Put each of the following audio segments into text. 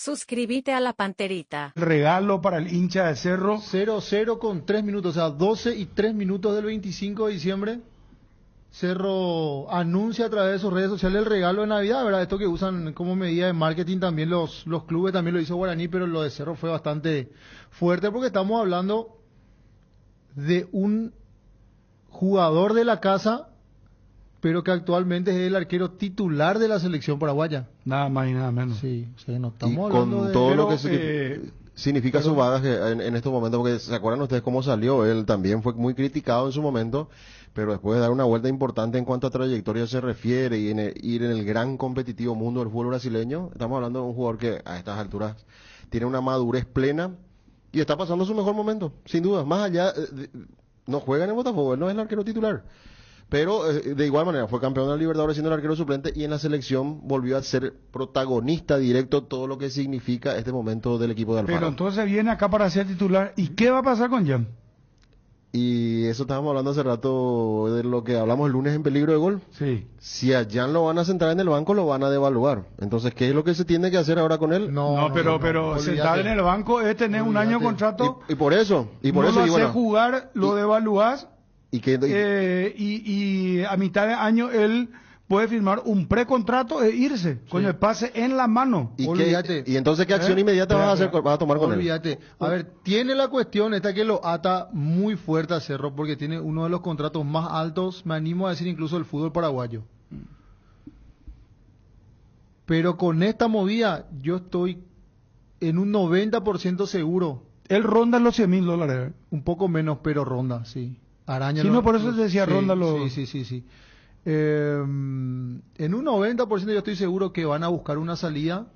Suscríbete a la Panterita. Regalo para el hincha de Cerro. 0-0 con 3 minutos, o sea, 12 y 3 minutos del 25 de diciembre. Cerro anuncia a través de sus redes sociales el regalo de Navidad, ¿verdad? Esto que usan como medida de marketing también los clubes, también lo hizo Guaraní, pero lo de Cerro fue bastante fuerte porque estamos hablando de un jugador de la casa, pero que actualmente es el arquero titular de la selección paraguaya. Nada más y nada menos. Sí, o sea, no Y estamos con hablando de... todo pero, lo que significa su bagaje en estos momentos, porque se acuerdan ustedes cómo salió, él también fue muy criticado en su momento, pero después de dar una vuelta importante en cuanto a trayectoria se refiere y ir en el gran competitivo mundo del fútbol brasileño, estamos hablando de un jugador que a estas alturas tiene una madurez plena y está pasando su mejor momento, sin duda, más allá, no juega en el Botafogo, él no es el arquero titular. Pero de igual manera fue campeón de la Libertadores siendo el arquero suplente y en la selección volvió a ser protagonista directo todo lo que significa este momento del equipo de Alfaro. Pero entonces viene acá para ser titular. ¿Y qué va a pasar con Jan? Y eso estábamos hablando hace rato de lo que hablamos el lunes en Peligro de Gol. Sí. Si a Jan lo van a sentar en el banco, lo van a devaluar. Entonces, ¿qué es lo que se tiene que hacer ahora con él? Pero sentar en el banco es tener un año de contrato. Y por eso, no lo hace jugar, lo devaluás. Y a mitad de año él puede firmar un precontrato e irse con el pase en la mano. ¿Y entonces qué acción inmediata vas a tomar con él? A ver, tiene la cuestión esta que lo ata muy fuerte a Cerro porque tiene uno de los contratos más altos, me animo a decir incluso del fútbol paraguayo. Pero con esta movida yo estoy en un 90% seguro. Él ronda los $100,000. Un poco menos, pero ronda, sí. Araña. Sí, no, por eso te decía ronda los... Sí. En un 90% yo estoy seguro que van a buscar una salida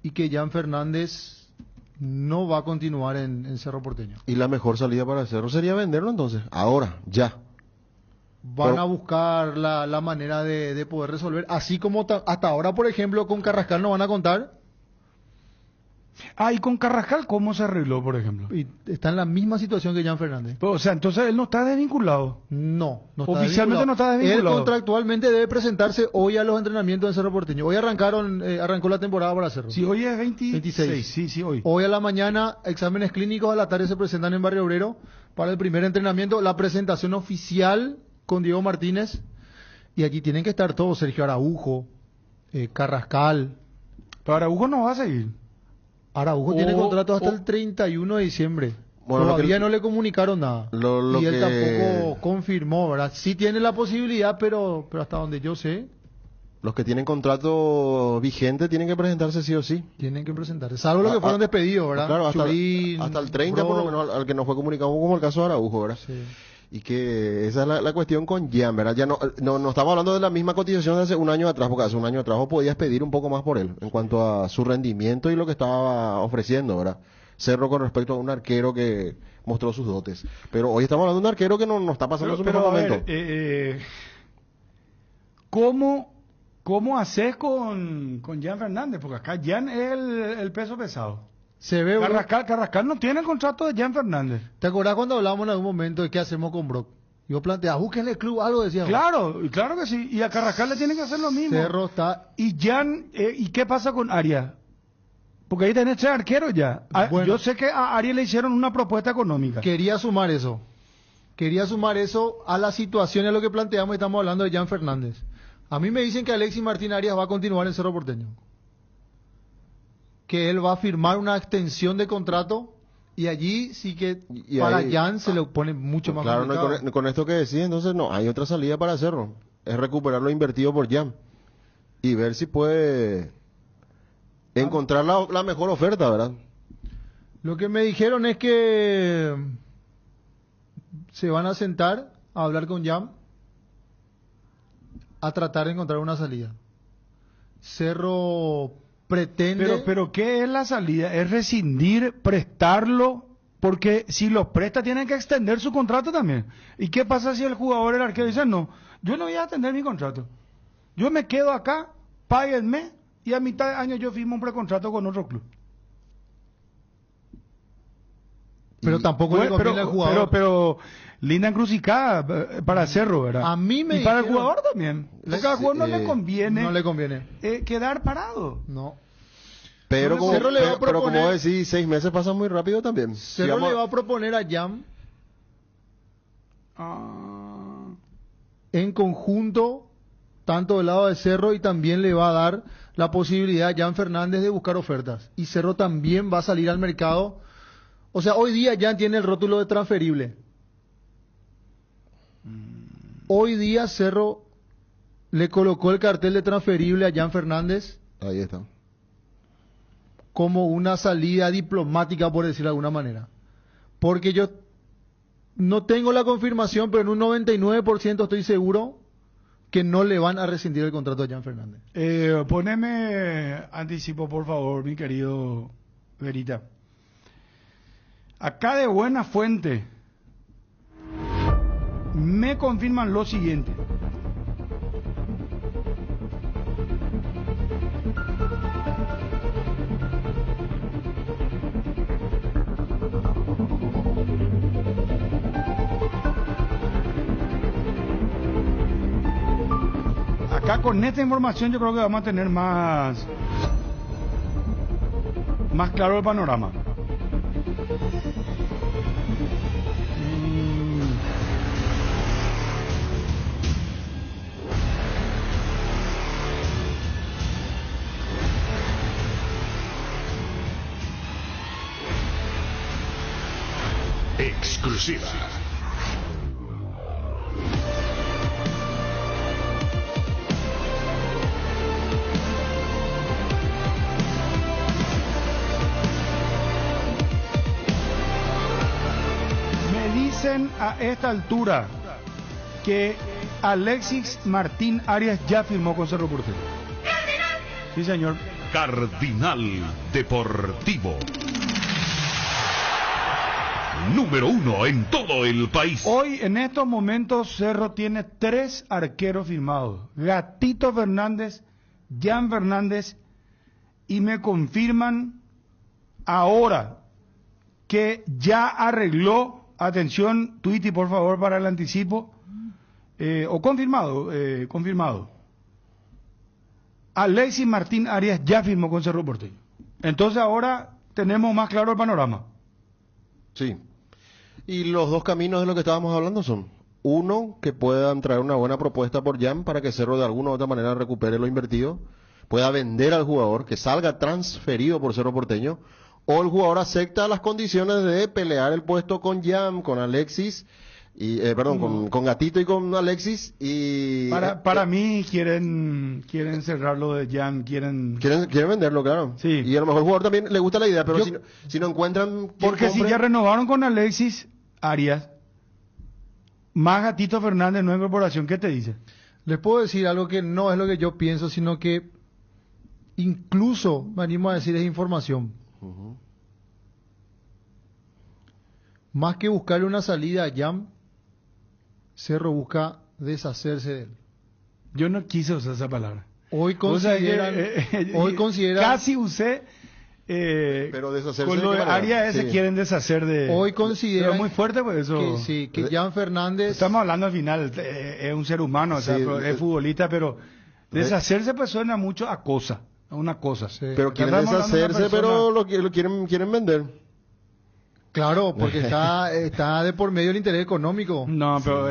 y que Jan Fernández no va a continuar en Cerro Porteño. Y la mejor salida para Cerro sería venderlo entonces, ahora, ya. Van a buscar la manera de poder resolver, así como hasta ahora, por ejemplo, con Carrascal no van a contar. ¿Y con Carrascal cómo se arregló, por ejemplo? Y está en la misma situación que Jan Fernández. O sea, entonces él no está desvinculado. No está oficialmente desvinculado. No está desvinculado. Él contractualmente debe presentarse hoy a los entrenamientos en Cerro Porteño. Hoy arrancó la temporada para Cerro. Sí, hoy es 26. Sí, hoy. Hoy a la mañana, exámenes clínicos, a la tarde se presentan en Barrio Obrero para el primer entrenamiento. La presentación oficial con Diego Martínez. Y aquí tienen que estar todos, Sergio Araujo, Carrascal. Pero Araujo no va a seguir. Araujo tiene contrato hasta el 31 de diciembre. Bueno, todavía no le comunicaron nada. Y él tampoco confirmó, ¿verdad? Sí tiene la posibilidad, pero hasta donde yo sé. Los que tienen contrato vigente tienen que presentarse sí o sí. Tienen que presentarse, salvo los que fueron despedidos, ¿verdad? Claro, Churín, hasta el 30 por lo menos al que no fue comunicado, como el caso de Araujo, ¿verdad? Sí. Y que esa es la cuestión con Jan, ¿verdad? Ya no estamos hablando de la misma cotización de hace un año atrás, porque hace un año atrás vos podías pedir un poco más por él, en cuanto a su rendimiento y lo que estaba ofreciendo, ¿verdad? Cerro con respecto a un arquero que mostró sus dotes. Pero hoy estamos hablando de un arquero que no está pasando su mejor momento. ¿Cómo haces con Jan Fernández? Porque acá Jan es el peso pesado. Se ve Carrascal no tiene el contrato de Jan Fernández. ¿Te acordás cuando hablábamos en algún momento de qué hacemos con Brock? Yo planteaba, búsquenle el club, algo decíamos. Claro que sí. Y a Carrascal le tienen que hacer lo mismo. Cerro está... Y Jan, ¿y qué pasa con Arias? Porque ahí tenés 3 arqueros ya. Bueno, yo sé que a Arias le hicieron una propuesta económica. Quería sumar eso a la situación y a lo que planteamos y estamos hablando de Jan Fernández. A mí me dicen que Alexis Martín Arias va a continuar en Cerro Porteño. Que él va a firmar una extensión de contrato y allí sí que para Jan se le pone mucho más complicado. Claro, con esto que decís, entonces no, hay otra salida para Cerro. Es recuperar lo invertido por Jan y ver si puede encontrar la mejor oferta, ¿verdad? Lo que me dijeron es que se van a sentar a hablar con Jan a tratar de encontrar una salida. Cerro pretende... Pero ¿qué es la salida? ¿Es rescindir, prestarlo? Porque si los presta tienen que extender su contrato también. ¿Y qué pasa si el jugador, el arquero, dice, no, yo no voy a extender mi contrato? Yo me quedo acá, páguenme, y a mitad de año yo firmo un precontrato con otro club. Pero tampoco le conviene al jugador. Pero linda encrucijada para Cerro, ¿verdad? A mí me para el jugador también. Porque al jugador no le conviene. No le conviene. Quedar parado. No. Pero, como, Cerro le va a pero como proponer- decís, 6 meses pasan muy rápido también. Cerro Digamos, le va a proponer a Jam Ah, en conjunto, tanto del lado de Cerro, y también le va a dar la posibilidad a Jan Fernández de buscar ofertas. Y Cerro también va a salir al mercado. O sea, hoy día Jan tiene el rótulo de transferible. Hoy día Cerro le colocó el cartel de transferible a Jan Fernández ahí está. como una salida diplomática, por decirlo de alguna manera. Porque yo no tengo la confirmación, pero en un 99% estoy seguro que no le van a rescindir el contrato a Jan Fernández. poneme anticipo, por favor, mi querido Verita. Acá de buena fuente me confirman lo siguiente. Acá con esta información yo creo que vamos a tener más claro el panorama. Exclusiva. Me dicen a esta altura que Alexis Martín Arias ya firmó con Cerro Porteño. Sí, señor. Cardinal Deportivo. Número 1 en todo el país. Hoy, en estos momentos, Cerro tiene 3 arqueros firmados. Gatito Fernández, Jan Fernández, y me confirman ahora que ya arregló, atención, Twitty, por favor, para el anticipo, o confirmado. Alexis Martín Arias ya firmó con Cerro Porteño. Entonces ahora tenemos más claro el panorama. Sí. Y los dos caminos de lo que estábamos hablando son: uno, que puedan traer una buena propuesta por Jan para que Cerro de alguna u otra manera recupere lo invertido, pueda vender al jugador, que salga transferido por Cerro Porteño, o el jugador acepta las condiciones de pelear el puesto con Jan, con Alexis, y con Gatito y con Alexis, y Para mí quieren cerrarlo de Jan, quieren venderlo, claro. Sí. Y a lo mejor el jugador también le gusta la idea, pero si no encuentran quien porque si compre- ya renovaron con Alexis Arias, más Gatito Fernández, nueva incorporación, ¿qué te dice? Les puedo decir algo que no es lo que yo pienso, sino que incluso, me animo a decir, es información. Ujú. Más que buscarle una salida a Jan, Cerro busca deshacerse de él. Yo no quise usar esa palabra. Hoy O sea, consideran, casi usé, Pero deshacerse con de lo qué de manera? Arias ese Sí. quieren deshacer de... hoy consideran Pero muy fuerte, pues eso... que sí, que Jan Fernández, Estamos hablando al final, es un ser humano, o sea, Sí, es futbolista, pero deshacerse pues suena mucho a cosa, a una cosa. Sí. Pero quieren Estamos hablando de una deshacerse, persona- pero lo quieren vender. claro, porque está de por medio el interés económico. No, pero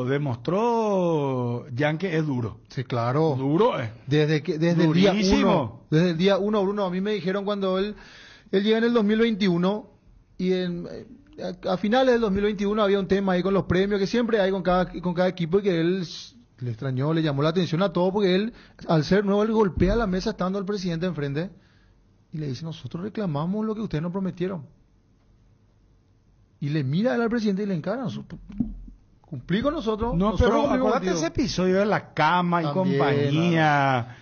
demostró Jan que es duro. Sí, claro. Duro, Desde el día Durísimo. 1, desde el día 1, Bruno, a mí me dijeron cuando él llega en el 2021 y a finales del 2021 había un tema ahí con los premios que siempre hay con cada equipo, y que él le extrañó, le llamó la atención a todo, porque él, al ser nuevo, él golpea la mesa estando el presidente enfrente y le dice: nosotros reclamamos lo que ustedes nos prometieron. Y le mira él al presidente y le encara: cumplí con nosotros. No, nosotros pero cumplimos acuérdate contigo". ese episodio de la cama y También, compañía.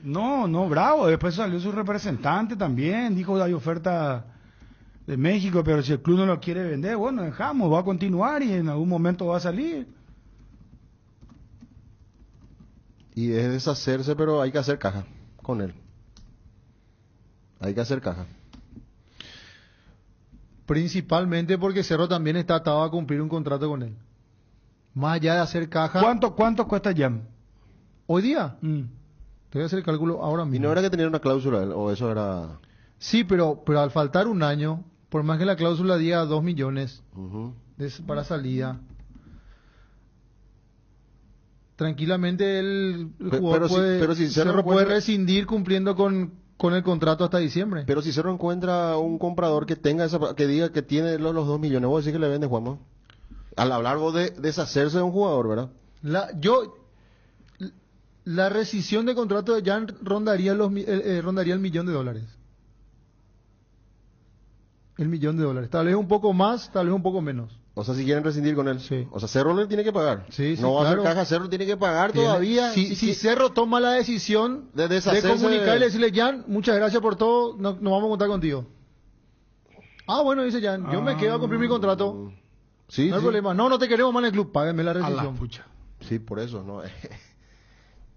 No, bravo. Después salió su representante también, dijo: hay oferta de México, pero si el club no lo quiere vender, bueno, dejamos, va a continuar y en algún momento va a salir. Y es deshacerse, pero hay que hacer caja con él. Hay que hacer caja. Principalmente porque Cerro también está atado a cumplir un contrato con él. Más allá de hacer caja. ¿Cuánto cuesta Jam? Hoy día, Te voy a hacer el cálculo ahora Y mismo. no era que tenía una cláusula, o eso era... Sí, pero al faltar un año, por más que la cláusula diga 2 millones Ujú. para salida, tranquilamente el jugador pero si Cerro Cerro puede encuentra- rescindir cumpliendo con el contrato hasta diciembre. Pero si Cerro encuentra un comprador que tenga que diga que tiene los 2 millones, vos decís que le vende, Juanma. Al hablar vos de deshacerse de un jugador, ¿verdad? La rescisión de contrato de Jan rondaría rondaría el $1.000.000. El $1.000.000. Tal vez un poco más, tal vez un poco menos. O sea, si quieren rescindir con él. Sí. O sea, Cerro le tiene que pagar. Sí, sí, no va a claro. ser caja, Cerro tiene que pagar todavía. Si Cerro toma la decisión De de deshacerse comunicar y de- decirle, Jan, muchas gracias por todo, no vamos a contar contigo. Ah, bueno, dice Jan, yo me quedo a cumplir mi contrato. Sí, No hay sí. problema. No te queremos más en el club, páguenme la A la rescisión. pucha. Sí, por eso, ¿no?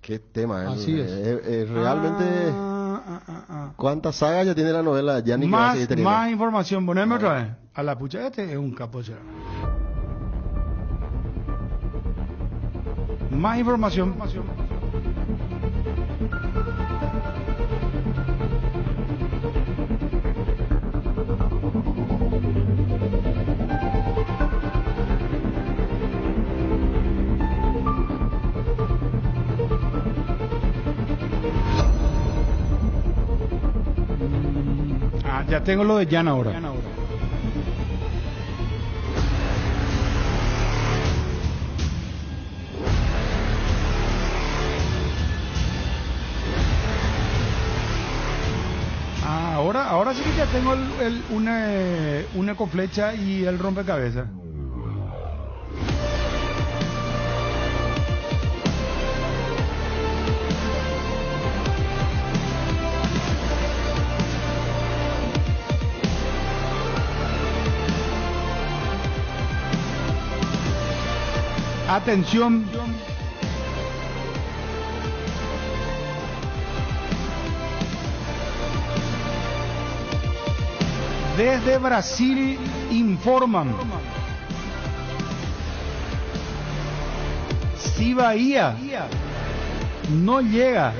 Qué tema, ¿eh? Así es. Realmente, Ah. ¿cuántas sagas ya tiene la novela? Ya ni que va a seguir teniendo. Más información, poneme otra vez. A la pucha, este es un capo, será. Más información. Ya tengo lo de Jan ahora. Ahora sí que ya tengo una ecoflecha y el rompecabezas. Atención. Desde Brasil informan. Si Bahía no llega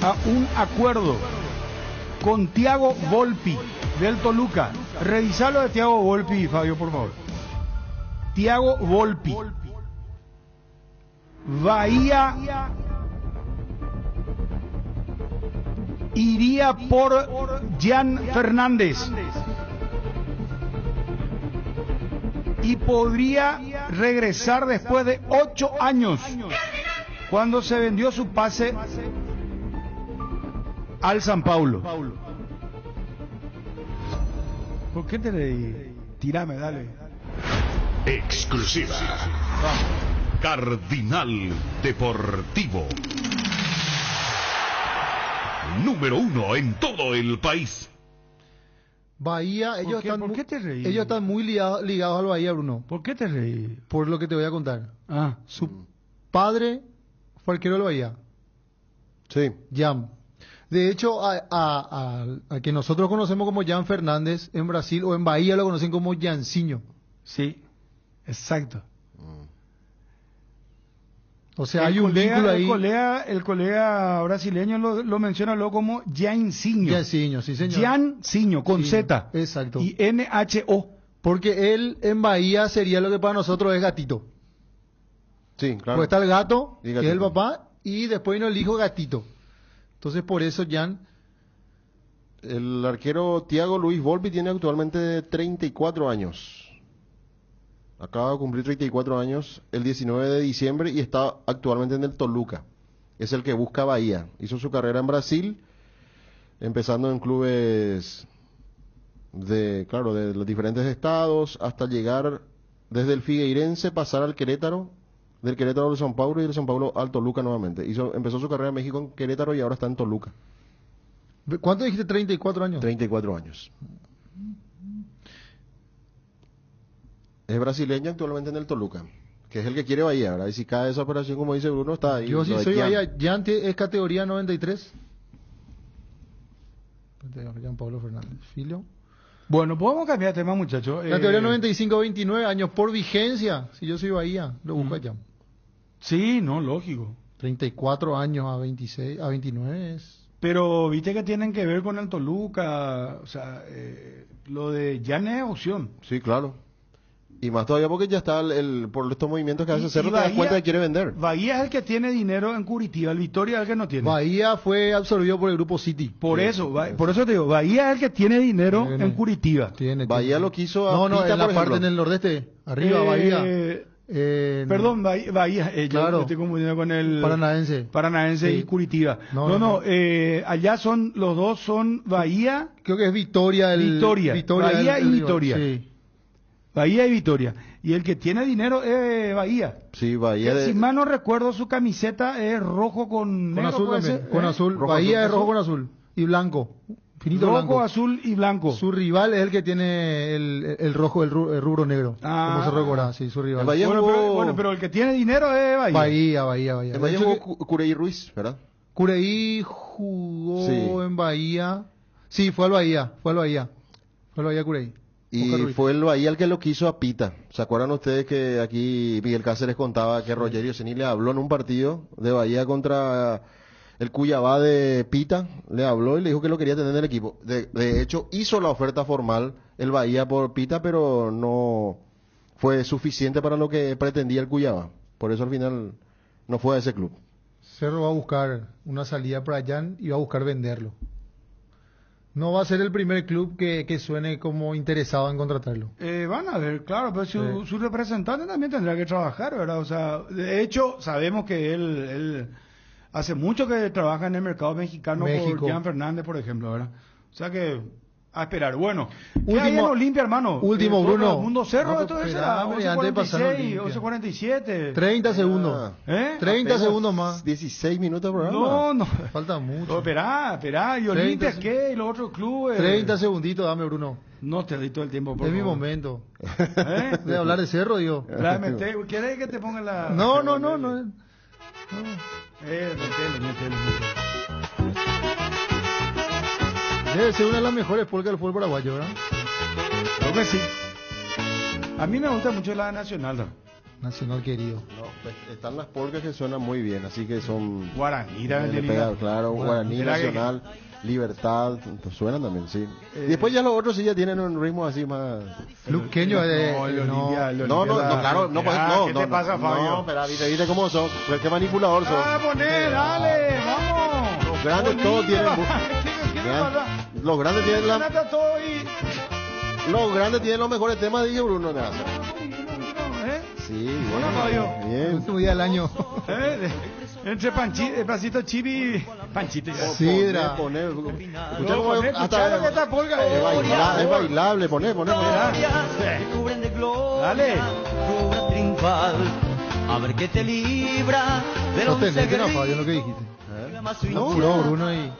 a un acuerdo con Thiago Volpi del Toluca, revisalo de Thiago Volpi, Fabio, por favor. Thiago Volpi. Bahía iría por Jan Fernández y podría regresar después de 8 años, cuando se vendió su pase al San Paulo. ¿Por qué te leí? Tírame, dale. Exclusiva. Cardinal Deportivo. Número 1 en todo el país. Bahía, ¿Por qué te reí? ellos están muy ligados al Bahía, Bruno, ¿Por qué te reí? por lo que te voy a contar. Ah, Su padre fue arquero del Bahía, Sí. Jan. De hecho, a que nosotros conocemos como Jan Fernández en Brasil o en Bahía lo conocen como Jancinho. sí, exacto. O sea, hay un vínculo ahí. El colega brasileño lo menciona luego como Jairzinho. Jancinho, sí señor. Jairzinho, con Sí, Z. exacto. Y NHO. Porque él en Bahía sería lo que para nosotros es gatito. Sí, claro. Pues está el gato, Y que es el gatito. papá, y después vino el hijo gatito. Entonces por eso Jan, El arquero Thiago Luis Volpi tiene actualmente 34 años. Acaba de cumplir 34 años el 19 de diciembre y está actualmente en el Toluca. Es el que busca Bahía. Hizo su carrera en Brasil, empezando en clubes de los diferentes estados, hasta llegar desde el Figueirense, pasar al Querétaro, del Querétaro al São Paulo y del São Paulo al Toluca nuevamente. Empezó su carrera en México en Querétaro y ahora está en Toluca. ¿cuánto dijiste? 34 años. 34 años. Es brasileño actualmente en el Toluca, que es el que quiere Bahía, ¿verdad? Y si cae esa operación, como dice Bruno, está ahí. Yo sí lo de soy Kian. Bahía. Jan es categoría 93. Jan Pablo Fernández. Filio. Bueno, podemos cambiar de tema, muchachos. Categoría 95, 29 años por vigencia. Si yo soy Bahía, lo busco a Jan. Sí, no, lógico. 34 años a 26, a 29 es... Pero viste que tienen que ver con el Toluca, o sea, lo de Jan es opción. Sí, claro. Y más todavía porque ya está por estos movimientos que hace Cerro, te das Bahía- cuenta que quiere vender. Bahía es el que tiene dinero en Curitiba, el Victoria es el que no tiene. Bahía fue absorbido por el grupo City. Por eso, por eso te digo, Bahía es el que tiene dinero Tiene. en Curitiba. Bahía lo quiso a No, no, Pita, en la por parte ejemplo. en el nordeste, arriba, Bahía. Perdón, Bahía, yo Claro. estoy confundiendo con el Paranaense. y Sí. Curitiba. No, No, allá los dos son Bahía, Creo que es Victoria. Bahía y Victoria. Sí. Bahía y Victoria. Y el que tiene dinero es Bahía. Sí, Bahía Que, de... si mal no recuerdo, su camiseta es rojo con Con negro, azul puede también. ser, Con ¿eh? azul. Rojo, Bahía azul, es rojo azul. con azul. Y blanco. Finito Rojo, blanco. azul y blanco. Su rival es el que tiene el rojo, el rubro negro. Ah. Como se recuerda, sí, su rival. En Bahía Bueno, pero el que tiene dinero es Bahía. Bahía. En De Bahía hecho, jugó Curey Ruiz, ¿verdad? Cureí jugó Sí. en Bahía. Sí, fue al Bahía Cureí. Y Oscar Ruiz. fue el Bahía el que lo quiso a Pita. ¿Se acuerdan ustedes que aquí Miguel Cáceres contaba que Rogerio Ceni le habló en un partido de Bahía contra el Cuyabá de Pita? Le habló y le dijo que lo quería tener en el equipo. De hecho, hizo la oferta formal el Bahía por Pita, pero no fue suficiente para lo que pretendía el Cuyabá. Por eso al final no fue a ese club. Cerro va a buscar una salida para Jan y va a buscar venderlo. No va a ser el primer club que suene como interesado en contratarlo. Van a ver, claro, pero su representante también tendrá que trabajar, ¿verdad? O sea, de hecho, sabemos que él hace mucho que trabaja en el mercado mexicano México. por Jan Fernández, por ejemplo, ¿verdad? O sea que, a esperar. Bueno, ¿qué Último- hay en Olimpia, hermano? último, Todo Bruno. el mundo cerro, No, esto espera, será hombre, antes de pasar a 11:46, Olimpia. 11:47. 30 segundos. ¿Eh? 30 Apenas segundos más. 16 minutos de programa. No. Falta No, mucho. esperá. ¿Y 30 Olimpia qué? ¿Y los otros clubes? 30 segunditos, dame, Bruno. No te doy todo el tiempo, por Es mi favor. momento. ¿Eh? De hablar de Cerro, digo. ¿Quieres que te ponga la...? No. Metele. Debe ser una de las mejores polcas del fútbol paraguayo, ¿verdad? Creo que sí. A mí me gusta mucho la Nacional, ¿no? Nacional querido. No, pues, están las polcas que suenan muy bien, así que son... Guaraní, le también pega, tenía. claro, Guaraní, Era que- Nacional, Libertad, pues, suenan también, sí. Y después ya los otros sí ya tienen un ritmo así más... Luqueño, No, el Olimpia, el No, Olimpia, claro, no, pues, Ah, no, ¿qué no, te pasa, no, Fabio? no, pero viste cómo son, pues, qué manipulador son. ¡Ah, poné, dale! ¡Vamos! Los grandes todos Olimpia, tienen... ¿Qué te pasa? Los grandes tienen Ganate todo y... los grandes tienen los mejores temas, dije Bruno. Nada. ¿Eh? Sí, Bueno, Fabio. bien. Último día del año. Entre Pasito Chibi y Panchito. ya. Sidra. Poné, No, escucha cómo escuchá lo que esta polka es bailable, poné. Sí. Cubren de gloria, Dale. cubren triunfal, a ver qué te libra de los Sostenete, no, Fabio, lo que dijiste. No, Apuró Bruno y...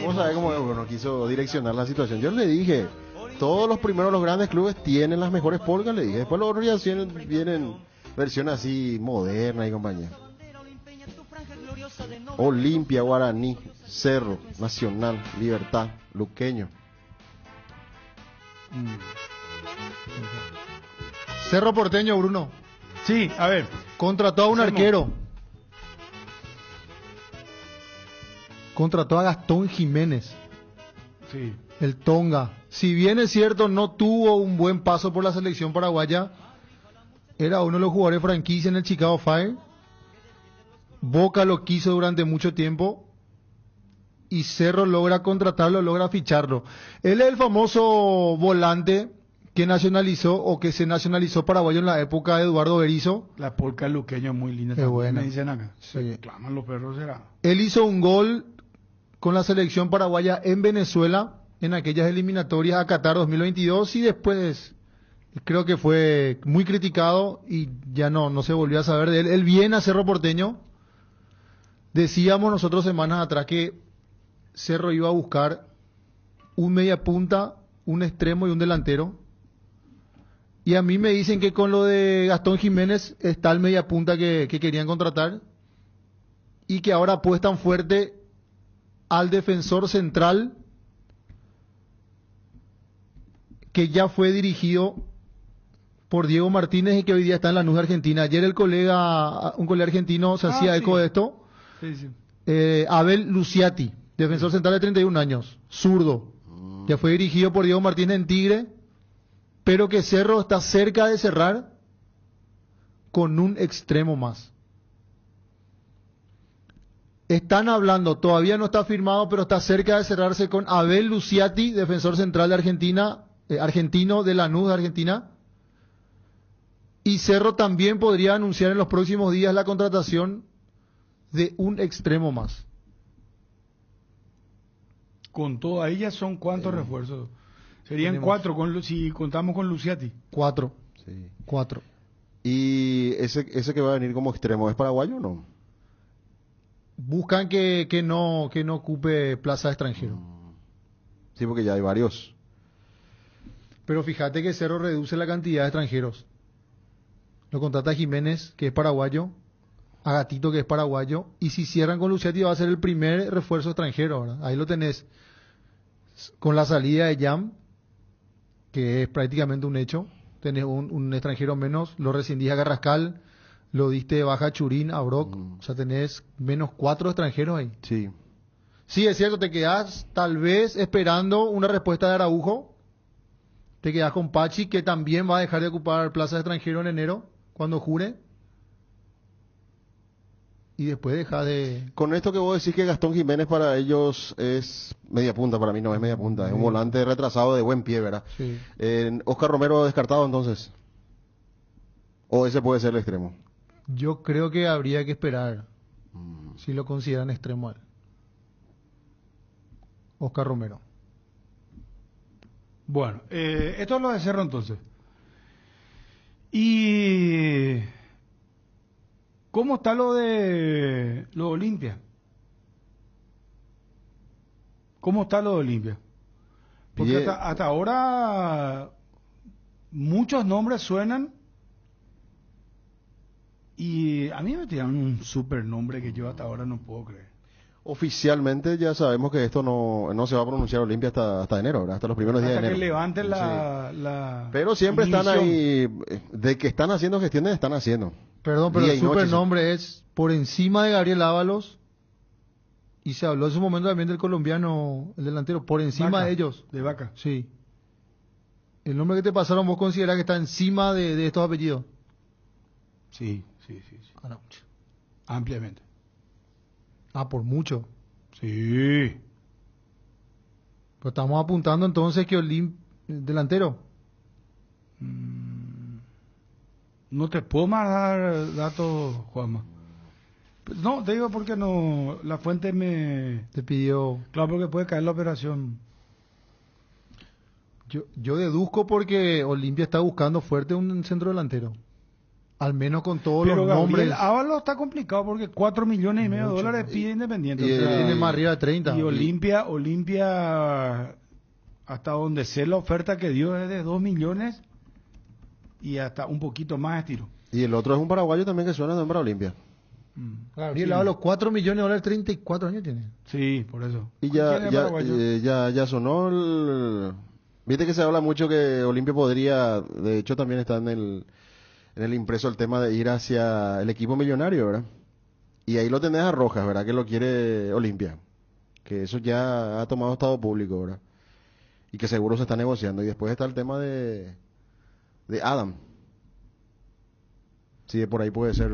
Vos sabés cómo Bruno quiso direccionar la situación. Yo le dije, todos los primeros, los grandes clubes tienen las mejores polcas, le dije. Después los otros ya vienen versiones así modernas y compañía. Olimpia, Guaraní, Cerro, Nacional, Libertad, Luqueño. Cerro Porteño, Bruno. Sí, a ver. Contrató a un Hacemos. arquero. Contrató a Gastón Jiménez, Sí. el Tonga. Si bien es cierto, no tuvo un buen paso por la selección paraguaya, era uno de los jugadores franquicia en el Chicago Fire. Boca lo quiso durante mucho tiempo y Cerro logra contratarlo, logra ficharlo. Él es el famoso volante que nacionalizó o que se nacionalizó paraguayo en la época de Eduardo Berizzo. La polca luqueño es muy linda. Qué también, buena. Me dicen acá. Sí. Se claman los perros, será. Él hizo un gol con la selección paraguaya en Venezuela en aquellas eliminatorias a Qatar 2022 y después creo que fue muy criticado y ya no se volvió a saber de él. Él viene a Cerro Porteño. Decíamos nosotros semanas atrás que Cerro iba a buscar un media punta, un extremo y un delantero. Y a mí me dicen que con lo de Gastón Jiménez está el media punta que querían contratar y que ahora apuestan fuerte al defensor central que ya fue dirigido por Diego Martínez y que hoy día está en Lanús de Argentina. Ayer un colega argentino se hacía sí. eco de esto. Sí, sí. Abel Luciati, defensor central de 31 años, zurdo, que fue dirigido por Diego Martínez en Tigre, pero que Cerro está cerca de cerrar con un extremo más. Están hablando, todavía no está firmado, pero está cerca de cerrarse con Abel Luciati, defensor central de Argentina, argentino de Lanús de Argentina. Y Cerro también podría anunciar en los próximos días la contratación de un extremo más. Con todo, ahí ya son cuántos refuerzos. Serían tenemos 4 si contamos con Luciati. 4. Sí. 4. ¿Y ese que va a venir como extremo es paraguayo o no? Buscan que no ocupe plaza de extranjero. Sí, porque ya hay varios. Pero fíjate que Cerro reduce la cantidad de extranjeros. Lo contrata a Jiménez, que es paraguayo, a Gatito, que es paraguayo, y si cierran con Luciati va a ser el primer refuerzo extranjero, ¿verdad? Ahí lo tenés. Con la salida de Jam, que es prácticamente un hecho, tenés un extranjero menos, lo rescindís a Carrascal, lo diste de baja a Churín, a Brock, o sea, tenés menos 4 extranjeros ahí. Sí. Sí, es cierto, te quedás tal vez esperando una respuesta de Araujo, te quedás con Pachi, que también va a dejar de ocupar plaza de extranjero en enero, cuando jure, y después deja de... Con esto que vos decís que Gastón Jiménez para ellos es media punta, para mí no es media punta, es un volante retrasado de buen pie, ¿verdad? Sí. Oscar Romero descartado entonces. ¿O ese puede ser el extremo? Yo creo que habría que esperar, si lo consideran extremo a él. Oscar Romero. Bueno, esto es lo de Cerro entonces. ¿Y cómo está lo de Olimpia? ¿Cómo está lo de Olimpia? Porque Bien. hasta ahora muchos nombres suenan y a mí me tiran un super nombre que yo hasta ahora no puedo creer. Oficialmente ya sabemos que esto no se va a pronunciar Olimpia hasta enero, ¿verdad? Hasta los primeros días de Hasta enero. que levanten Sí. la Pero siempre están ignición. ahí, de que están haciendo gestiones, están haciendo. Perdón, pero Día el y noche, supernombre es por encima de Gabriel Ábalos, y se habló en su momento también del colombiano, el delantero, por encima Vaca, de ellos. de Vaca. Sí. El nombre que te pasaron, ¿vos considerás que está encima de estos apellidos? Sí. Ampliamente. Por mucho. Sí. Pero estamos apuntando entonces que delantero. No te puedo más dar datos, Juanma. Pues no, te digo porque no, la fuente me... Te pidió. Claro, porque puede caer la operación. Yo deduzco porque Olimpia está buscando fuerte un centro delantero. Al menos con todos Pero los Gabriel nombres. Ábalos está complicado porque 4 millones y medio de dólares pide Independiente. y o sea, Tiene más arriba de 30. y Olimpia, hasta donde sé la oferta que dio es de 2 millones y hasta un poquito más estiro. Y el otro es un paraguayo también que suena de para Olimpia. Gabriel Sí. Ábalos, 4 millones de dólares, 34 años tiene. Sí, por eso. Y ¿Quién es paraguayo? ya sonó el... Viste que se habla mucho que Olimpia podría, de hecho también está en el impreso el tema de ir hacia el equipo millonario, ¿verdad? Y ahí lo tenés a Rojas, ¿verdad? Que lo quiere Olimpia. Que eso ya ha tomado estado público, ¿verdad? Y que seguro se está negociando. Y después está el tema de Adam. Sí, por ahí puede ser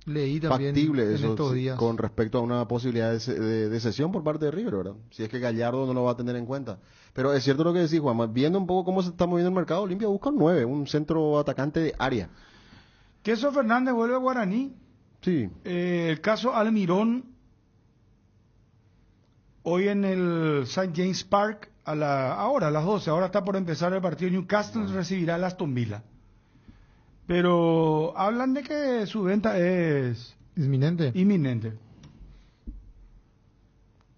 Leí también factible en eso estos días. con respecto a una posibilidad de cesión por parte de River, ¿verdad? Si es que Gallardo no lo va a tener en cuenta. Pero es cierto lo que decís, Juan, viendo un poco cómo se está moviendo el mercado, Olimpia busca un 9, un centro atacante de área. Queso Fernández vuelve a Guaraní. Sí. El caso Almirón, hoy en el St. James Park, ahora a las 12, ahora está por empezar el partido. Newcastle recibirá a Aston Villa. Pero hablan de que su venta es Inminente. inminente.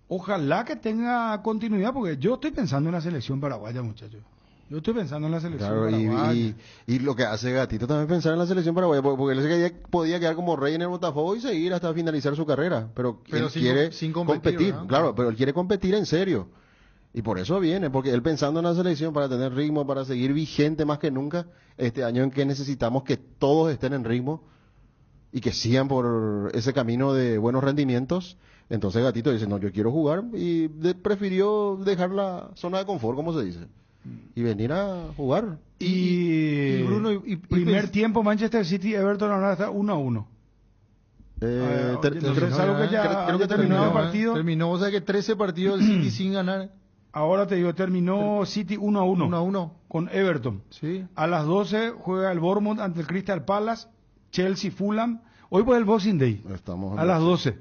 Ojalá que tenga continuidad, porque yo estoy pensando en la selección paraguaya, muchachos. Yo estoy pensando en la selección Claro, paraguaya. y lo que hace Gatito también pensar en la selección paraguaya, porque él que podía quedar como rey en el Botafogo y seguir hasta finalizar su carrera, pero él sin quiere sin competir, ¿verdad? claro, pero él quiere competir en serio. Y por eso viene, porque él pensando en la selección para tener ritmo, para seguir vigente más que nunca, este año en que necesitamos que todos estén en ritmo y que sigan por ese camino de buenos rendimientos, entonces Gatito dice, no, yo quiero jugar y prefirió dejar la zona de confort, como se dice, y venir a jugar. Y Bruno, primer tiempo Manchester City, Everton ahora está 1-1. terminó algo que ya creo que haya terminado terminó el partido. Terminó, o sea que 13 partidos del City sin ganar. Ahora te digo, terminó City 1-1 1-1. con Everton. Sí. A las 12 juega el Bournemouth ante el Crystal Palace, Chelsea, Fulham. Hoy por el Boxing Day, Estamos a las 12.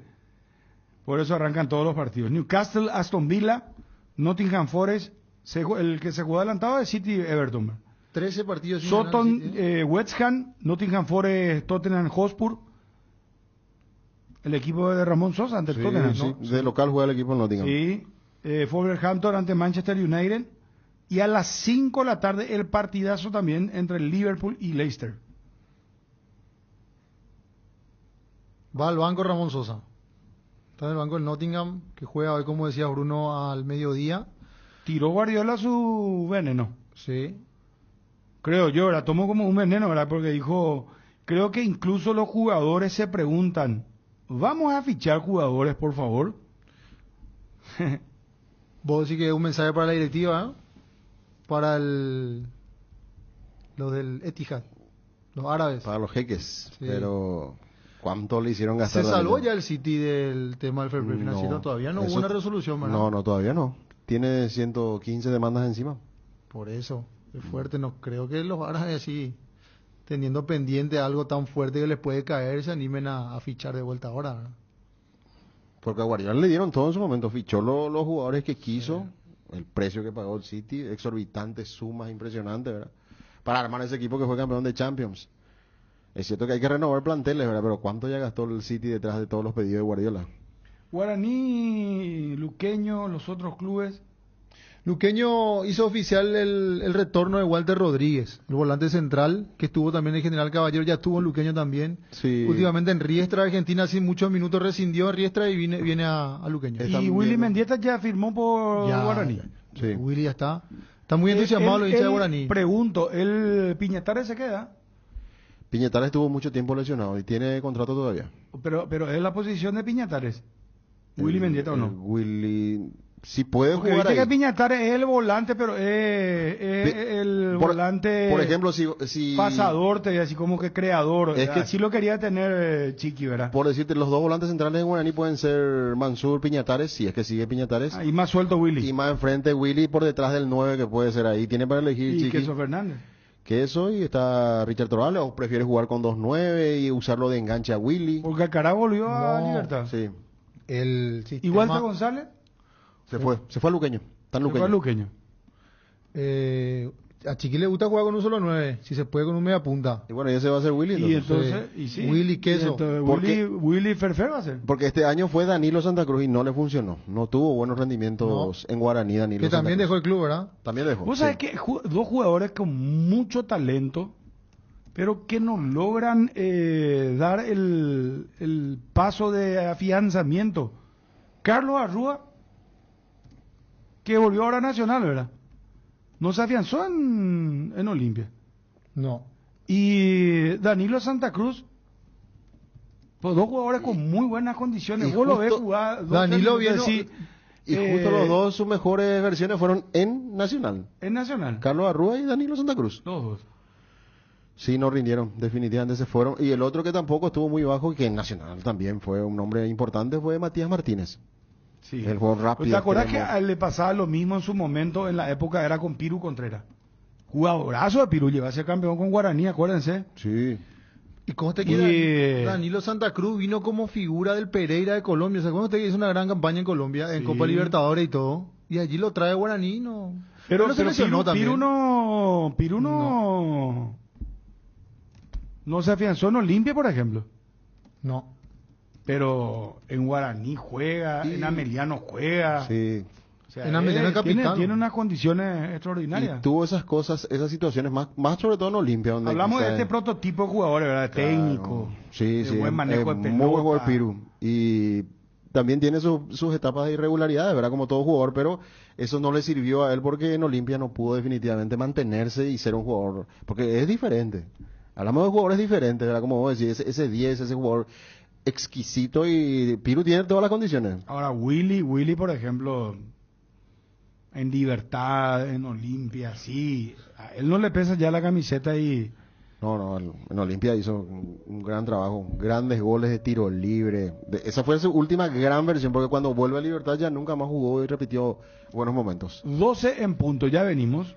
Por eso arrancan todos los partidos. Newcastle, Aston Villa, Nottingham Forest, el que se jugó adelantado es City Everton. 13 partidos sin Soton, ganar. Sí. West Ham, Nottingham Forest, Tottenham Hotspur. El equipo de Ramón Sosa ante el Sí, Tottenham, sí, ¿no? de local juega el equipo en Nottingham. Sí. Wolverhampton ante Manchester United. Y a las 5 de la tarde el partidazo también entre el Liverpool y Leicester. Va al banco Ramón Sosa. Está en el banco del Nottingham, que juega hoy, como decía Bruno, al mediodía. Tiró Guardiola su veneno. Sí. Creo yo, la tomó como un veneno, ¿verdad? Porque dijo, creo que incluso los jugadores se preguntan, ¿vamos a fichar jugadores, por favor? Vos decís que es un mensaje para la directiva, ¿eh? Para los del Etihad, los árabes. Para los jeques, Sí. pero ¿cuánto le hicieron gastar? ¿Se salvó Danilo? ya el City del tema del fair play financiero? No, Todavía no eso- hubo una resolución, ¿verdad? No, todavía no. Tiene 115 demandas encima. Por eso, es fuerte. No creo que los árabes así, teniendo pendiente algo tan fuerte que les puede caer, se animen a fichar de vuelta ahora, ¿verdad? Porque a Guardiola le dieron todo en su momento. Fichó los jugadores que quiso. El precio que pagó el City, exorbitantes sumas, impresionantes, ¿verdad? Para armar ese equipo que fue campeón de Champions. Es cierto que hay que renovar planteles, ¿verdad? Pero ¿cuánto ya gastó el City detrás de todos los pedidos de Guardiola? Guaraní, Luqueño, los otros clubes. Luqueño hizo oficial el retorno de Walter Rodríguez, el volante central, que estuvo también en General Caballero, ya estuvo en Luqueño también. Sí. Últimamente en Riestra, Argentina, sin muchos minutos rescindió en Riestra y viene a Luqueño. Está Y bien, Willy ¿no? Mendieta ya firmó por Ya, Guaraní. Sí. Willy ya está. Está muy entusiasmado los hinchas de Guaraní. Pregunto, ¿el Piñatares se queda? Piñatares estuvo mucho tiempo lesionado y tiene contrato todavía. Pero es la posición de Piñatares. ¿Willy Mendieta o no? Willy, si puede Porque jugar viste ahí. que Piñatares es el volante, pero es el volante Por ejemplo, si pasador, así como que creador. Es que- Así lo quería tener Chiqui, ¿verdad? por decirte, los dos volantes centrales de Guaraní pueden ser Mansur, Piñatares, si es que sigue Piñatares, Ahí más suelto Willy. y más enfrente Willy por detrás del 9 que puede ser ahí. Tiene para elegir Y Chiqui. Queso Fernández. Que eso, y está Richard Torrales, o prefiere jugar con 2-9 y usarlo de enganche a Willy. Porque Alcaraz volvió a No, Libertad. Sí, El ¿Y sistema, Walter González? se fue a Luqueño. Está en Se fue a Luqueño. Luqueño. a Chiqui le gusta jugar con un solo 9, si se puede con un media punta. Y bueno, y ese va a ser Willy. Y entonces. entonces, y sí. Willy Queso. Y entonces ¿Por Willy, qué? Willy Ferfer va a ser. Porque este año fue Danilo Santa Cruz y no le funcionó. No tuvo buenos rendimientos en Guaraní, Danilo Que Santa también Cruz. dejó el club, ¿verdad? También dejó. Vos sí. sabés que dos jugadores con mucho talento, pero que no logran dar el paso de afianzamiento. Carlos Arrúa, que volvió ahora a Nacional, ¿verdad? No se afianzó en Olimpia. No. Y Danilo Santa Cruz, pues dos jugadores con muy buenas condiciones. Y Vos lo ves justo jugar. Danilo viene viene- Y justo los dos, sus mejores versiones fueron en Nacional. en Nacional. Carlos Arrúa y Danilo Santa Cruz. Los dos. Sí, no rindieron, definitivamente se fueron. Y el otro que tampoco estuvo muy bajo, y que en Nacional también fue un nombre importante, fue Matías Martínez. Sí. El juego rápido. ¿Te acuerdas que extremo. le pasaba lo mismo en su momento en la época? Era con Piru Contreras. Jugadorazo de Piru, llegó a ser campeón con Guaraní, acuérdense. Sí. ¿Y cómo te Y- queda? Danilo Santa Cruz vino como figura del Pereira de Colombia. ¿Se acuerdan usted que hizo una gran campaña en Colombia, en Sí. Copa Libertadores y todo? Y allí lo trae Guaraní, no. Pero, no se lesionó Piru, también. Piru no se afianzó en Olimpia, por ejemplo. No. Pero en Guaraní juega, Y- en Ameliano juega. Sí. O sea, En Ameliano es capitán. tiene unas condiciones extraordinarias. Y tuvo esas cosas, esas situaciones, más sobre todo en Olimpia. Donde Hablamos de quizá- este prototipo de jugadores, ¿verdad? Claro. Técnico. Sí, de sí. buen manejo de Muy buen jugador pelota. Piru. Y también tiene sus etapas de irregularidades, ¿verdad? Como todo jugador, pero eso no le sirvió a él porque en Olimpia no pudo definitivamente mantenerse y ser un jugador, porque es diferente. Hablamos de jugadores diferentes, ¿verdad? Como vos decís, ese 10, ese jugador exquisito, y Piru tiene todas las condiciones. Ahora, Willy, por ejemplo, en Libertad, en Olimpia, sí, a él no le pesa ya la camiseta y... No, en Olimpia hizo un gran trabajo, grandes goles de tiro libre. Esa fue su última gran versión, porque cuando vuelve a Libertad ya nunca más jugó y repitió buenos momentos. 12 en punto, ya venimos.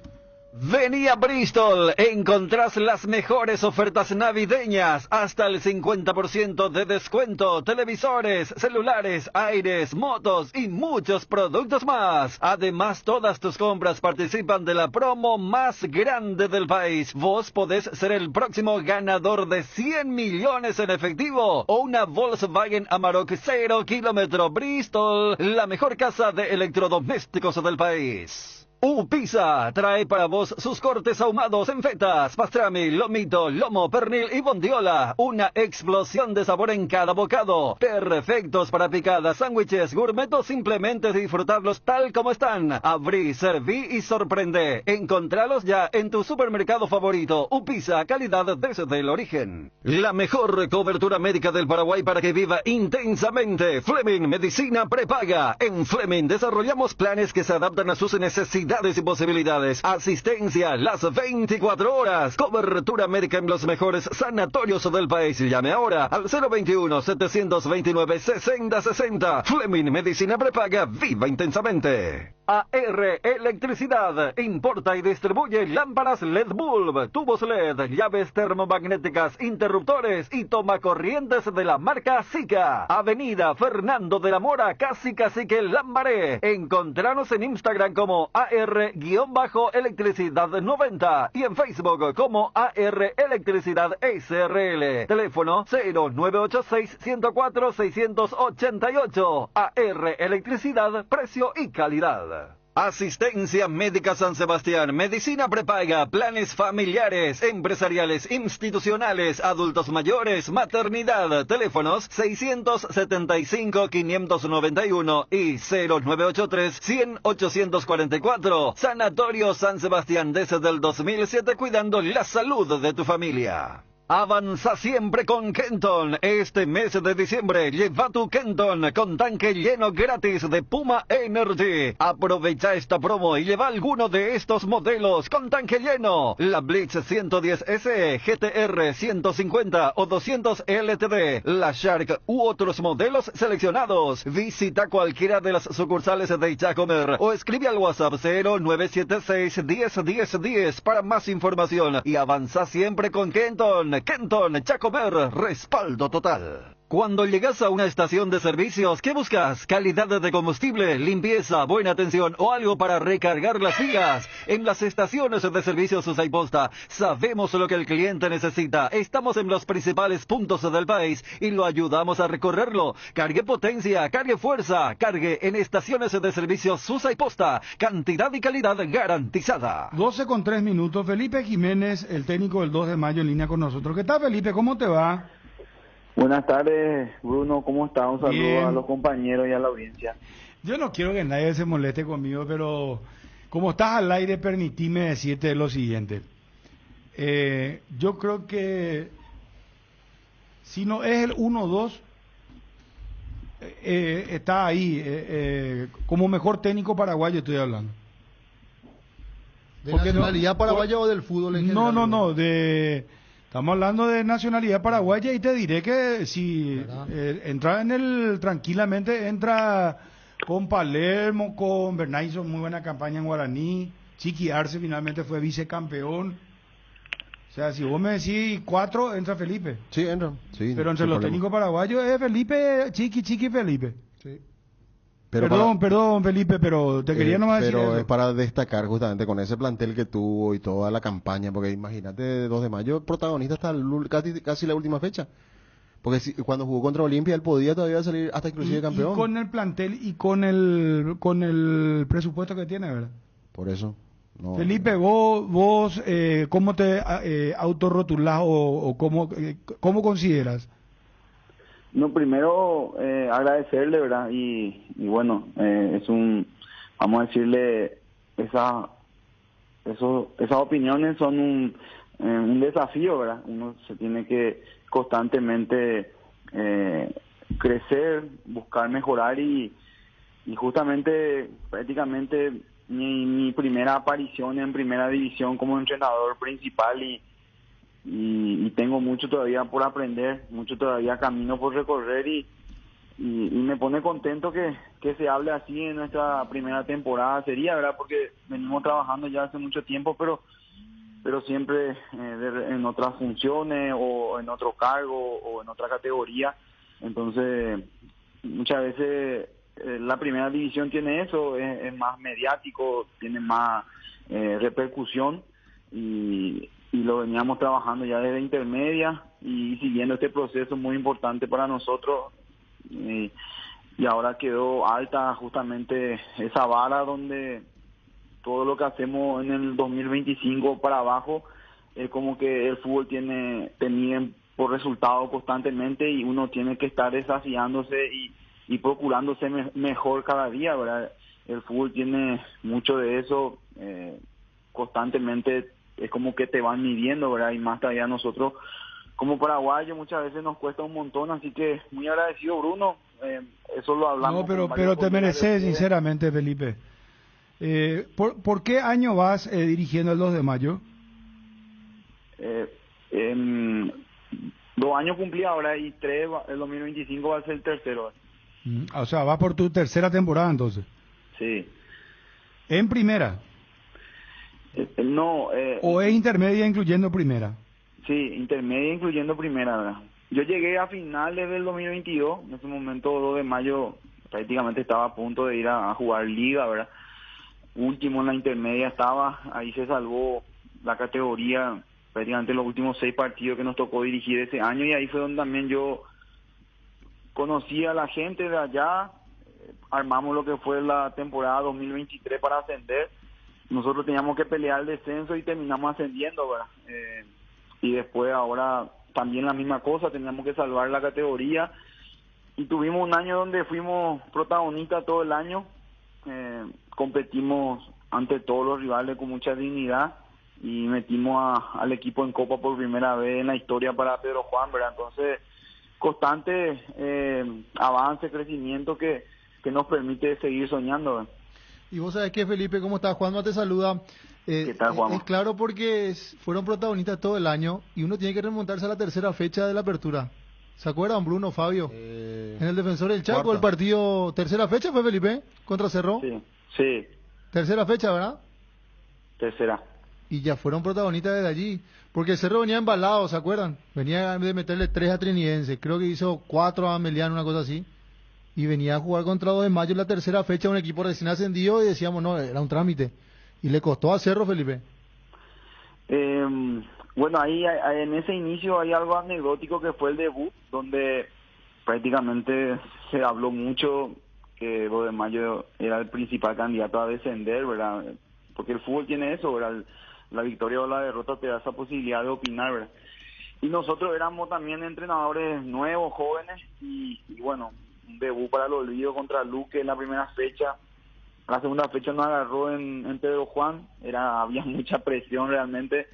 Vení a Bristol, encontrás las mejores ofertas navideñas, hasta el 50% de descuento, televisores, celulares, aires, motos y muchos productos más. Además, todas tus compras participan de la promo más grande del país. Vos podés ser el próximo ganador de 100 millones en efectivo o una Volkswagen Amarok 0 kilómetro. Bristol, la mejor casa de electrodomésticos del país. Upisa trae para vos sus cortes ahumados en fetas, pastrami, lomito, lomo, pernil y bondiola. Una explosión de sabor en cada bocado. Perfectos para picadas, sándwiches, gourmet o simplemente disfrutarlos tal como están. Abrí, serví y sorprende. Encontralos ya en tu supermercado favorito. Upisa, calidad desde el origen. La mejor cobertura médica del Paraguay para que viva intensamente. Fleming Medicina Prepaga. En Fleming desarrollamos planes que se adaptan a sus necesidades y posibilidades. Asistencia las 24 horas. Cobertura médica en los mejores sanatorios del país. Llame ahora al 021-729-6060. Fleming Medicina Prepaga. Viva intensamente. AR Electricidad. Importa y distribuye lámparas LED bulb, tubos LED, llaves termomagnéticas, interruptores y tomacorrientes de la marca Sika. Avenida Fernando de la Mora, casi Cacique Lambaré. Encontranos en Instagram como AR-Electricidad 90 y en Facebook como AR Electricidad SRL. Teléfono 0986-104-688. AR Electricidad, precio y calidad. Asistencia Médica San Sebastián, Medicina Prepaga, planes familiares, empresariales, institucionales, adultos mayores, maternidad, teléfonos 675-591 y 0983-100-844. Sanatorio San Sebastián desde el 2007 cuidando la salud de tu familia. Avanza siempre con Kenton. Este mes de diciembre lleva tu Kenton con tanque lleno gratis de Puma Energy. Aprovecha esta promo y lleva alguno de estos modelos con tanque lleno: la Blitz 110 SE, GTR 150 o 200 LTD, la Shark u otros modelos seleccionados. Visita cualquiera de las sucursales de Jacomer o escribe al WhatsApp 0976 10 10 10 para más información. Y avanza siempre con Kenton. Kenton, Jacomer, respaldo total. Cuando llegas a una estación de servicios, ¿qué buscas? ¿Calidad de combustible, limpieza, buena atención o algo para recargar las pilas? En las estaciones de servicios Usaiposta sabemos lo que el cliente necesita. Estamos en los principales puntos del país y lo ayudamos a recorrerlo. Cargue potencia, cargue fuerza, cargue en estaciones de servicios Usaiposta. Cantidad y calidad garantizada. 12 con 3 minutos. Felipe Jiménez, el técnico del 2 de mayo, en línea con nosotros. ¿Qué tal, Felipe? ¿Cómo te va? Buenas tardes, Bruno, ¿cómo estás? Un saludo Bien. a los compañeros y a la audiencia. Yo no quiero que nadie se moleste conmigo, pero como estás al aire, permitime decirte lo siguiente. Yo creo que si no es el 1-2, está ahí, como mejor técnico paraguayo estoy hablando. ¿De Porque nacionalidad paraguaya o del fútbol en general? No, estamos hablando de nacionalidad paraguaya y te diré que si entra tranquilamente entra con Palermo, con Bernay, hizo muy buena campaña en Guaraní, Chiqui Arce finalmente fue vicecampeón. O sea, si vos me decís 4, entra Felipe. Sí, entra. Sí, Pero entre los técnicos paraguayos es Felipe, Chiqui, Felipe. Sí. Perdón, Felipe, pero te quería nomás decir pero eso. es para destacar justamente con ese plantel que tuvo y toda la campaña, porque imagínate, 2 de mayo, protagonista hasta casi la última fecha. Porque cuando jugó contra Olimpia, él podía todavía salir hasta inclusive campeón. Y con el plantel y con el presupuesto que tiene, ¿verdad? Por eso. No, Felipe, vos ¿cómo te autorrotulás o cómo consideras? No, primero agradecerle, ¿verdad? Y bueno, vamos a decirle, esas opiniones son un desafío, ¿verdad? Uno se tiene que constantemente crecer, buscar mejorar y justamente prácticamente mi primera aparición en primera división como entrenador principal y tengo mucho todavía por aprender, mucho todavía camino por recorrer y me pone contento que se hable así en nuestra primera temporada, sería, ¿verdad? Porque venimos trabajando ya hace mucho tiempo, pero siempre en otras funciones o en otro cargo o en otra categoría. Entonces, muchas veces la primera división tiene eso, es más mediático, tiene más repercusión y lo veníamos trabajando ya desde intermedia y siguiendo este proceso muy importante para nosotros y ahora quedó alta justamente esa vara donde todo lo que hacemos en el 2025 para abajo es como que el fútbol tenía por resultado constantemente y uno tiene que estar desafiándose y procurándose mejor cada día, ¿verdad? El fútbol tiene mucho de eso, constantemente es como que te van midiendo, ¿verdad? Y más todavía nosotros como paraguayos muchas veces nos cuesta un montón, así que muy agradecido, Bruno, eso lo hablamos. No, pero te mereces, sinceramente, Felipe. ¿Por qué año vas dirigiendo el 2 de mayo? 2 años cumplí ahora y 3, el 2025 va a ser el tercero. O sea, vas por tu tercera temporada entonces. Sí. ¿En primera? No. ¿O es intermedia incluyendo primera? Sí, intermedia incluyendo primera, ¿verdad? Yo llegué a finales del 2022, en ese momento 2 de mayo prácticamente estaba a punto de ir a jugar liga, ¿verdad? Último en la intermedia estaba, ahí se salvó la categoría prácticamente los últimos 6 partidos que nos tocó dirigir ese año y ahí fue donde también yo conocí a la gente de allá, armamos lo que fue la temporada 2023 para ascender. Nosotros teníamos que pelear el descenso y terminamos ascendiendo, ¿verdad? Y después ahora también la misma cosa, teníamos que salvar la categoría y tuvimos un año donde fuimos protagonistas todo el año, competimos ante todos los rivales con mucha dignidad y metimos al equipo en Copa por primera vez en la historia para Pedro Juan, ¿verdad? Entonces, constante avance, crecimiento que nos permite seguir soñando, ¿verdad? Y vos sabés que, Felipe, ¿cómo estás? Juanma te saluda. ¿Qué tal, Juanma? Es claro porque fueron protagonistas todo el año y uno tiene que remontarse a la tercera fecha de la apertura. ¿Se acuerdan, Bruno, Fabio? En el Defensor del Chaco, cuarta. el partido, tercera fecha fue, Felipe, contra Cerro. Sí, Tercera fecha, ¿verdad? tercera. Y ya fueron protagonistas desde allí. Porque el Cerro venía embalado, ¿se acuerdan? Venía de meterle 3 a Trinidense. Creo que hizo 4 a Meliano, una cosa así. Y venía a jugar contra 2 de mayo en la tercera fecha, un equipo recién ascendido, y decíamos, no, era un trámite. Y le costó a Cerro, Felipe. Bueno, ahí en ese inicio hay algo anecdótico que fue el debut, donde prácticamente se habló mucho que 2 de mayo era el principal candidato a descender, ¿verdad? Porque el fútbol tiene eso, ¿verdad? La victoria o la derrota te da esa posibilidad de opinar, ¿verdad? Y nosotros éramos también entrenadores nuevos, jóvenes, y bueno, un debut para el olvido contra Luque en la primera fecha. La segunda fecha nos agarró en Pedro Juan, había mucha presión realmente,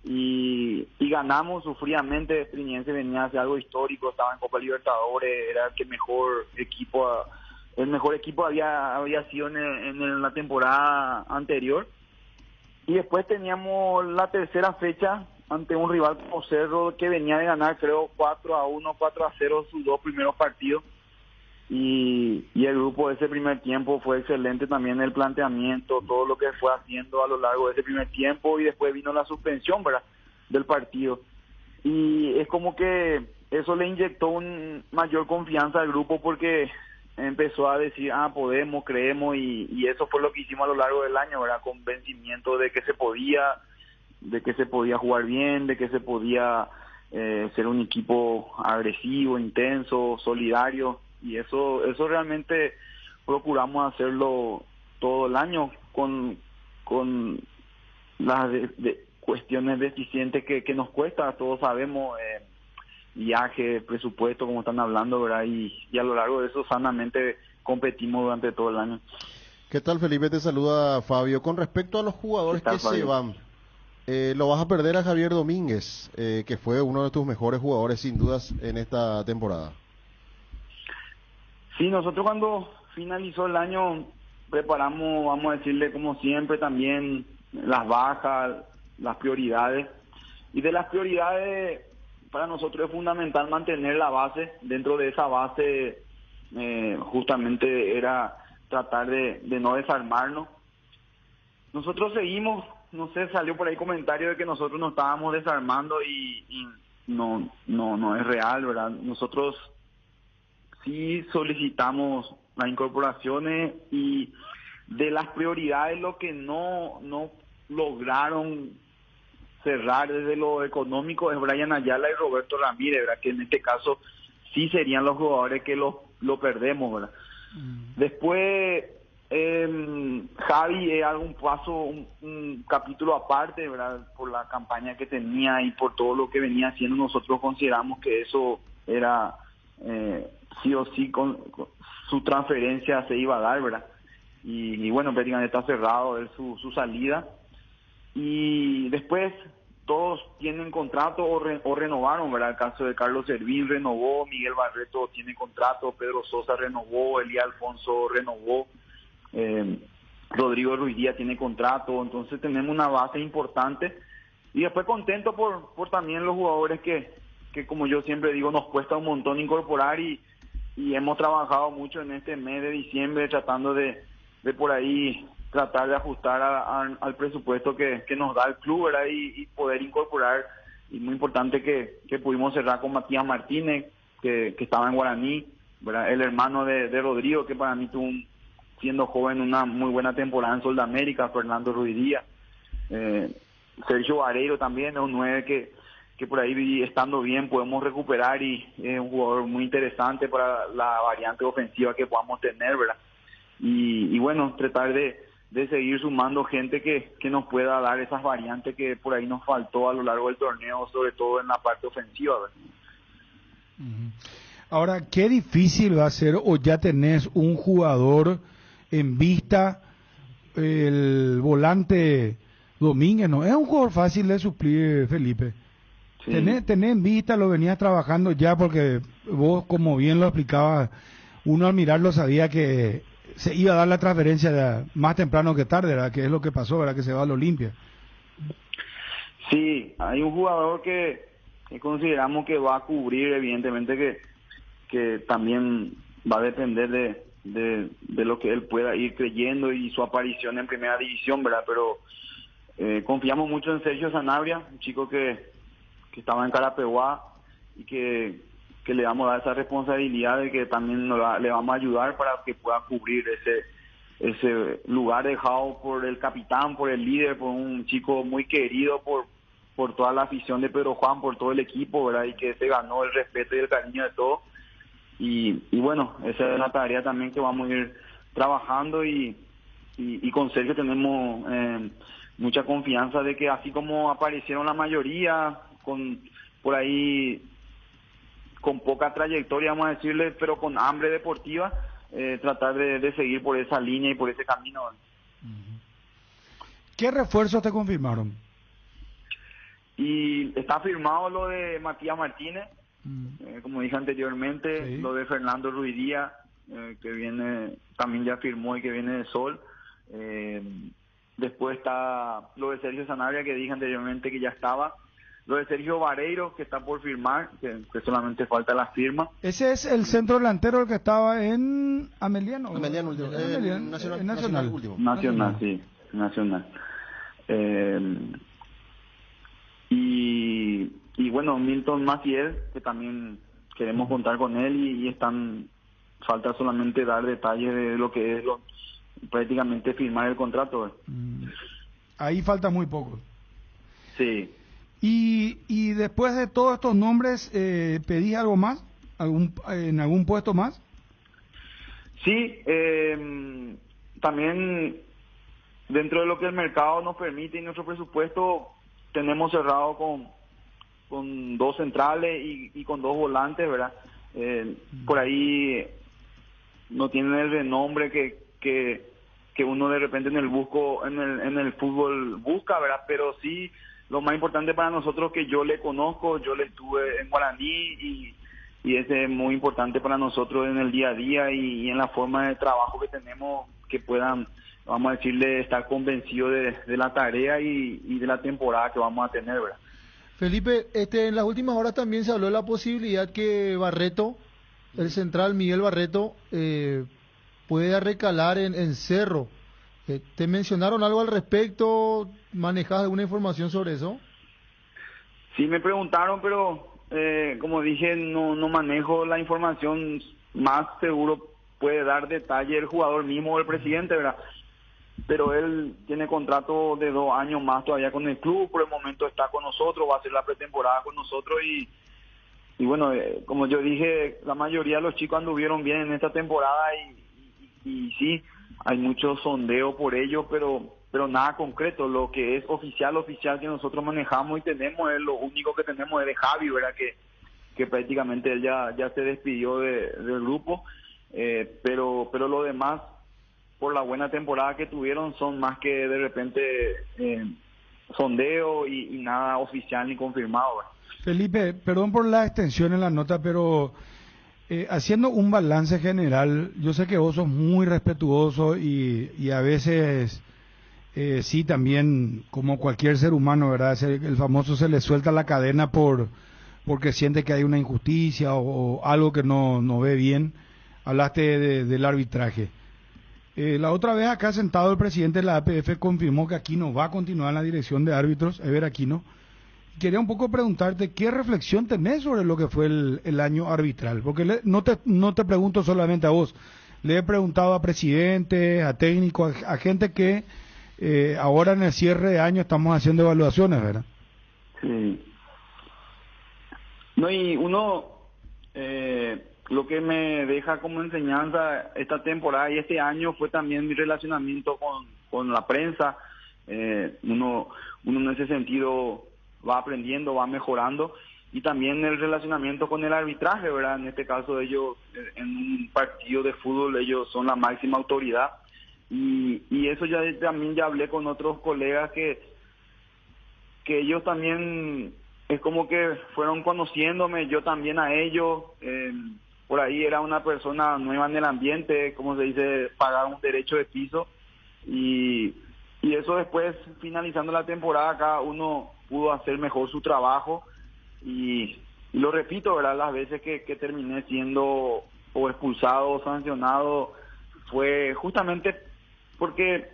y ganamos sufridamente. Trinidense venía a hacer algo histórico, estaba en Copa Libertadores, era el mejor equipo había sido en la temporada anterior. Y después teníamos la tercera fecha ante un rival como Cerro, que venía de ganar, creo, 4-1, 4-0 sus 2 primeros partidos. Y el grupo de ese primer tiempo fue excelente también, el planteamiento, todo lo que fue haciendo a lo largo de ese primer tiempo, y después vino la suspensión, ¿verdad?, del partido. Y es como que eso le inyectó una mayor confianza al grupo, porque empezó a decir, podemos, creemos, y eso fue lo que hicimos a lo largo del año, ¿verdad?, convencimiento de que se podía jugar bien, de que se podía ser un equipo agresivo, intenso, solidario, y eso realmente procuramos hacerlo todo el año con las cuestiones deficientes que nos cuesta. Todos sabemos viaje, presupuesto, como están hablando, ¿verdad? Y a lo largo de eso sanamente competimos durante todo el año. ¿Qué tal, Felipe? Te saluda Fabio. Con respecto a los jugadores ¿Qué tal, que se Fabio? van, lo vas a perder a Javier Domínguez, que fue uno de tus mejores jugadores sin dudas en esta temporada. Sí, nosotros cuando finalizó el año preparamos, vamos a decirle como siempre, también las bajas, las prioridades. Y de las prioridades, para nosotros es fundamental mantener la base. Dentro de esa base, justamente era tratar de no desarmarnos. Nosotros seguimos, no sé, salió por ahí comentario de que nosotros nos estábamos desarmando y no es real, ¿verdad? Nosotros sí solicitamos las incorporaciones y de las prioridades lo que no lograron cerrar desde lo económico es Brian Ayala y Roberto Ramírez, ¿verdad? Que en este caso sí serían los jugadores que lo perdemos, ¿verdad? Después Javi es algún paso, un capítulo aparte, ¿verdad? Por la campaña que tenía y por todo lo que venía haciendo, nosotros consideramos que eso era sí o sí con su transferencia se iba a dar, ¿verdad? Y bueno, prácticamente está cerrado su salida. Y después todos tienen contrato o renovaron, ¿verdad? El caso de Carlos Servín renovó, Miguel Barreto tiene contrato, Pedro Sosa renovó, Elías Alfonso renovó, Rodrigo Ruiz Díaz tiene contrato, entonces tenemos una base importante y después contento por también los jugadores que como yo siempre digo nos cuesta un montón incorporar y hemos trabajado mucho en este mes de diciembre tratando de por ahí tratar de ajustar al presupuesto que nos da el club, ¿verdad? Y poder incorporar, y muy importante que pudimos cerrar con Matías Martínez, que estaba en Guaraní, ¿verdad? El hermano de Rodrigo, que para mí tuvo, siendo joven, una muy buena temporada en Sudamérica, Fernando Ruiz Díaz, Sergio Vareiro también, es un 9 que por ahí estando bien podemos recuperar y es un jugador muy interesante para la variante ofensiva que podamos tener, ¿verdad? Y bueno, tratar de seguir sumando gente que nos pueda dar esas variantes que por ahí nos faltó a lo largo del torneo, sobre todo en la parte ofensiva, ¿verdad? Ahora, qué difícil va a ser, o ya tenés un jugador en vista, el volante Domínguez, ¿no? Es un jugador fácil de suplir, Felipe. Sí. Tenés en vista, lo venías trabajando ya, porque vos, como bien lo explicabas, uno al mirarlo sabía que se iba a dar la transferencia más temprano que tarde, ¿verdad? Que es lo que pasó, ¿verdad? Que se va al Olimpia. Sí, hay un jugador que consideramos que va a cubrir, evidentemente que también va a depender de lo que él pueda ir creyendo y su aparición en primera división, ¿verdad? Pero confiamos mucho en Sergio Sanabria, un chico que estaba en Carapeguá y que le vamos a dar esa responsabilidad de que también le vamos a ayudar para que pueda cubrir ese lugar dejado por el capitán, por el líder, por un chico muy querido por toda la afición de Pedro Juan, por todo el equipo, ¿verdad? Y que se ganó el respeto y el cariño de todos. Y bueno, esa es la tarea también que vamos a ir trabajando y con Sergio tenemos mucha confianza de que así como aparecieron la mayoría, por ahí con poca trayectoria, vamos a decirle, pero con hambre deportiva, tratar de seguir por esa línea y por ese camino. ¿Qué refuerzos te confirmaron? Y está firmado lo de Matías Martínez, como dije anteriormente, Sí. lo de Fernando Ruiz Díaz, que viene, también ya firmó y que viene de Sol. Después está lo de Sergio Sanabria, que dije anteriormente que ya estaba. Lo de Sergio Vareiro, que está por firmar, que solamente falta la firma. Ese es el centro delantero, el que estaba en Ameliano. Ameliano último, Nacional último. Nacional, sí, Nacional. Y bueno, Milton Maciel, que también queremos contar con él y falta solamente dar detalles de lo que es prácticamente firmar el contrato. Ahí falta muy poco. Sí. Y después de todos estos nombres, ¿pedís algo más? ¿En algún puesto más? Sí, también dentro de lo que el mercado nos permite y nuestro presupuesto tenemos cerrado con 2 centrales y con 2 volantes, ¿verdad? Por ahí no tienen el renombre que uno de repente en el fútbol busca, ¿verdad? Pero sí, lo más importante para nosotros que yo le conozco, yo le estuve en Guaraní y es muy importante para nosotros en el día a día y en la forma de trabajo que tenemos, que puedan, vamos a decirle, estar convencidos de la tarea y de la temporada que vamos a tener, ¿verdad? Felipe, en las últimas horas también se habló de la posibilidad que Barreto, el central Miguel Barreto, pueda recalar en Cerro. ¿Te mencionaron algo al respecto? ¿Manejas alguna información sobre eso? Sí, me preguntaron, pero como dije, no manejo la información. Más seguro puede dar detalle el jugador mismo o el presidente, ¿verdad? Pero él tiene contrato de 2 años más todavía con el club, por el momento está con nosotros, va a hacer la pretemporada con nosotros y bueno, como yo dije, la mayoría de los chicos anduvieron bien en esta temporada y sí, hay mucho sondeo por ellos, pero nada concreto. Lo que es oficial que nosotros manejamos y tenemos, es lo único que tenemos es de Javi, ¿verdad? Que prácticamente él ya se despidió del grupo, pero lo demás, por la buena temporada que tuvieron, son más que de repente sondeo y nada oficial ni confirmado, ¿verdad? Felipe, perdón por la extensión en la nota, pero haciendo un balance general, yo sé que vos sos muy respetuoso y a veces sí también, como cualquier ser humano, ¿verdad? El famoso se le suelta la cadena porque siente que hay una injusticia o algo que no ve bien. Hablaste del arbitraje. La otra vez acá sentado el presidente de la APF confirmó que Aquino va a continuar en la dirección de árbitros, Ever Aquino. Quería un poco preguntarte qué reflexión tenés sobre lo que fue el año arbitral, porque no te pregunto solamente a vos, le he preguntado a presidentes, a técnicos, a gente que ahora en el cierre de año estamos haciendo evaluaciones, ¿verdad? Sí. No, y uno, lo que me deja como enseñanza esta temporada y este año fue también mi relacionamiento con la prensa. Uno en ese sentido va aprendiendo, va mejorando, y también el relacionamiento con el arbitraje, ¿verdad? En este caso ellos, en un partido de fútbol, ellos son la máxima autoridad, y eso también ya hablé con otros colegas que ellos también es como que fueron conociéndome, yo también a ellos. Por ahí era una persona nueva en el ambiente, como se dice, pagar un derecho de piso, y eso después, finalizando la temporada, cada uno pudo hacer mejor su trabajo, y lo repito, ¿verdad? Las veces que terminé siendo o expulsado o sancionado fue justamente porque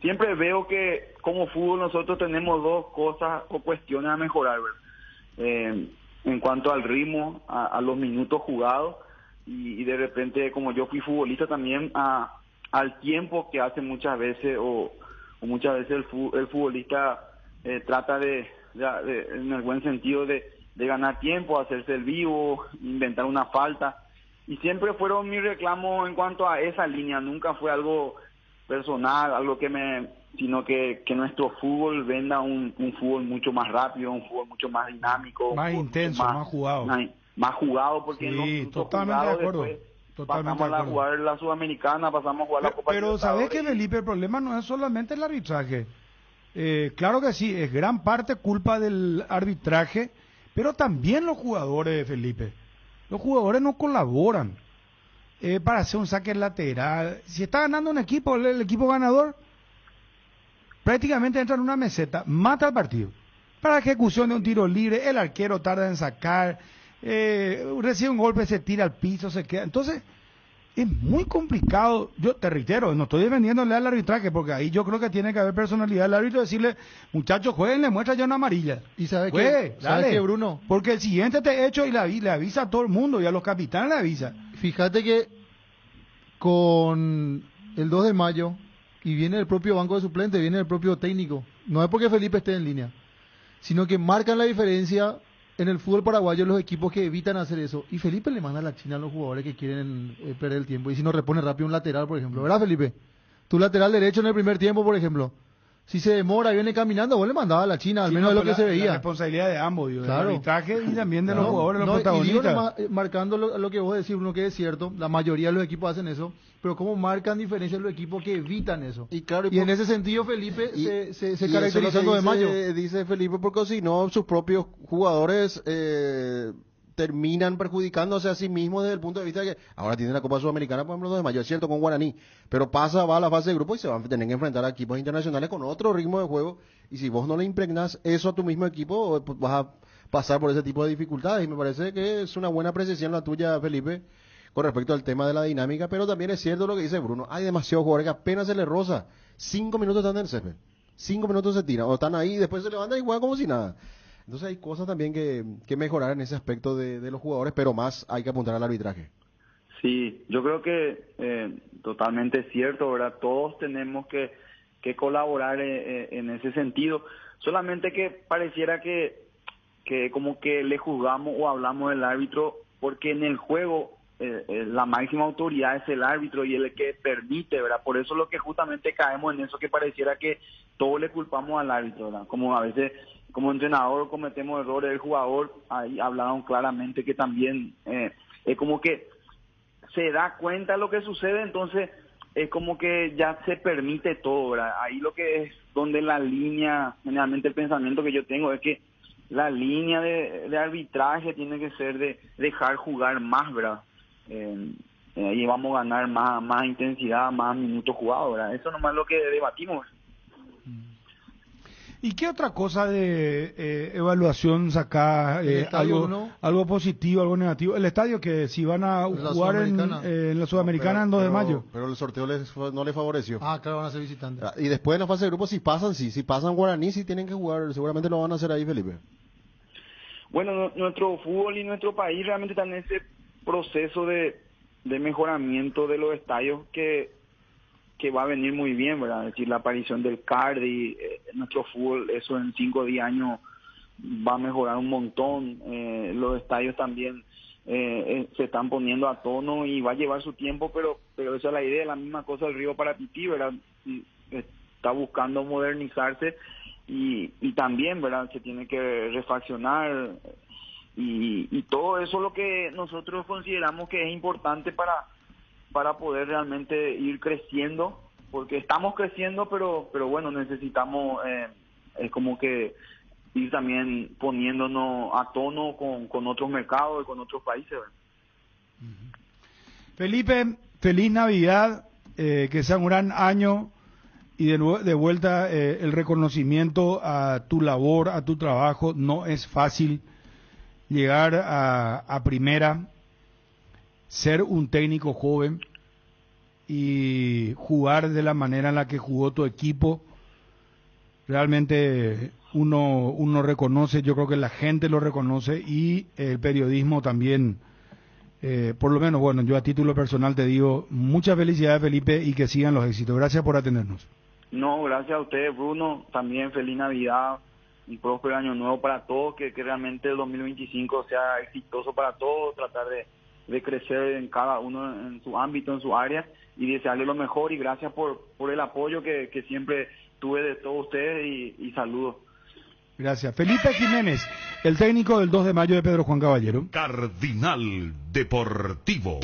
siempre veo que como fútbol nosotros tenemos 2 cosas o cuestiones a mejorar, ¿verdad? En cuanto al ritmo, a los minutos jugados, y de repente, como yo fui futbolista también, al tiempo que hace muchas veces o muchas veces el futbolista trata de en el buen sentido de ganar tiempo, hacerse el vivo, inventar una falta, y siempre fueron mis reclamos en cuanto a esa línea. Nunca fue algo personal, algo sino que nuestro fútbol venda un fútbol mucho más rápido, un fútbol mucho más dinámico, más intenso, más jugado. Más jugado, porque sí, totalmente de acuerdo. Pasamos a jugar la Sudamericana, pasamos a jugar la Copa Pero ¿sabés qué, Felipe? El problema no es solamente el arbitraje. Claro que sí, es gran parte culpa del arbitraje, pero también los jugadores, Felipe. Los jugadores no colaboran para hacer un saque lateral. Si está ganando un equipo, el equipo ganador prácticamente entra en una meseta, mata el partido. Para la ejecución de un tiro libre, el arquero tarda en sacar, recibe un golpe, se tira al piso, se queda. Entonces, es muy complicado. Yo te reitero, no estoy defendiéndole al arbitraje, porque ahí yo creo que tiene que haber personalidad del árbitro, decirle, muchachos, jueguen, le muestra ya una amarilla. ¿Y sabes qué, Bruno? Porque el siguiente te hecho y le avisa a todo el mundo, y a los capitanes le avisa. Fíjate que con el 2 de mayo, y viene el propio banco de suplentes, viene el propio técnico, no es porque Felipe esté en línea, sino que marcan la diferencia en el fútbol paraguayo los equipos que evitan hacer eso. Y Felipe le manda a la China a los jugadores que quieren perder el tiempo. Y si no repone rápido un lateral, por ejemplo. ¿Verdad, Felipe? Tu lateral derecho en el primer tiempo, por ejemplo, Si se demora, viene caminando, vos le mandabas a la China, al Sí, menos no, de lo que pero se la veía. responsabilidad de ambos, digo, Claro. del arbitraje y también de los No, jugadores, los no, y digo protagonistas. nomás, marcando lo que vos decís, uno que es cierto, la mayoría de los equipos hacen eso, pero cómo marcan diferencia los equipos que evitan eso. Y claro, Y en ese sentido, Felipe Y- se y eso caracterizó es lo en que 2 de mayo. dice Felipe, porque si no, sus propios jugadores terminan perjudicándose a sí mismos desde el punto de vista de que ahora tienen la Copa Sudamericana, por ejemplo, 2 de mayo, es cierto, con Guaraní, pero va a la fase de grupo y se van a tener que enfrentar a equipos internacionales con otro ritmo de juego, y si vos no le impregnas eso a tu mismo equipo, pues vas a pasar por ese tipo de dificultades, y me parece que es una buena apreciación la tuya, Felipe, con respecto al tema de la dinámica, pero también es cierto lo que dice Bruno, hay demasiados jugadores que apenas se les roza, 5 minutos están en el césped, 5 minutos se tiran, o están ahí, después se levantan y juegan como si nada. Entonces hay cosas también que mejorar en ese aspecto de los jugadores, pero más hay que apuntar al arbitraje. Sí, yo creo que totalmente cierto, ¿verdad? Todos tenemos que colaborar en ese sentido. Solamente que pareciera que como que le juzgamos o hablamos del árbitro, porque en el juego la máxima autoridad es el árbitro y el que permite, ¿verdad? Por eso lo que justamente caemos en eso, que pareciera que todo le culpamos al árbitro, ¿verdad? Como a veces como entrenador cometemos errores, el jugador, ahí hablaron claramente que también es como que se da cuenta de lo que sucede, entonces es como que ya se permite todo, ¿verdad? Ahí lo que es donde la línea, generalmente el pensamiento que yo tengo es que la línea de arbitraje tiene que ser de dejar jugar más, ¿verdad? Ahí vamos a ganar más intensidad, más minutos jugados, ¿verdad? Eso nomás es lo que debatimos. ¿Y qué otra cosa de evaluación saca El estadio, algo, ¿no? algo positivo, algo negativo? El estadio que si van a La jugar Sudamericana. en la Sudamericana en 2 de mayo. Pero el sorteo no les favoreció. Ah, claro, van a ser visitantes. Y después en la fase de grupo, si pasan Guaraní, si tienen que jugar, seguramente lo van a hacer ahí, Felipe. Bueno, nuestro fútbol y nuestro país realmente está en ese proceso de mejoramiento de los estadios que va a venir muy bien, ¿verdad? Es decir, la aparición del CARDI, nuestro fútbol, eso en 5 o 10 años va a mejorar un montón. Los estadios también se están poniendo a tono y va a llevar su tiempo, pero esa es la idea, la misma cosa del Río Parapití, ¿verdad? Y está buscando modernizarse y también, ¿verdad? Se tiene que refaccionar y todo eso es lo que nosotros consideramos que es importante para poder realmente ir creciendo, porque estamos creciendo, pero bueno, necesitamos es como que ir también poniéndonos a tono con otros mercados y con otros países, ¿verdad? Felipe, feliz Navidad, que sea un gran año y de vuelta el reconocimiento a tu labor, a tu trabajo. No es fácil llegar a primera, ser un técnico joven y jugar de la manera en la que jugó tu equipo. Realmente uno reconoce, yo creo que la gente lo reconoce y el periodismo también, por lo menos, bueno, yo a título personal te digo, muchas felicidades, Felipe, y que sigan los éxitos. Gracias por atendernos. No, gracias a ustedes, Bruno. También feliz Navidad, un próspero año nuevo para todos, que realmente el 2025 sea exitoso para todos, tratar de crecer en cada uno en su ámbito, en su área, y desearle lo mejor, y gracias por el apoyo que siempre tuve de todos ustedes, y saludos. Gracias. Felipe Jiménez, el técnico del 2 de mayo de Pedro Juan Caballero. Cardinal Deportivo.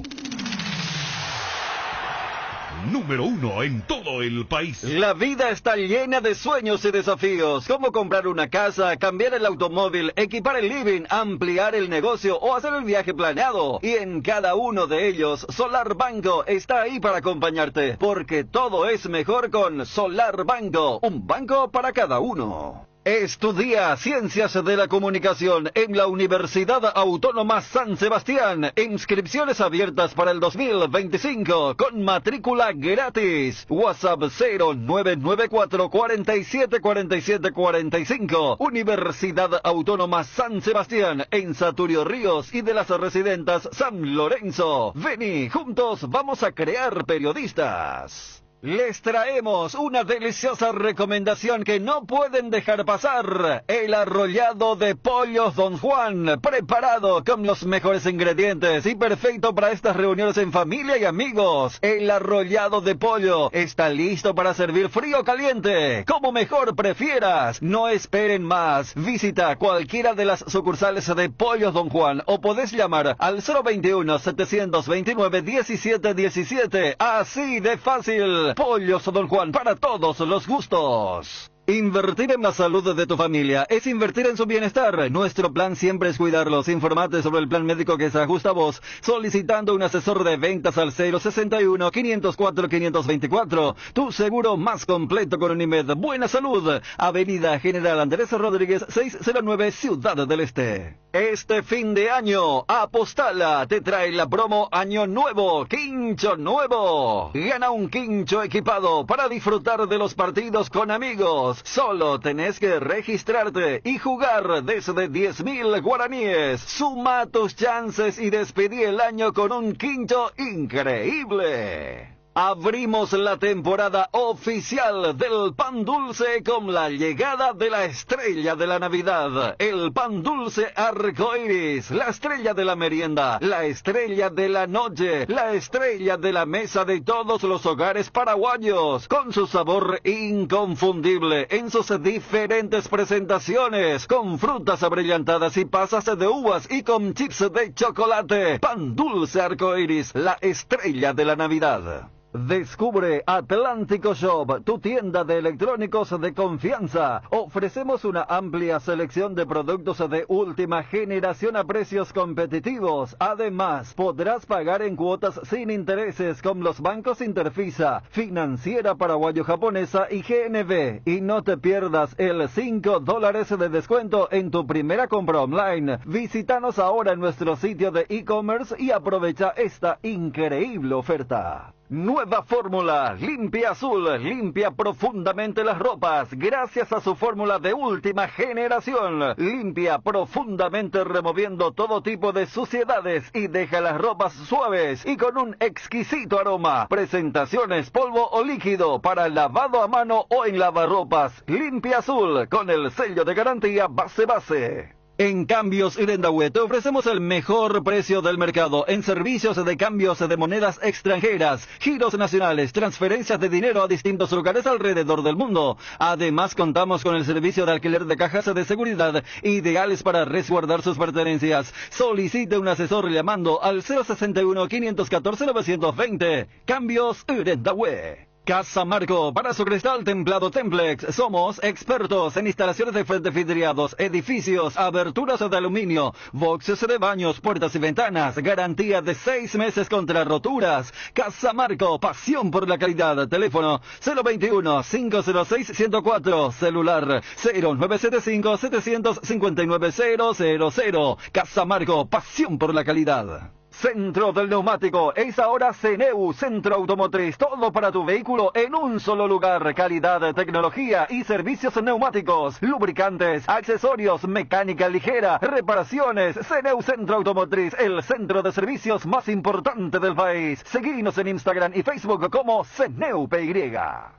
Número 1 en todo el país. La vida está llena de sueños y desafíos, como comprar una casa, cambiar el automóvil, equipar el living, ampliar el negocio o hacer el viaje planeado. Y en cada uno de ellos, Solar Banco está ahí para acompañarte, porque todo es mejor con Solar Banco, un banco para cada uno. Estudia Ciencias de la Comunicación en la Universidad Autónoma San Sebastián. Inscripciones abiertas para el 2025 con matrícula gratis. WhatsApp 0994 47 47 45. Universidad Autónoma San Sebastián en Saturio Ríos y de las Residentas San Lorenzo. Vení, juntos vamos a crear periodistas. Les traemos una deliciosa recomendación que no pueden dejar pasar. El arrollado de pollos Don Juan, preparado con los mejores ingredientes y perfecto para estas reuniones en familia y amigos. El arrollado de pollo está listo para servir frío o caliente, como mejor prefieras. No esperen más. Visita cualquiera de las sucursales de Pollos Don Juan o podés llamar al 021-729-1717. Así de fácil. Pollos Don Juan, para todos los gustos. Invertir en la salud de tu familia es invertir en su bienestar. Nuestro plan siempre es cuidarlos. Informate sobre el plan médico que se ajusta a vos, solicitando un asesor de ventas al 061-504-524. Tu seguro más completo con Unimed. Buena salud. Avenida General Andrés Rodríguez, 609, Ciudad del Este. Este fin de año, Apostala te trae la promo Año Nuevo, Quincho Nuevo. Gana un quincho equipado para disfrutar de los partidos con amigos. Solo tenés que registrarte y jugar desde 10.000 guaraníes. Suma tus chances y despedí el año con un quincho increíble. Abrimos la temporada oficial del pan dulce con la llegada de la estrella de la Navidad. El pan dulce arcoíris, la estrella de la merienda, la estrella de la noche, la estrella de la mesa de todos los hogares paraguayos. Con su sabor inconfundible en sus diferentes presentaciones, con frutas abrillantadas y pasas de uvas y con chips de chocolate. Pan dulce arcoíris, la estrella de la Navidad. Descubre Atlántico Shop, tu tienda de electrónicos de confianza. Ofrecemos una amplia selección de productos de última generación a precios competitivos. Además, podrás pagar en cuotas sin intereses con los bancos Interfisa, Financiera Paraguayo-Japonesa y GNB. Y no te pierdas el $5 de descuento en tu primera compra online. Visítanos ahora en nuestro sitio de e-commerce y aprovecha esta increíble oferta. Nueva fórmula, Limpia Azul, limpia profundamente las ropas, gracias a su fórmula de última generación. Limpia profundamente removiendo todo tipo de suciedades y deja las ropas suaves y con un exquisito aroma. Presentaciones polvo o líquido para lavado a mano o en lavarropas. Limpia Azul, con el sello de garantía base. En Cambios Irendahue te ofrecemos el mejor precio del mercado en servicios de cambios de monedas extranjeras, giros nacionales, transferencias de dinero a distintos lugares alrededor del mundo. Además, contamos con el servicio de alquiler de cajas de seguridad ideales para resguardar sus pertenencias. Solicite un asesor llamando al 061-514-920. Cambios Irendahue. Casa Marco, para su cristal templado Templex. Somos expertos en instalaciones de frente vidriados, edificios, aberturas de aluminio, boxes de baños, puertas y ventanas. Garantía de 6 meses contra roturas. Casa Marco, pasión por la calidad. Teléfono 021-506-104. Celular 0975-759-000. Casa Marco, pasión por la calidad. Centro del Neumático, es ahora CENEU, Centro Automotriz, todo para tu vehículo en un solo lugar. Calidad, tecnología y servicios neumáticos, lubricantes, accesorios, mecánica ligera, reparaciones. CENEU Centro Automotriz, el centro de servicios más importante del país. Seguinos en Instagram y Facebook como CENEU PY.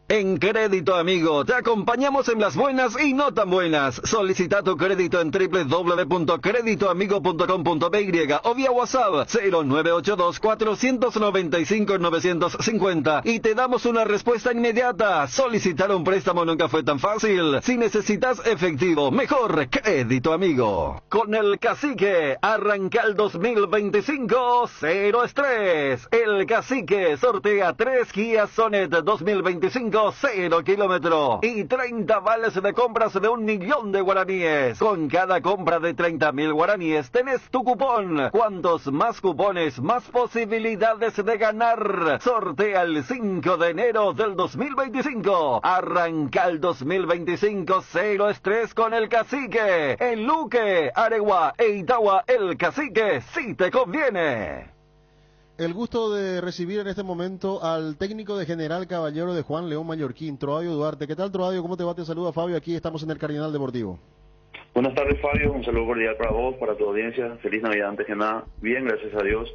En Crédito Amigo, te acompañamos en las buenas y no tan buenas. Solicita tu crédito en www.creditoamigo.com.py o vía WhatsApp 0982-495-950 y te damos una respuesta inmediata. Solicitar un préstamo nunca fue tan fácil. Si necesitas efectivo, mejor Crédito Amigo. Con el Cacique, arranca el 2025 cero estrés. El Cacique sortea 3 Kia Sonet 2025 0 kilómetro y 30 vales de compras de 1 millón de guaraníes. Con cada compra de 30.000 guaraníes tenés tu cupón. Cuantos más cupones, más posibilidades de ganar. Sortea el 5 de enero del 2025. Arranca el 2025 cero estrés con el Cacique. En Luque, Aregua e Itagua, el Cacique sí te conviene. El gusto de recibir en este momento al técnico de General Caballero de Juan León Mallorquín, Troadio Duarte. ¿Qué tal, Troadio? ¿Cómo te va? Te saluda Fabio. Aquí estamos en el Cardinal Deportivo. Buenas tardes, Fabio. Un saludo cordial para vos, para tu audiencia. Feliz Navidad antes que nada. Bien, gracias a Dios.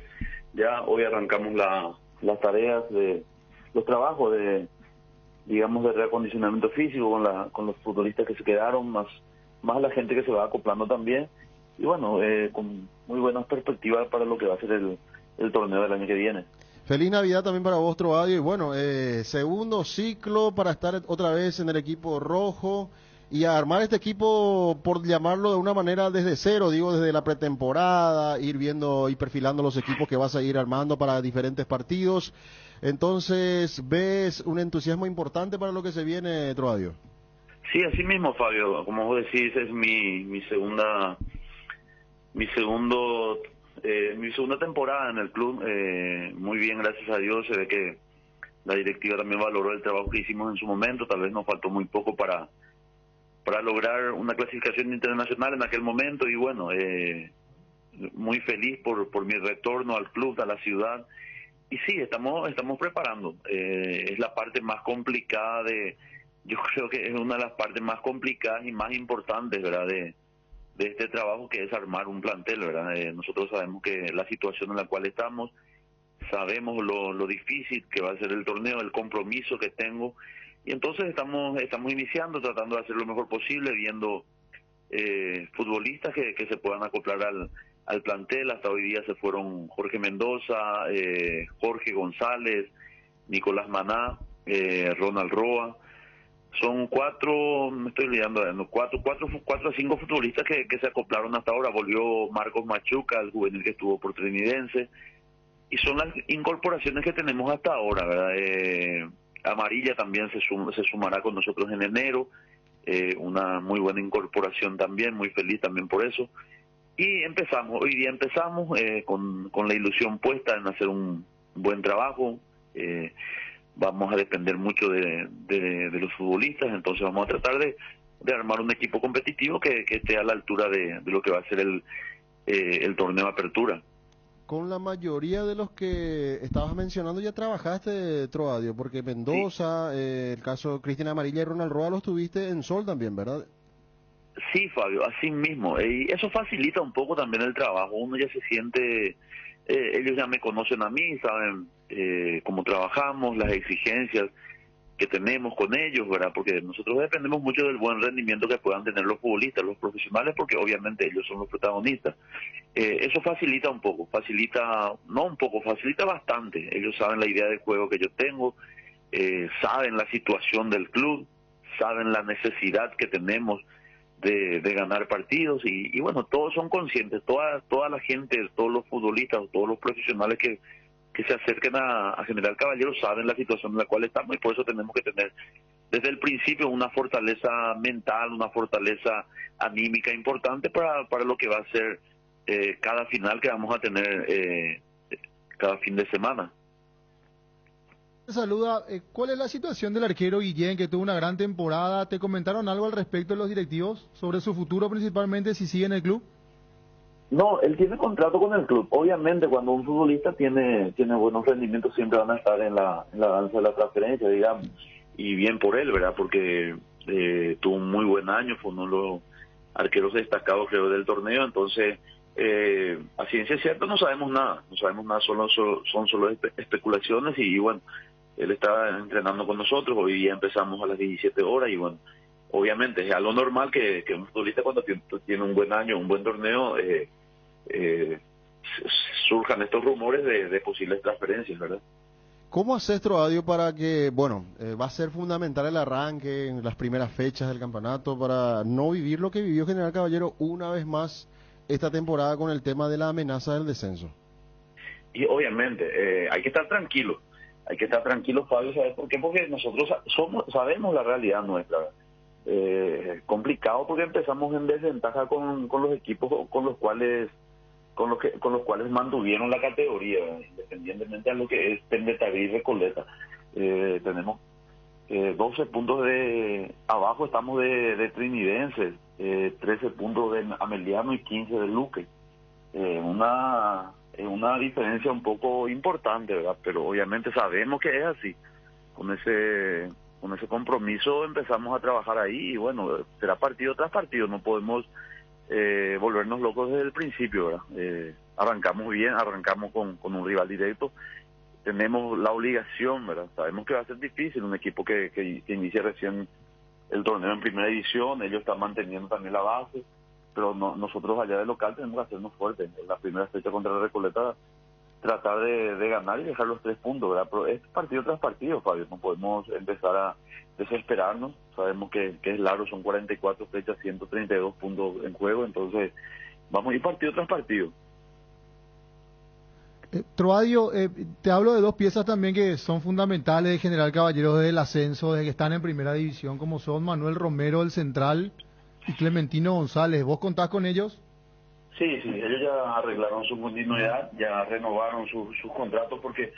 Ya hoy arrancamos las tareas de los trabajos de digamos, de reacondicionamiento físico con los futbolistas que se quedaron, más la gente que se va acoplando también. Y bueno, con muy buenas perspectivas para lo que va a ser el torneo del año que viene. Feliz Navidad también para vos, Trovadio. Y bueno, segundo ciclo para estar otra vez en el equipo rojo y a armar este equipo, por llamarlo de una manera desde cero, digo, desde la pretemporada, ir viendo y perfilando los equipos que vas a ir armando para diferentes partidos. Entonces, ¿ves un entusiasmo importante para lo que se viene, Trovadio? Sí, así mismo, Fabio. Como vos decís, es mi segunda temporada en el club. Muy bien, gracias a Dios. Se ve que la directiva también valoró el trabajo que hicimos en su momento. Tal vez nos faltó muy poco para lograr una clasificación internacional en aquel momento. Y bueno, muy feliz por mi retorno al club, a la ciudad. Y sí, estamos preparando. Es la parte más complicada yo creo que es una de las partes más complicadas y más importantes, ¿verdad?, de este trabajo, que es armar un plantel, ¿verdad? Nosotros sabemos que la situación en la cual estamos, sabemos lo difícil que va a ser el torneo, el compromiso que tengo, y entonces estamos iniciando, tratando de hacer lo mejor posible, viendo futbolistas que se puedan acoplar al plantel. Hasta hoy día se fueron Jorge Mendoza, Jorge González, Nicolás Maná, Ronald Roa. Son cuatro a cinco futbolistas que se acoplaron hasta ahora. Volvió Marcos Machuca, el juvenil que estuvo por Trinidense, y son las incorporaciones que tenemos hasta ahora, ¿verdad? Amarilla también se sumará con nosotros en enero, una muy buena incorporación también, muy feliz también por eso. Y hoy día empezamos con la ilusión puesta en hacer un buen trabajo. Vamos a depender mucho de los futbolistas, entonces vamos a tratar de armar un equipo competitivo que esté a la altura de lo que va a ser el torneo Apertura. Con la mayoría de los que estabas mencionando ya trabajaste, Trovadio, porque Mendoza, sí. El caso de Cristian Amarilla y Ronald Roa los tuviste en Sol también, ¿verdad? Sí, Fabio, así mismo, y eso facilita un poco también el trabajo. Uno ya se siente, ellos ya me conocen a mí, saben cómo trabajamos, las exigencias que tenemos con ellos, ¿verdad? Porque nosotros dependemos mucho del buen rendimiento que puedan tener los futbolistas, los profesionales, porque obviamente ellos son los protagonistas. Eso facilita bastante. Ellos saben la idea de juego que yo tengo, saben la situación del club, saben la necesidad que tenemos de ganar partidos, y bueno, todos son conscientes, toda la gente, todos los futbolistas, todos los profesionales que se acerquen a General Caballero saben la situación en la cual estamos, y por eso tenemos que tener desde el principio una fortaleza mental, una fortaleza anímica importante para lo que va a ser cada final que vamos a tener cada fin de semana. Saluda, ¿cuál es la situación del arquero Guillén, que tuvo una gran temporada? ¿Te comentaron algo al respecto de los directivos sobre su futuro, principalmente si sigue en el club? No, él tiene contrato con el club. Obviamente, cuando un futbolista tiene buenos rendimientos, siempre van a estar en la danza de la transferencia, digamos. Y bien por él, ¿verdad? Porque tuvo un muy buen año, fue uno de los arqueros destacados, creo, del torneo. Entonces, a ciencia cierta no sabemos nada, son solo especulaciones. Y bueno, él está entrenando con nosotros. Hoy día empezamos a las 17 horas y bueno, obviamente es algo normal que un futbolista, cuando tiene un buen año, un buen torneo, surjan estos rumores de posibles transferencias, ¿verdad? ¿Cómo haces, Trovadio, para que, bueno, va a ser fundamental el arranque en las primeras fechas del campeonato para no vivir lo que vivió General Caballero una vez más esta temporada con el tema de la amenaza del descenso? Y obviamente hay que estar tranquilos, Fabio, ¿sabes por qué? Porque nosotros sabemos la realidad nuestra, ¿verdad? Complicado porque empezamos en desventaja con los equipos con los cuales mantuvieron la categoría, ¿verdad? Independientemente de lo que es Tembetaví y Recoleta. Tenemos 12 puntos de abajo, estamos de Trinidense, 13 puntos de Ameliano y 15 de Luque. Una diferencia un poco importante, ¿verdad? Pero obviamente sabemos que es así. Con ese compromiso empezamos a trabajar ahí, y bueno, será partido tras partido, no podemos volvernos locos desde el principio, ¿verdad? Arrancamos bien, arrancamos con un rival directo, tenemos la obligación, ¿verdad? Sabemos que va a ser difícil un equipo que inicia recién el torneo en primera división, ellos están manteniendo también la base, pero nosotros allá de local tenemos que hacernos fuertes. En la primera fecha contra la Recoleta, tratar de ganar y dejar los 3 puntos, ¿verdad? Pero es partido tras partido, Fabio, no podemos empezar a desesperarnos. Sabemos que es largo, son 44 fechas, 132 puntos en juego, entonces vamos a ir partido tras partido. Troadio, te hablo de 2 piezas también que son fundamentales de General Caballero desde el ascenso, desde que están en primera división, como son Manuel Romero, el central, y Clementino González. ¿Vos contás con ellos? Sí, ellos ya arreglaron su continuidad, ya renovaron sus contratos porque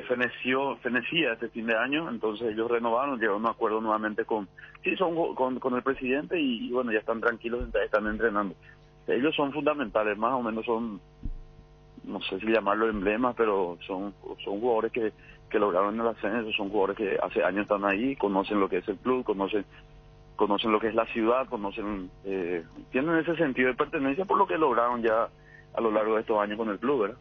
fenecía este fin de año, entonces ellos renovaron, llegaron a un acuerdo nuevamente con el presidente y bueno, ya están tranquilos, están entrenando. Ellos son fundamentales, más o menos son, no sé si llamarlo emblemas, pero son jugadores que lograron el ascenso, son jugadores que hace años están ahí, conocen lo que es el club, conocen lo que es la ciudad, tienen ese sentido de pertenencia por lo que lograron ya a lo largo de estos años con el club, ¿verdad?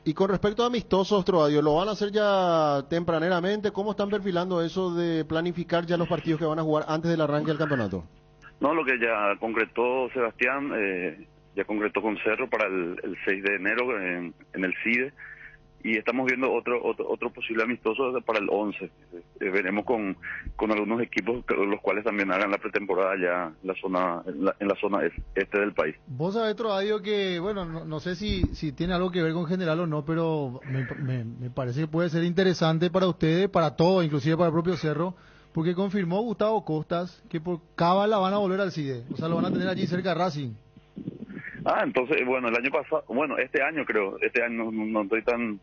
Y con respecto a amistosos, Troadio, ¿lo van a hacer ya tempraneramente? ¿Cómo están perfilando eso de planificar ya los partidos que van a jugar antes del arranque del campeonato? No, lo que ya concretó Sebastián, ya concretó con Cerro para el 6 de enero en el CIDE, y estamos viendo otro posible amistoso para el 11. Veremos con algunos equipos los cuales también hagan la pretemporada ya en la zona este del país. Vos sabés, Troadio, que, bueno, no sé si tiene algo que ver con General o no, pero me parece que puede ser interesante para ustedes, para todos, inclusive para el propio Cerro, porque confirmó Gustavo Costas que por cábala van a volver al CIDE, o sea, lo van a tener allí cerca de Racing. Entonces, bueno, el año pasado, este año no estoy tan,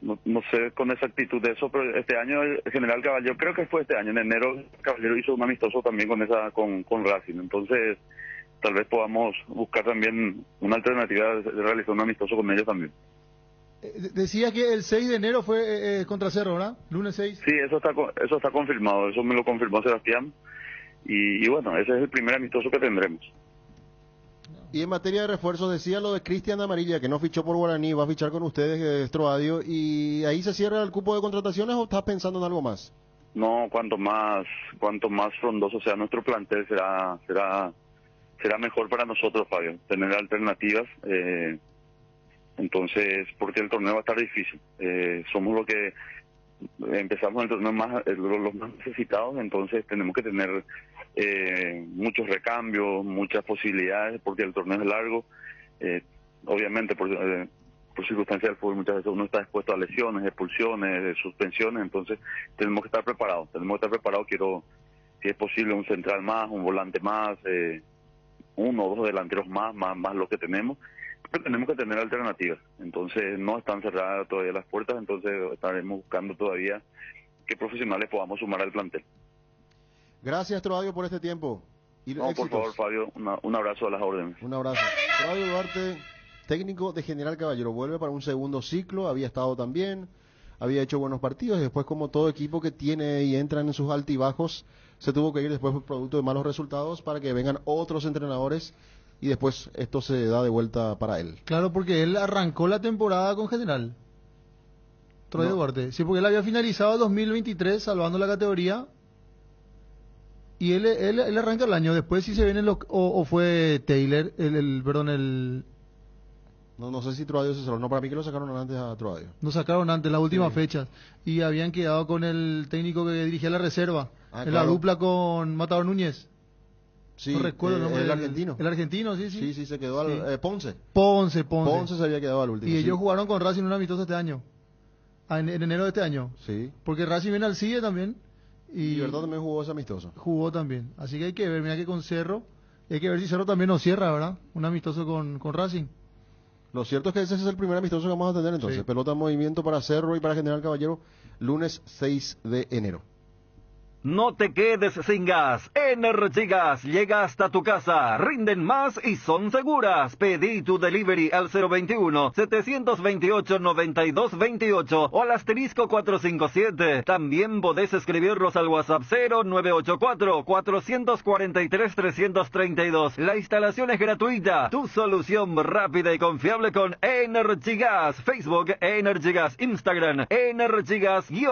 no sé con exactitud de eso, pero este año el General Caballero, creo que fue este año, en enero, Caballero hizo un amistoso también con Racing, entonces tal vez podamos buscar también una alternativa de realizar un amistoso con ellos también. Decía que el 6 de enero fue contra Cerro, ¿verdad? Lunes 6. Sí, eso está confirmado, eso me lo confirmó Sebastián, y bueno, ese es el primer amistoso que tendremos. Y en materia de refuerzos, decía lo de Cristian Amarilla, que no fichó por Guaraní, va a fichar con ustedes, Troadio, ¿y ahí se cierra el cupo de contrataciones o estás pensando en algo más? No, cuanto más frondoso sea nuestro plantel, será mejor para nosotros, Fabio, tener alternativas, entonces, porque el torneo va a estar difícil, somos los que empezamos el torneo los más necesitados, entonces tenemos que tener muchos recambios, muchas posibilidades, porque el torneo es largo, obviamente por circunstancias del fútbol muchas veces uno está expuesto a lesiones, expulsiones, suspensiones, entonces tenemos que estar preparados, quiero, si es posible, un central más, un volante más, 1 o 2 delanteros más lo que tenemos, pero tenemos que tener alternativas, entonces no están cerradas todavía las puertas, entonces estaremos buscando todavía qué profesionales podamos sumar al plantel. Gracias, Troadio, por este tiempo. Y no, éxitos. por favor, Fabio, un abrazo a las órdenes. Un abrazo. Troadio Duarte, técnico de General Caballero, vuelve para un segundo ciclo, había estado también, había hecho buenos partidos, y después, como todo equipo que tiene y entran en sus altibajos, se tuvo que ir después por producto de malos resultados para que vengan otros entrenadores y después esto se da de vuelta para él. Claro, porque él arrancó la temporada con General. Troadio Duarte. Sí, porque él había finalizado 2023 salvando la categoría. Y él arranca el año, después si se vienen o fue Taylor, No sé si Troadio se cerró, no, para mí que lo sacaron antes a Troadio. Lo sacaron antes, las últimas fechas, y habían quedado con el técnico que dirigía la reserva, en la dupla con Matador Núñez. Sí, no recuerdo el nombre el argentino. El argentino, sí. Sí, se quedó Ponce. Ponce se había quedado al último. Y ellos jugaron con Racing un amistoso este año, en enero de este año. Sí. Porque Racing viene al CIE también. Y Libertad también jugó ese amistoso. Jugó también. Así que hay que ver, mira que con Cerro, hay que ver si Cerro también nos cierra, ¿verdad? Un amistoso con Racing. Lo cierto es que ese es el primer amistoso que vamos a tener entonces. Sí. Pelota en movimiento para Cerro y para General Caballero, lunes 6 de enero. No te quedes sin gas. Energy Gas llega hasta tu casa. Rinden más y son seguras. Pedí tu delivery al 021-728-9228 o al asterisco 457. También podés escribirnos al WhatsApp 0984-443-332. La instalación es gratuita. Tu solución rápida y confiable con Energy Gas. Facebook Energy Gas. Instagram Energy Gas-PY.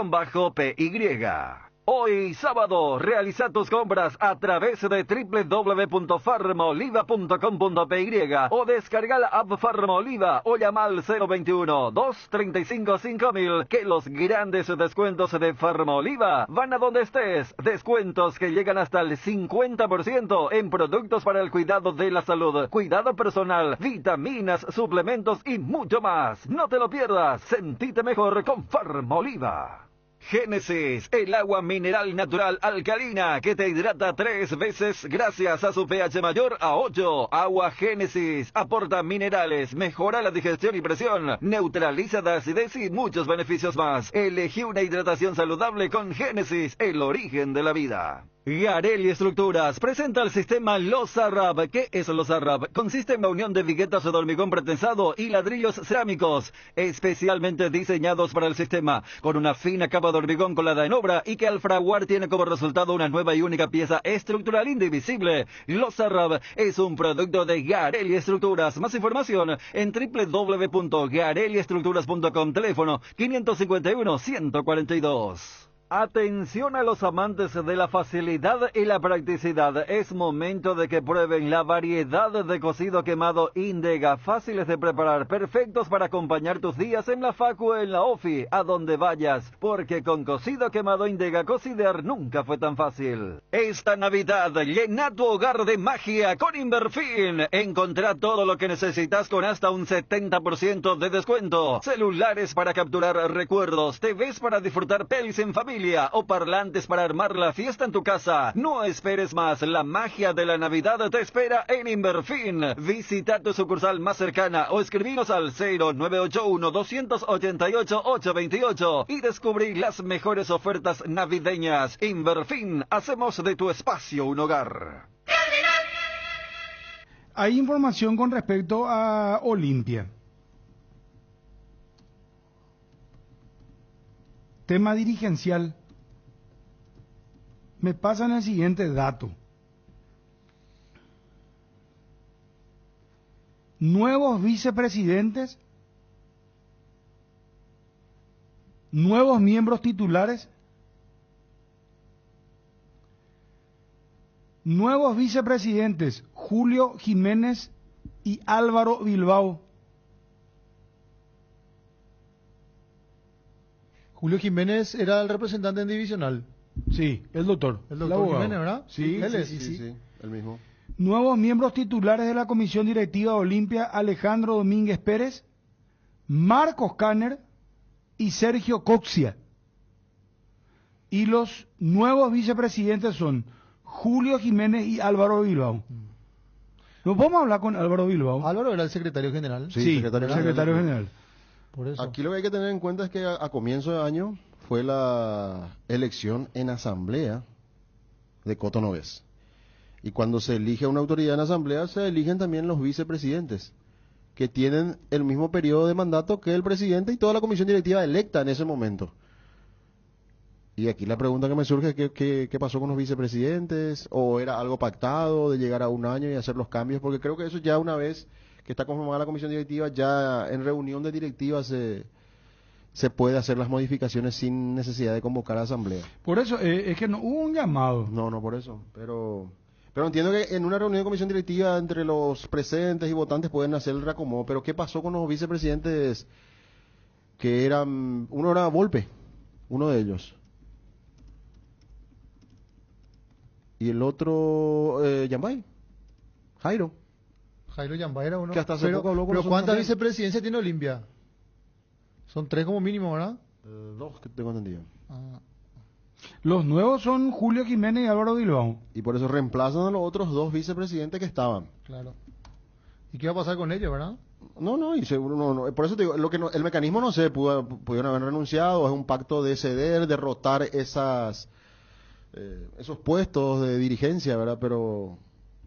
Hoy sábado, realiza tus compras a través de www.farmaoliva.com.py o descarga la app Farmaoliva o llama al 021-235-5000 que los grandes descuentos de Farmaoliva van a donde estés. Descuentos que llegan hasta el 50% en productos para el cuidado de la salud, cuidado personal, vitaminas, suplementos y mucho más. No te lo pierdas, sentite mejor con Farmaoliva. Génesis, el agua mineral natural alcalina que te hidrata 3 veces gracias a su pH mayor a 8. Agua Génesis aporta minerales, mejora la digestión y presión, neutraliza la acidez y muchos beneficios más. Elegí una hidratación saludable con Génesis, el origen de la vida. Garelli Estructuras presenta el sistema Lozarrab. ¿Qué es Lozarrab? Consiste en la unión de viguetas de hormigón pretensado y ladrillos cerámicos, especialmente diseñados para el sistema, con una fina capa de hormigón colada en obra y que al fraguar tiene como resultado una nueva y única pieza estructural indivisible. Lozarrab es un producto de Garelli Estructuras. Más información en www.garelliestructuras.com. Teléfono 551-142. Atención a los amantes de la facilidad y la practicidad. Es momento de que prueben la variedad de cocido quemado Indega, fáciles de preparar, perfectos para acompañar tus días en la facu o en la ofi, a donde vayas, porque con cocido quemado Indega cocidear nunca fue tan fácil. Esta Navidad, llena tu hogar de magia con Inverfin. Encontrá todo lo que necesitas con hasta un 70% de descuento. Celulares para capturar recuerdos, TVs para disfrutar pelis en familia o parlantes para armar la fiesta en tu casa. No esperes más, la magia de la Navidad te espera en Inverfin. Visita tu sucursal más cercana o escribinos al 0981-288-828 y descubrí las mejores ofertas navideñas. Inverfin, hacemos de tu espacio un hogar. Hay información con respecto a Olimpia. Tema dirigencial. Me pasan el siguiente dato. Nuevos vicepresidentes, nuevos miembros titulares, nuevos vicepresidentes Julio Jiménez y Álvaro Bilbao. Julio Jiménez era el representante en divisional. Sí, el doctor. El doctor Jiménez, ¿verdad? Sí, él es. Sí, el mismo. Nuevos miembros titulares de la Comisión Directiva de Olimpia: Alejandro Domínguez Pérez, Marcos Kanner y Sergio Coxia. Y los nuevos vicepresidentes son Julio Jiménez y Álvaro Bilbao. ¿Nos podemos hablar con Álvaro Bilbao? Álvaro era el secretario general. Sí, secretario general. Por eso. Aquí lo que hay que tener en cuenta es que a comienzo de año fue la elección en asamblea de Cotonovés. Y cuando se elige una autoridad en asamblea, se eligen también los vicepresidentes, que tienen el mismo periodo de mandato que el presidente y toda la comisión directiva electa en ese momento. Y aquí la pregunta que me surge es ¿qué pasó con los vicepresidentes? ¿O era algo pactado de llegar a un año y hacer los cambios? Porque creo que eso ya una vez que está conformada la comisión directiva, ya en reunión de directiva se puede hacer las modificaciones sin necesidad de convocar a asamblea. Por eso, es que no hubo un llamado. No, por eso. Pero entiendo que en una reunión de comisión directiva entre los presentes y votantes pueden hacer el reacomodo. Pero ¿qué pasó con los vicepresidentes que eran... Uno era Volpe, uno de ellos. Y el otro, Yambay, Jairo Yambay era uno. Que hasta hace poco habló con pero nosotros ¿cuántas también. vicepresidencias tiene Olimpia? Son 3 como mínimo, ¿verdad? 2 que tengo entendido. Los nuevos son Julio Jiménez y Álvaro Bilbao. Y por eso reemplazan a los otros 2 vicepresidentes que estaban. Claro. ¿Y qué va a pasar con ellos, verdad? No, y seguro no. Por eso te digo, el mecanismo no sé, pudieron haber renunciado, es un pacto de ceder, derrotar esas esos puestos de dirigencia, ¿verdad? Pero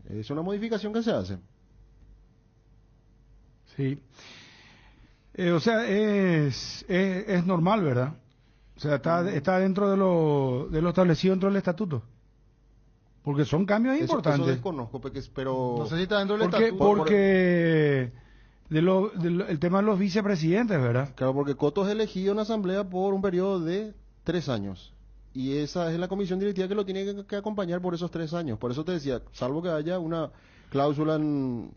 es una modificación que se hace. Sí. O sea, es normal, ¿verdad? O sea, está dentro de lo establecido dentro del estatuto. Porque son cambios importantes. Eso desconozco, pero... No sé si está dentro del Porque, estatuto. porque el tema de los vicepresidentes, ¿verdad? Claro, porque Coto es elegido en asamblea por un periodo de 3 años. Y esa es la comisión directiva que lo tiene que acompañar por esos 3 años. Por eso te decía, salvo que haya una cláusula en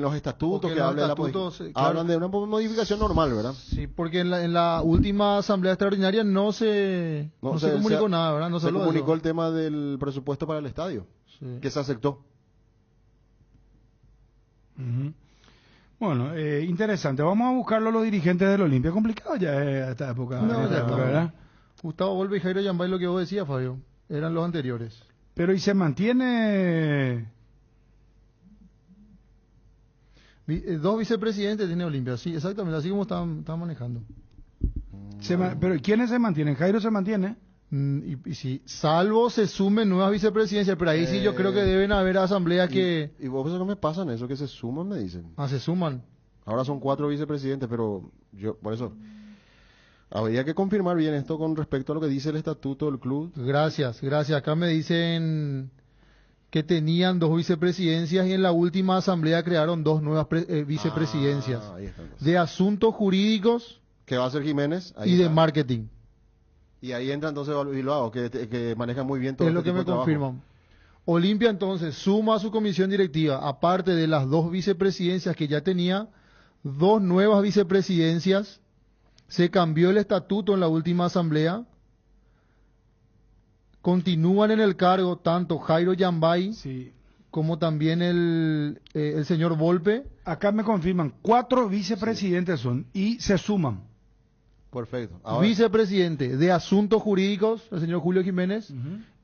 los estatutos Porque que los hable de estatutos, claro. hablan de una modificación normal, ¿verdad? Sí, porque en la última asamblea extraordinaria no se comunicó nada, ¿verdad? No se habló de comunicó eso. el tema del presupuesto para el estadio, Sí. que se aceptó. Ujú. Bueno, interesante. Vamos a buscarlo los dirigentes del Olimpia. Complicado ya esta época, No, esta ya época, está. ¿verdad? Gustavo Volpe y Jairo Yambay, lo que vos decías, Fabio, eran los anteriores. Pero y se mantiene... 2 vicepresidentes tiene Olimpia, sí, exactamente, así como están manejando. Pero ¿quiénes se mantienen? Jairo se mantiene. Y sí, salvo se sumen nuevas vicepresidencias, pero ahí sí yo creo que deben haber asambleas que... ¿Y vos no me pasan eso, que se suman, me dicen? se suman. Ahora son 4 vicepresidentes, pero yo, por eso, habría que confirmar bien esto con respecto a lo que dice el estatuto del club. Gracias. Acá me dicen que tenían 2 vicepresidencias y en la última asamblea crearon 2 nuevas vicepresidencias. Ahí está, entonces. De asuntos jurídicos ¿Qué va a hacer Jiménez? Ahí y de está. marketing. Y ahí entra entonces Bilbao, que maneja muy bien todo Es lo este que tipo me de trabajo. confirman. Olimpia entonces suma a su comisión directiva, aparte de las 2 vicepresidencias que ya tenía, 2 nuevas vicepresidencias. Se cambió el estatuto en la última asamblea. Continúan en el cargo tanto Jairo Yambay Sí. como también el señor Volpe. Acá me confirman, 4 vicepresidentes son y se suman. Perfecto. Ahora, Vicepresidente de Asuntos Jurídicos, el señor Julio Jiménez,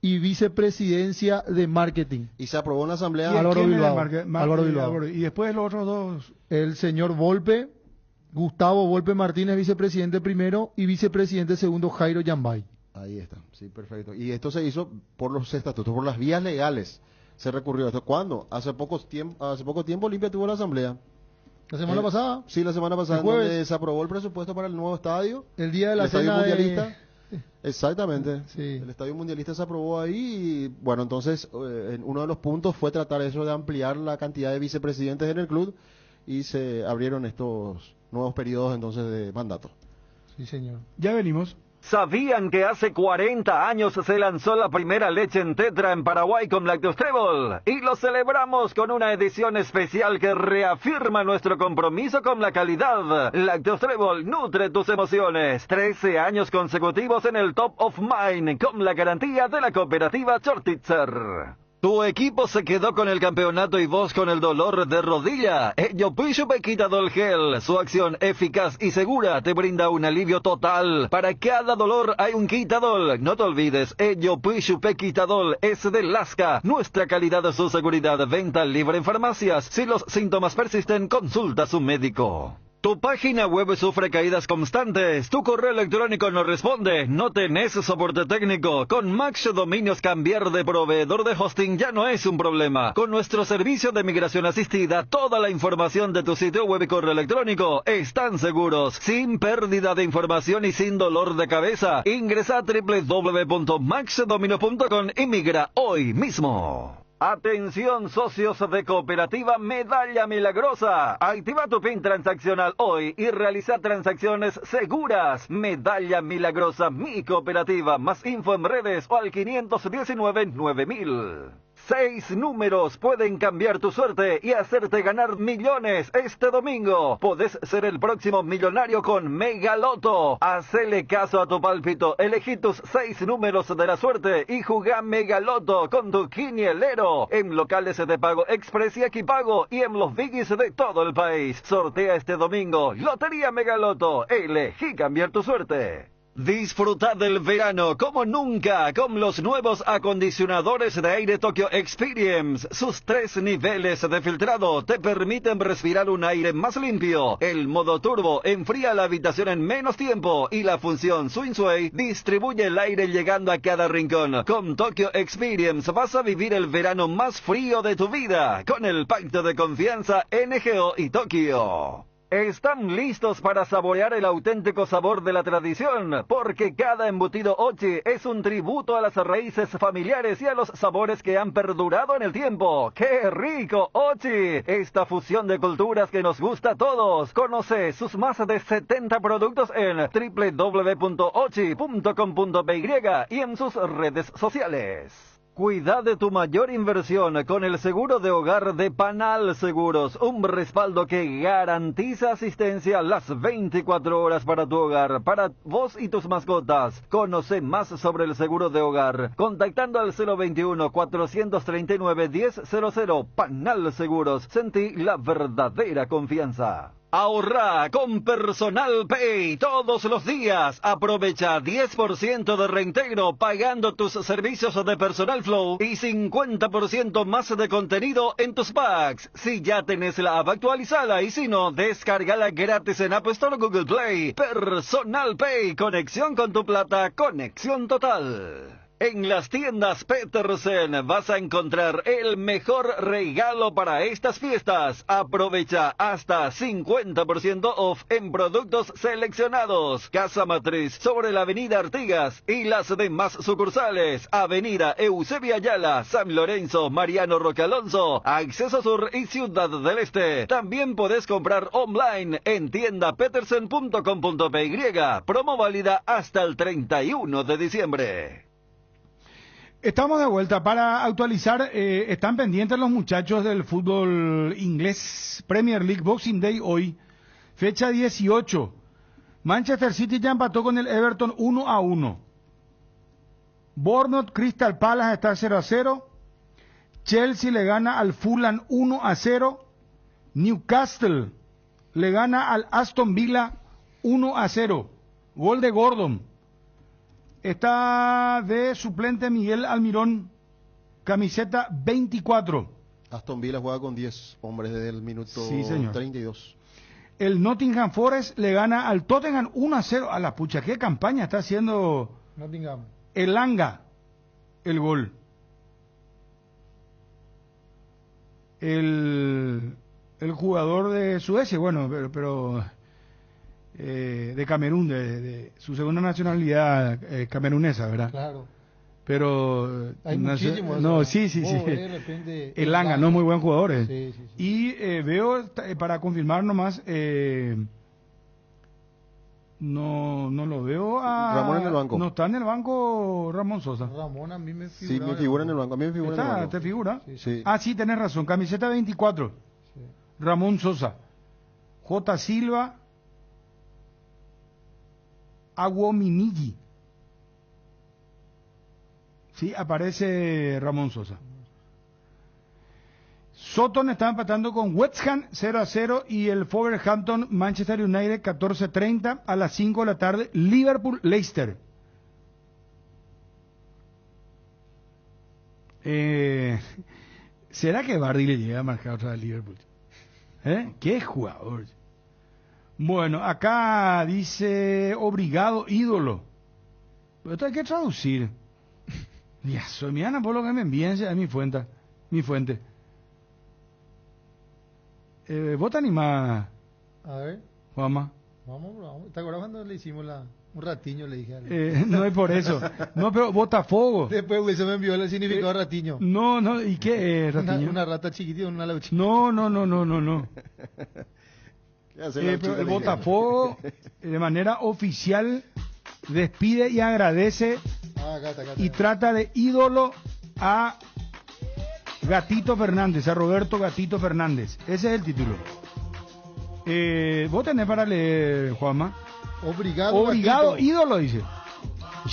y vicepresidencia de Marketing, y se aprobó en la asamblea. Álvaro ¿Quién es Bilbao. Álvaro Bilbao. Bilbao. Y después los otros 2. el señor Volpe, Gustavo Volpe Martínez, vicepresidente primero, y vicepresidente segundo, Jairo Yambay. Ahí está, sí, perfecto. Y esto se hizo por los estatutos, por las vías legales. Se recurrió a esto. ¿Cuándo? Hace poco tiempo Olimpia tuvo la asamblea. La semana pasada, Sí, la semana pasada, El jueves. donde se aprobó el presupuesto para el nuevo estadio. el día de la El estadio cena mundialista. Exactamente. Sí. El estadio mundialista se aprobó ahí y, bueno, entonces uno de los puntos fue tratar eso de ampliar la cantidad de vicepresidentes en el club y se abrieron estos nuevos periodos entonces de mandato. Sí, señor. Ya venimos. ¿Sabían que hace 40 años se lanzó la primera leche en tetra en Paraguay con Lácteos Trébol? Y lo celebramos con una edición especial que reafirma nuestro compromiso con la calidad. Lácteos Trébol nutre tus emociones. 13 años consecutivos en el Top of Mind con la garantía de la cooperativa Chortitzer. Tu equipo se quedó con el campeonato y vos con el dolor de rodilla. Ellopishupe Quitadol Gel, su acción eficaz y segura te brinda un alivio total. Para cada dolor hay un Quitadol. No te olvides, Ellopishupe Quitadol es de Lasca. Nuestra calidad, su seguridad, venta libre en farmacias. Si los síntomas persisten, consulta a su médico. Tu página web sufre caídas constantes, tu correo electrónico no responde, no tenés soporte técnico. Con Max Dominios cambiar de proveedor de hosting ya no es un problema. Con nuestro servicio de migración asistida, toda la información de tu sitio web y correo electrónico están seguros, sin pérdida de información y sin dolor de cabeza. Ingresa a www.maxdominios.com y migra hoy mismo. Atención socios de Cooperativa Medalla Milagrosa. Activa tu PIN transaccional hoy y realiza transacciones seguras. Medalla Milagrosa, mi cooperativa. Más info en redes o al 519-9000. 6 números pueden cambiar tu suerte y hacerte ganar millones este domingo. Podés ser el próximo millonario con Megaloto. Hacele caso a tu pálpito. Elegí tus 6 números de la suerte y jugá Megaloto con tu quinielero. En locales de pago express y Equipago y en los biggies de todo el país. Sortea este domingo. Lotería Megaloto. Elegí cambiar tu suerte. Disfruta del verano como nunca con los nuevos acondicionadores de aire Tokyo Experience. Sus 3 niveles de filtrado te permiten respirar un aire más limpio. El modo turbo enfría la habitación en menos tiempo y la función Swing Sway distribuye el aire llegando a cada rincón. Con Tokyo Experience vas a vivir el verano más frío de tu vida con el pacto de confianza NGO y Tokio. ¿Están listos para saborear el auténtico sabor de la tradición? Porque cada embutido Ochi es un tributo a las raíces familiares y a los sabores que han perdurado en el tiempo. ¡Qué rico, Ochi! Esta fusión de culturas que nos gusta a todos. Conoce sus más de 70 productos en www.ochi.com.py y en sus redes sociales. Cuida de tu mayor inversión con el seguro de hogar de Panal Seguros, un respaldo que garantiza asistencia las 24 horas para tu hogar, para vos y tus mascotas. Conoce más sobre el seguro de hogar contactando al 021-439-1000. Panal Seguros, sentí la verdadera confianza. Ahorra con Personal Pay todos los días. Aprovecha 10% de reintegro pagando tus servicios de Personal Flow y 50% más de contenido en tus packs. Si ya tenés la app, actualizada, y si no, descárgala gratis en App Store, Google Play. Personal Pay, conexión con tu plata, conexión total. En las tiendas Petersen vas a encontrar el mejor regalo para estas fiestas. Aprovecha hasta 50% off en productos seleccionados. Casa Matriz sobre la Avenida Artigas y las demás sucursales. Avenida Eusebio Ayala, San Lorenzo, Mariano Roque Alonso, Acceso Sur y Ciudad del Este. También podés comprar online en tiendapetersen.com.py. Promo válida hasta el 31 de diciembre. Estamos de vuelta para actualizar. Están pendientes los muchachos del fútbol inglés. Premier League Boxing Day hoy, fecha 18. Manchester City ya empató con el Everton 1-1. Bournemouth Crystal Palace está 0-0. Chelsea le gana al Fulham 1-0. Newcastle le gana al Aston Villa 1-0. Gol de Gordon. Está de suplente Miguel Almirón, camiseta 24. Aston Villa juega con 10 hombres desde el minuto 32. El Nottingham Forest le gana al Tottenham 1-0. A la pucha, qué campaña está haciendo Nottingham. Elanga, el gol. El jugador de Suecia, bueno, pero de Camerún, de su segunda nacionalidad camerunesa, ¿verdad? Claro. Pero hay muchísimos. No, sí. Elanga, no, muy buen jugador. Sí. Y veo, para confirmar nomás, no lo veo a Ramón en el banco. No está en el banco Ramón Sosa. Ramón a mí me figura. Sí, me figura en el banco. A mí me figura en el banco. ¿Te figura? Sí. Ah, sí, tenés razón. Camiseta 24. Sí. Ramón Sosa. J. Silva. Aguominigi. Sí, aparece Ramón Sosa. Soton está empatando con West Ham 0-0 y el Wolverhampton Manchester United 14:30 a las 5 de la tarde. Liverpool Leicester. ¿Será que Vardy le llega a marcar otra vez a Liverpool? ¿Qué jugador? Bueno, acá dice obrigado ídolo. Pero esto hay que traducir. Ya, soy mi Ana, por lo que me envíen a mi fuente. ¿Vos te animás, A ver, Juanma? vamos. ¿Te acuerdas cuando le hicimos un ratiño? Le dije a él. No es por eso. No, pero Botafogo. Después Wilson me envió el significado de ratiño. No, ¿y qué es ratiño? Una rata chiquitita, una lauchita. No. Pero el Botafogo, de manera oficial, despide y agradece Acá. y trata de ídolo a Gatito Fernández, a Roberto Gatito Fernández. Ese es el título. Vos tenés para leer, Juanma. Obrigado, Gatito. ídolo, dice.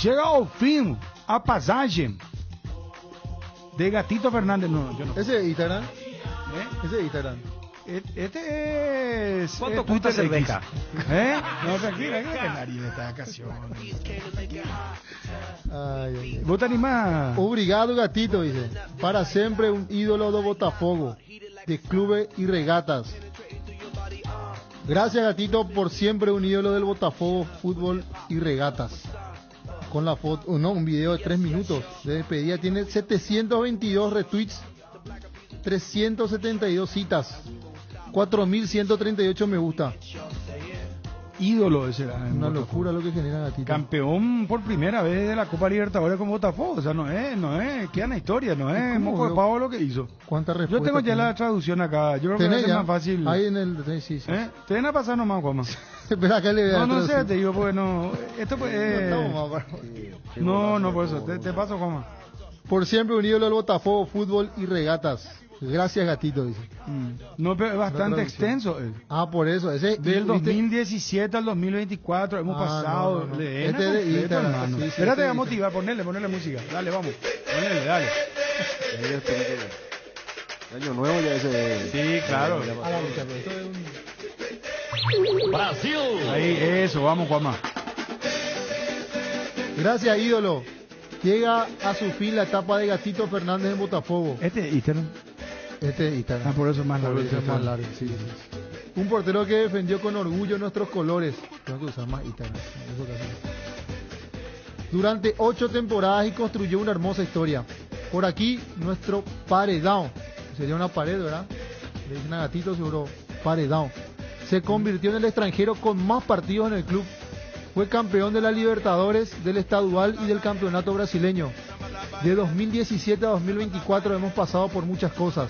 Llega ao fim a passagem de Gatito Fernández. No, yo no. ¿Ese es Instagram? Ese es Instagram. Este es... ¿Cuánto Twitter cuesta cerveza? X. ¿Eh? No, tranquila, que nariz de esta vacación. Ay, ay, ay. ¿Vos te animás? Obrigado, gatito, dice. Para siempre un ídolo de Botafogo, de clubes y regatas. Gracias, gatito, por siempre un ídolo del Botafogo, fútbol y regatas. Con la foto, no, un video de 3 minutos de despedida. Tiene 722 retweets, 372 citas, 4138 me gusta. Ídolo ese era. en Una Botafogo. locura lo que genera gatito. Campeón por primera vez de la Copa Libertadores con Botafogo. O sea, no es, queda en la historia, no es cómo moco de veo? pavo lo que hizo. ¿Cuántas Yo respuestas tengo ya tiene? la traducción acá. Yo creo que va a ¿Tenés ser ya? más fácil. Ahí en el... Sí, sí. ¿Eh? Te van a pasar nomás, Juanma. Espera, acá le voy a No, no sé, traducir. te digo, porque no. Esto pues. No, estamos más No, por eso. Te paso, Juanma. Por siempre un ídolo del Botafogo, fútbol y regatas. Gracias, gatito, dice. No, pero es bastante traducción. extenso. Ah, por eso. Ese, Del ¿viste? 2017 al 1 hemos Ah, pasado. no, no, no. Lee, Este de completo, Instagram, hermano. sí, sí, Espérate, este de a motivar, ponele música. Dale, vamos. Ponele, dale. Año nuevo ya ese. Sí, claro. A la lucha, pero esto es un- Brasil. Ahí, eso, vamos, Juanma. Gracias, ídolo. Llega a su fin la etapa de Gatito Fernández en Botafogo. Este Instagram. Este es Instagram. Ah, por eso es más largo. Por eso es más largo, sí, sí. Un portero que defendió con orgullo nuestros colores. Tengo que usar más Instagram. Eso casi no. Durante 8 temporadas y construyó una hermosa historia. Por aquí, nuestro paredón. Sería una pared, ¿verdad? Le dicen a Gatito, seguro paredón. Se convirtió en el extranjero con más partidos en el club. Fue campeón de la Libertadores, del Estadual y del Campeonato Brasileño. De 2017 a 2024 hemos pasado por muchas cosas,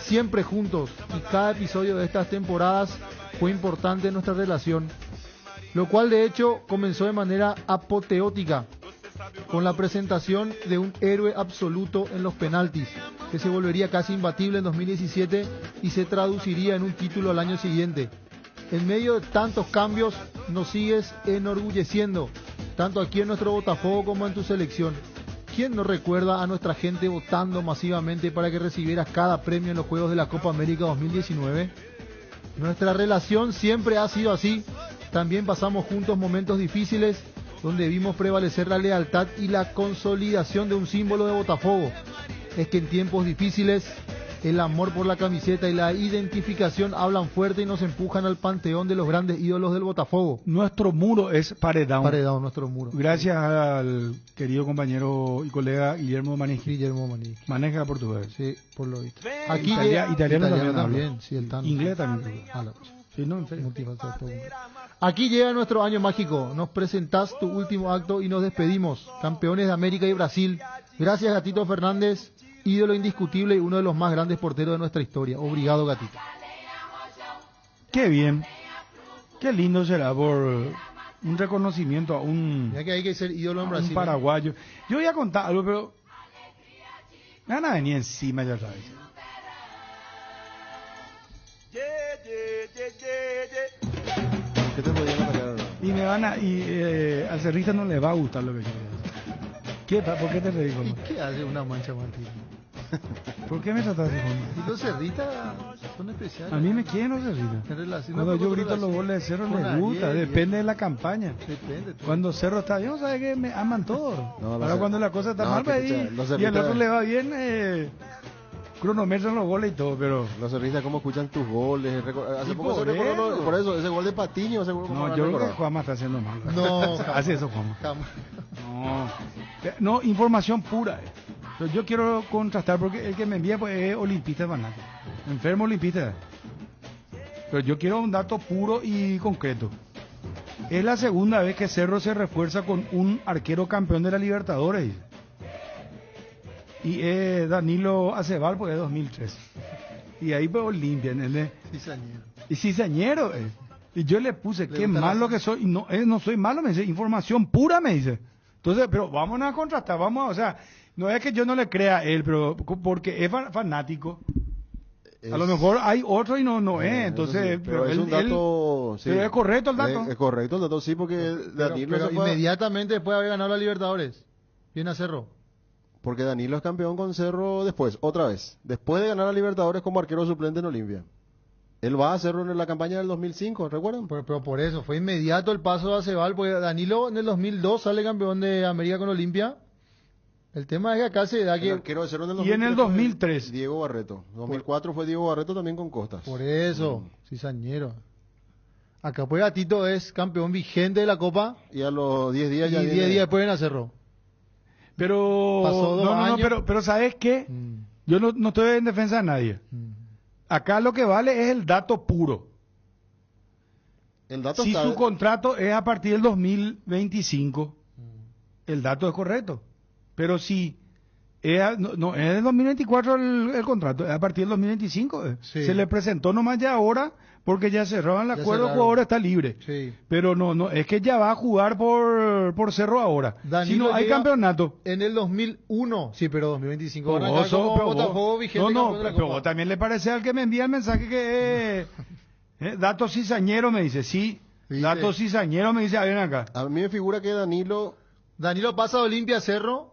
siempre juntos, y cada episodio de estas temporadas fue importante en nuestra relación, lo cual de hecho comenzó de manera apoteótica, con la presentación de un héroe absoluto en los penaltis, que se volvería casi imbatible en 2017 y se traduciría en un título al año siguiente. En medio de tantos cambios, nos sigues enorgulleciendo, tanto aquí en nuestro Botafogo como en tu selección. ¿Quién no recuerda a nuestra gente votando masivamente para que recibieras cada premio en los Juegos de la Copa América 2019? Nuestra relación siempre ha sido así. También pasamos juntos momentos difíciles donde vimos prevalecer la lealtad y la consolidación de un símbolo de Botafogo. Es que en tiempos difíciles el amor por la camiseta y la identificación hablan fuerte y nos empujan al panteón de los grandes ídolos del Botafogo. Nuestro muro es paredón. Paredón, nuestro muro. Gracias al querido compañero y colega Guillermo Maneji. Guillermo Maní. Maneja portugués. Sí, por lo visto. Aquí Italiano también habla. sí, el Tano. Inglés también. Ah, la- Sí, no, en serio. multifactor, todo. Aquí llega nuestro año mágico. Nos presentás tu último acto y nos despedimos. Campeones de América y Brasil. Gracias, Gatito Fernández, ídolo indiscutible y uno de los más grandes porteros de nuestra historia. Obrigado, Gatito. Qué bien. Qué lindo será por un reconocimiento a un, Ya que hay que ser ídolo en a un Brasil. paraguayo. Yo voy a contar algo, pero me van a venir encima, ya sabes. ¿Qué te podían atacar? Y me van a, al cerrista no le va a gustar lo que yo voy a hacer. ¿Qué? ¿Por qué te reí, ¿Y Juanma? qué hace una mancha, Martín? ¿Por qué me tratas así, Juanma? Y los cerritas son especiales. A mí me quieren los cerritas. En relación Cuando a yo con grito los relación goles de Cerro con les gusta, Ariel, depende de la campaña. Depende. todo. Cuando Cerro está bien, ¿sabes que me aman todos? No, Ahora cuando la cosa está no, mal, que pues, escucha, los y al cerritas- otro le va bien, cronometran los goles y todo, pero... Los cerristas, ¿cómo escuchan tus goles? Hace Y poco por se recordó, eso. por eso, ese gol de Patiño, seguro No, yo creo que Juanma está haciendo mal. No, hace eso, Juanma. jamás. No, información pura. Pero yo quiero contrastar porque el que me envía pues, es olimpista fanático. Enfermo olimpista. Pero yo quiero un dato puro y concreto. Es la segunda vez que Cerro se refuerza con un arquero campeón de la Libertadores. Y es Danilo Aceval, pues es 2003. Y ahí pues Olimpia, ¿entendés? Cizañero. Y cizañero, Y yo le puse, Le qué gusta malo la- que soy. Y no, no soy malo, me dice, información pura, me dice. Entonces, pero vamos a contrastar, vamos, o sea, no es que yo no le crea a él, pero porque es fanático. A lo mejor hay otro y no es, entonces, sí, pero es él- un dato, sí. pero es correcto el dato. Es correcto el dato, sí, porque Danilo Pero se fue- inmediatamente después de haber ganado la Libertadores, viene a Cerro. porque Danilo es campeón con Cerro después, otra vez, después de ganar a Libertadores como arquero suplente en Olimpia. Él va a hacerlo en la campaña del 2005, ¿recuerdan? Pero por eso, fue inmediato el paso de Acebal, porque Danilo en el 2002 sale campeón de América con Olimpia. El tema es que acá se da El que... arquero de Cerro en el Y en el 2003. Diego Barreto. 2004 fue Diego Barreto también con Costas. Por eso, cizañero. Acá pues Gatito es campeón vigente de la Copa Y a los 10 días y ya 10 días después viene a Cerro. Pero, Pasó 2 años. pero ¿sabes qué? Yo no estoy en defensa de nadie. Acá lo que vale es el dato puro. El dato Si está... su contrato es a partir del 2025, el dato es correcto. Pero si no es del 2024 el contrato, es a partir del 2025. Sí. Se le presentó nomás ya ahora porque ya cerraron el Ya acuerdo, el cerraron. jugador está libre. Sí. Pero no, es que ya va a jugar por Cerro ahora. Danilo Si no hay llega campeonato. En el 2001, sí, pero 2025 Pero van a vos arrancar sos- como pero vos- Botafogo vigente no, campeón de la pero Copa. vos también le parece al que me envía el mensaje que dato cizañero me dice, sí, ¿Viste? dato cizañero me dice, ven acá. A mí me figura que Danilo... Danilo pasa de Olimpia a Cerro,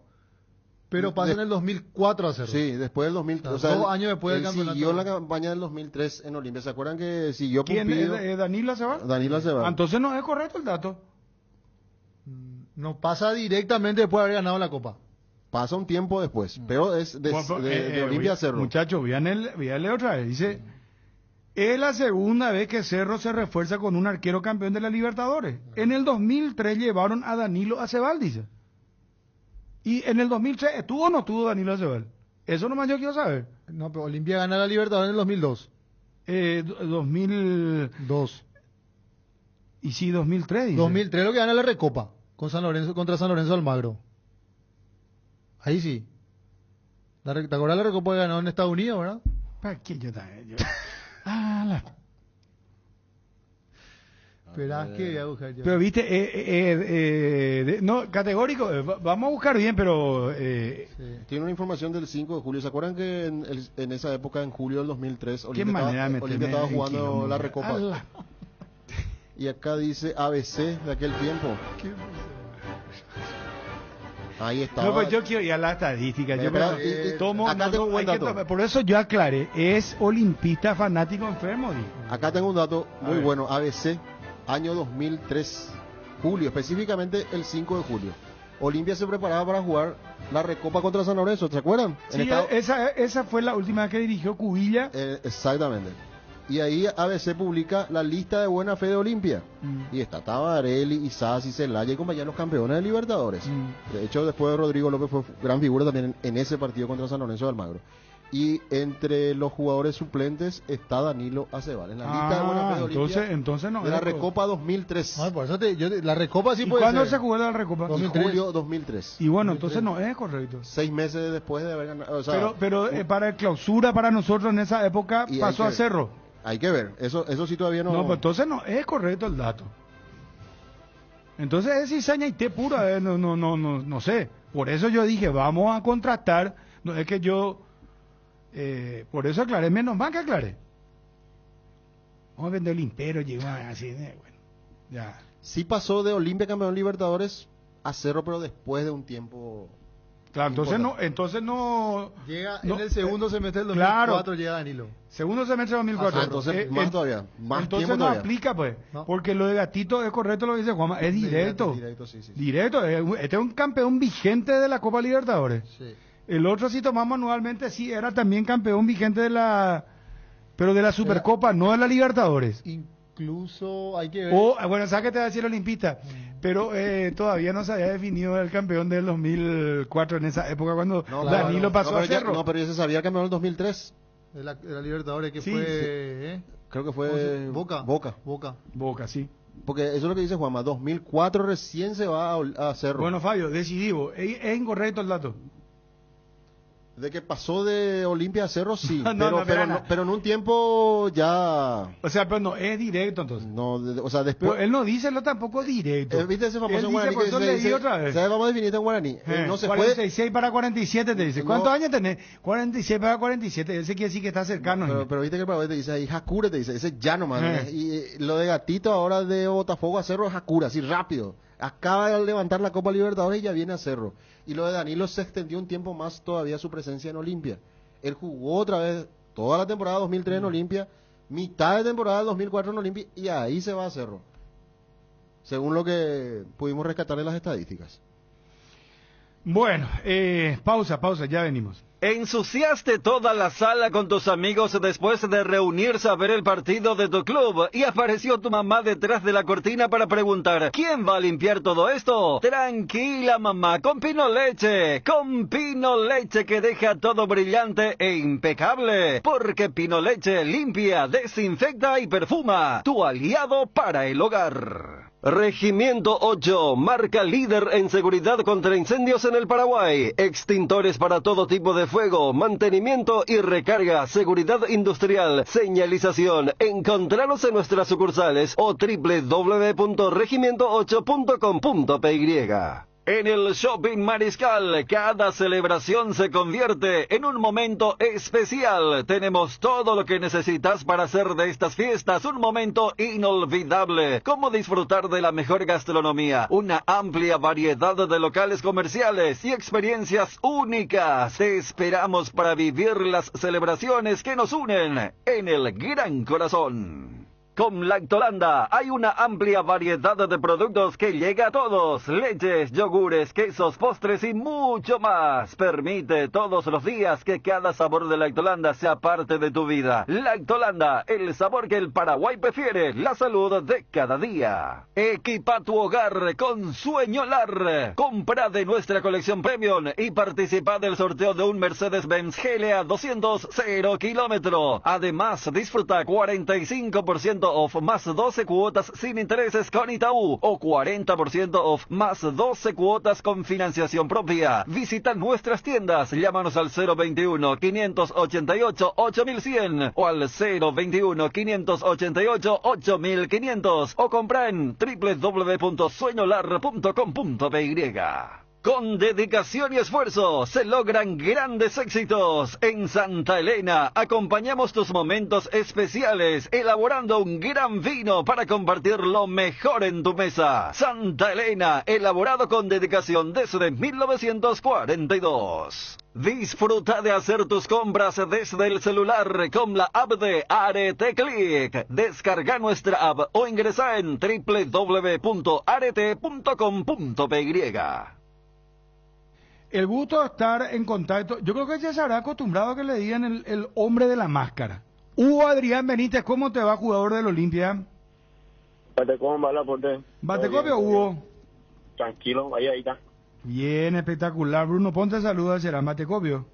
pero pasa en el 2004 a Cerro. Sí, después del 2003. O sea, 2 años después del él campeonato. siguió la campaña del 2003 en Olimpia. ¿Se acuerdan que siguió ¿Quién Pumpido? es Danilo Acebal? Danilo Acebal. Entonces no es correcto el dato. No pasa directamente después de haber ganado la Copa. Pasa un tiempo después, pero es de, Bueno, de Olimpia a Cerro. Muchachos, véanle otra vez. Dice, es la segunda vez que Cerro se refuerza con un arquero campeón de la Libertadores. En el 2003 llevaron a Danilo Acebal, dice. Y en el 2003, ¿estuvo o no estuvo Danilo Acebal? Eso nomás yo quiero saber. No, pero Olimpia gana la Libertadores en el 2002. 2002. Y sí, 2003, dice. 2003 lo que gana la Recopa con San Lorenzo, contra San Lorenzo Almagro. Ahí sí. ¿Te acuerdas la Recopa que ganó en Estados Unidos, verdad? ¿Para qué yo también? La... Esperá que voy a buscar yo. Pero viste, no, categórico, vamos a buscar bien, pero... Sí. Tiene una información del 5 de julio. ¿Se acuerdan que en esa época, en julio del 2003, ¿Qué manera de Olimpia estaba meterme en jugando quilombo? la Recopa? ¡Ala! Y acá dice ABC de aquel tiempo. Ahí estaba. No, pues yo quiero ir a la estadística. Yo Espera, tomo, acá tengo un buen hay que dato. por eso yo aclaré, es olimpista fanático enfermo. Dijo. Acá tengo un dato muy ver. bueno. ABC, año 2003, julio, específicamente el 5 de julio. Olimpia se preparaba para jugar la Recopa contra San Lorenzo, ¿se acuerdan? Sí, esa fue la última vez que dirigió Cubilla. Exactamente. Y ahí ABC publica la lista de buena fe de Olimpia. Y está Tabarelli, Isasi, Celaya y compañía los campeones de Libertadores. De hecho, después Rodrigo López fue gran figura también en ese partido contra San Lorenzo de Almagro. Y entre los jugadores suplentes está Danilo Acebal en la lista de buena fe de Olimpia Entonces no. de la Recopa 2003. No, por eso la Recopa sí ¿Y puede cuándo ser. se jugó la Recopa? En 2003. julio 2003. Y bueno, entonces no es correcto. 6 meses después de haber ganado. O sea, Pero para el clausura, para nosotros en esa época, Y hay pasó a que- Cerro. hay que ver. Eso sí todavía no. No, pues entonces no es correcto el dato. Entonces es cizaña y té pura, no sé. Por eso yo dije, vamos a contratar. No es que yo, por eso aclaré, menos mal que aclaré. Vamos a vender el imperio, llegó así, bueno, ya. Sí pasó de Olimpia campeón Libertadores a Cerro, pero después de un tiempo. Claro, entonces no. Llega No, en el segundo semestre del claro. 2004 llega Danilo. Segundo semestre de 2004. Ah, entonces más todavía, más entonces tiempo no todavía. aplica, pues. No. Porque lo de Gatito es correcto lo que dice Juanma, es directo. Directo, sí, sí. Directo, este es un campeón vigente de la Copa Libertadores. Sí. El otro, si tomamos anualmente, sí, era también campeón vigente de la... Pero de la Supercopa, no de la Libertadores. Incluso hay que ver. O, bueno, ¿sabes qué te va a decir el olimpista? Pero todavía no se había definido el campeón del 2004 en esa época cuando No, Danilo pasó pero a ya- Cerro. no, pero ya se sabía el campeón del 2003. de la Libertadores que Sí, fue. sí. Creo que ¿Cómo se- fue Boca. Boca. Boca, sí. Porque eso es lo que dice Juanma. 2004 recién se va a Cerro. Bueno, Fabio, decidimos. Es incorrecto el dato. De que pasó de Olimpia a Cerro, sí. No, no, pero, espera. pero en un tiempo ya. O sea, pero no, es directo entonces. No, o sea, Pero después. él no dice lo tampoco directo. ¿Viste ese Él famoso dice, guaraní por que eso se leí dice? otra vez. ¿Sabes? Vamos a definir en guaraní. No se puede. 46 para 47 te dice. No. ¿Cuántos años tenés? 46 para 47. Ese quiere decir que está cercano. Pero viste que el paraguay te dice ahí, Hakure te dice, ese ya nomás. Eh. Y lo de Gatito ahora de Botafogo a Cerro es Hakura, así rápido. Acaba de levantar la Copa Libertadores y ya viene a Cerro. Y lo de Danilo se extendió un tiempo más todavía su presencia en Olimpia. Él jugó otra vez toda la temporada 2003 en Olimpia, mitad de temporada del 2004 en Olimpia y ahí se va a Cerro. Según lo que pudimos rescatar en las estadísticas. Bueno, pausa, ya venimos. Ensuciaste toda la sala con tus amigos después de reunirse a ver el partido de tu club y apareció tu mamá detrás de la cortina para preguntar ¿quién va a limpiar todo esto? Tranquila mamá, con Pino Leche que deja todo brillante e impecable, porque Pino Leche limpia, desinfecta y perfuma, tu aliado para el hogar. Regimiento 8, marca líder en seguridad contra incendios en el Paraguay. Extintores para todo tipo de fuego, mantenimiento y recarga, seguridad industrial, señalización. Encontraros en nuestras sucursales o www.regimiento8.com.py. En el Shopping Mariscal, cada celebración se convierte en un momento especial. Tenemos todo lo que necesitas para hacer de estas fiestas un momento inolvidable. Como disfrutar de la mejor gastronomía, una amplia variedad de locales comerciales y experiencias únicas. Te esperamos para vivir las celebraciones que nos unen en el Gran Corazón. Con Lactolanda hay una amplia variedad de productos que llega a todos. Leches, yogures, quesos, postres y mucho más. Permite todos los días que cada sabor de Lactolanda sea parte de tu vida. Lactolanda, el sabor que el Paraguay prefiere. La salud de cada día. Equipa tu hogar con Sueñolar. Compra de nuestra colección Premium y participa del sorteo de un Mercedes-Benz GLA 200 0 kilómetro. Además, disfruta 45% off más 12 cuotas sin intereses con Itaú o 40% off más 12 cuotas con financiación propia. Visita nuestras tiendas, llámanos al 021-588-8100 o al 021-588-8500 o compra en www.sueñolar.com.py. Con dedicación y esfuerzo se logran grandes éxitos. En Santa Elena acompañamos tus momentos especiales elaborando un gran vino para compartir lo mejor en tu mesa. Santa Elena, elaborado con dedicación desde 1942. Disfruta de hacer tus compras desde el celular con la app de Arete Click. Descarga nuestra app o ingresa en www.arete.com.py. El gusto de estar en contacto. Yo creo que ya se habrá acostumbrado a que le digan el hombre de la máscara. Hugo Adrián Benítez, ¿cómo te va, jugador del Olimpia? ¿Cómo va el aporte? ¿Batecopio, Hugo? Tranquilo, ahí está. Bien, espectacular. Bruno Ponte saluda, será Batecopio.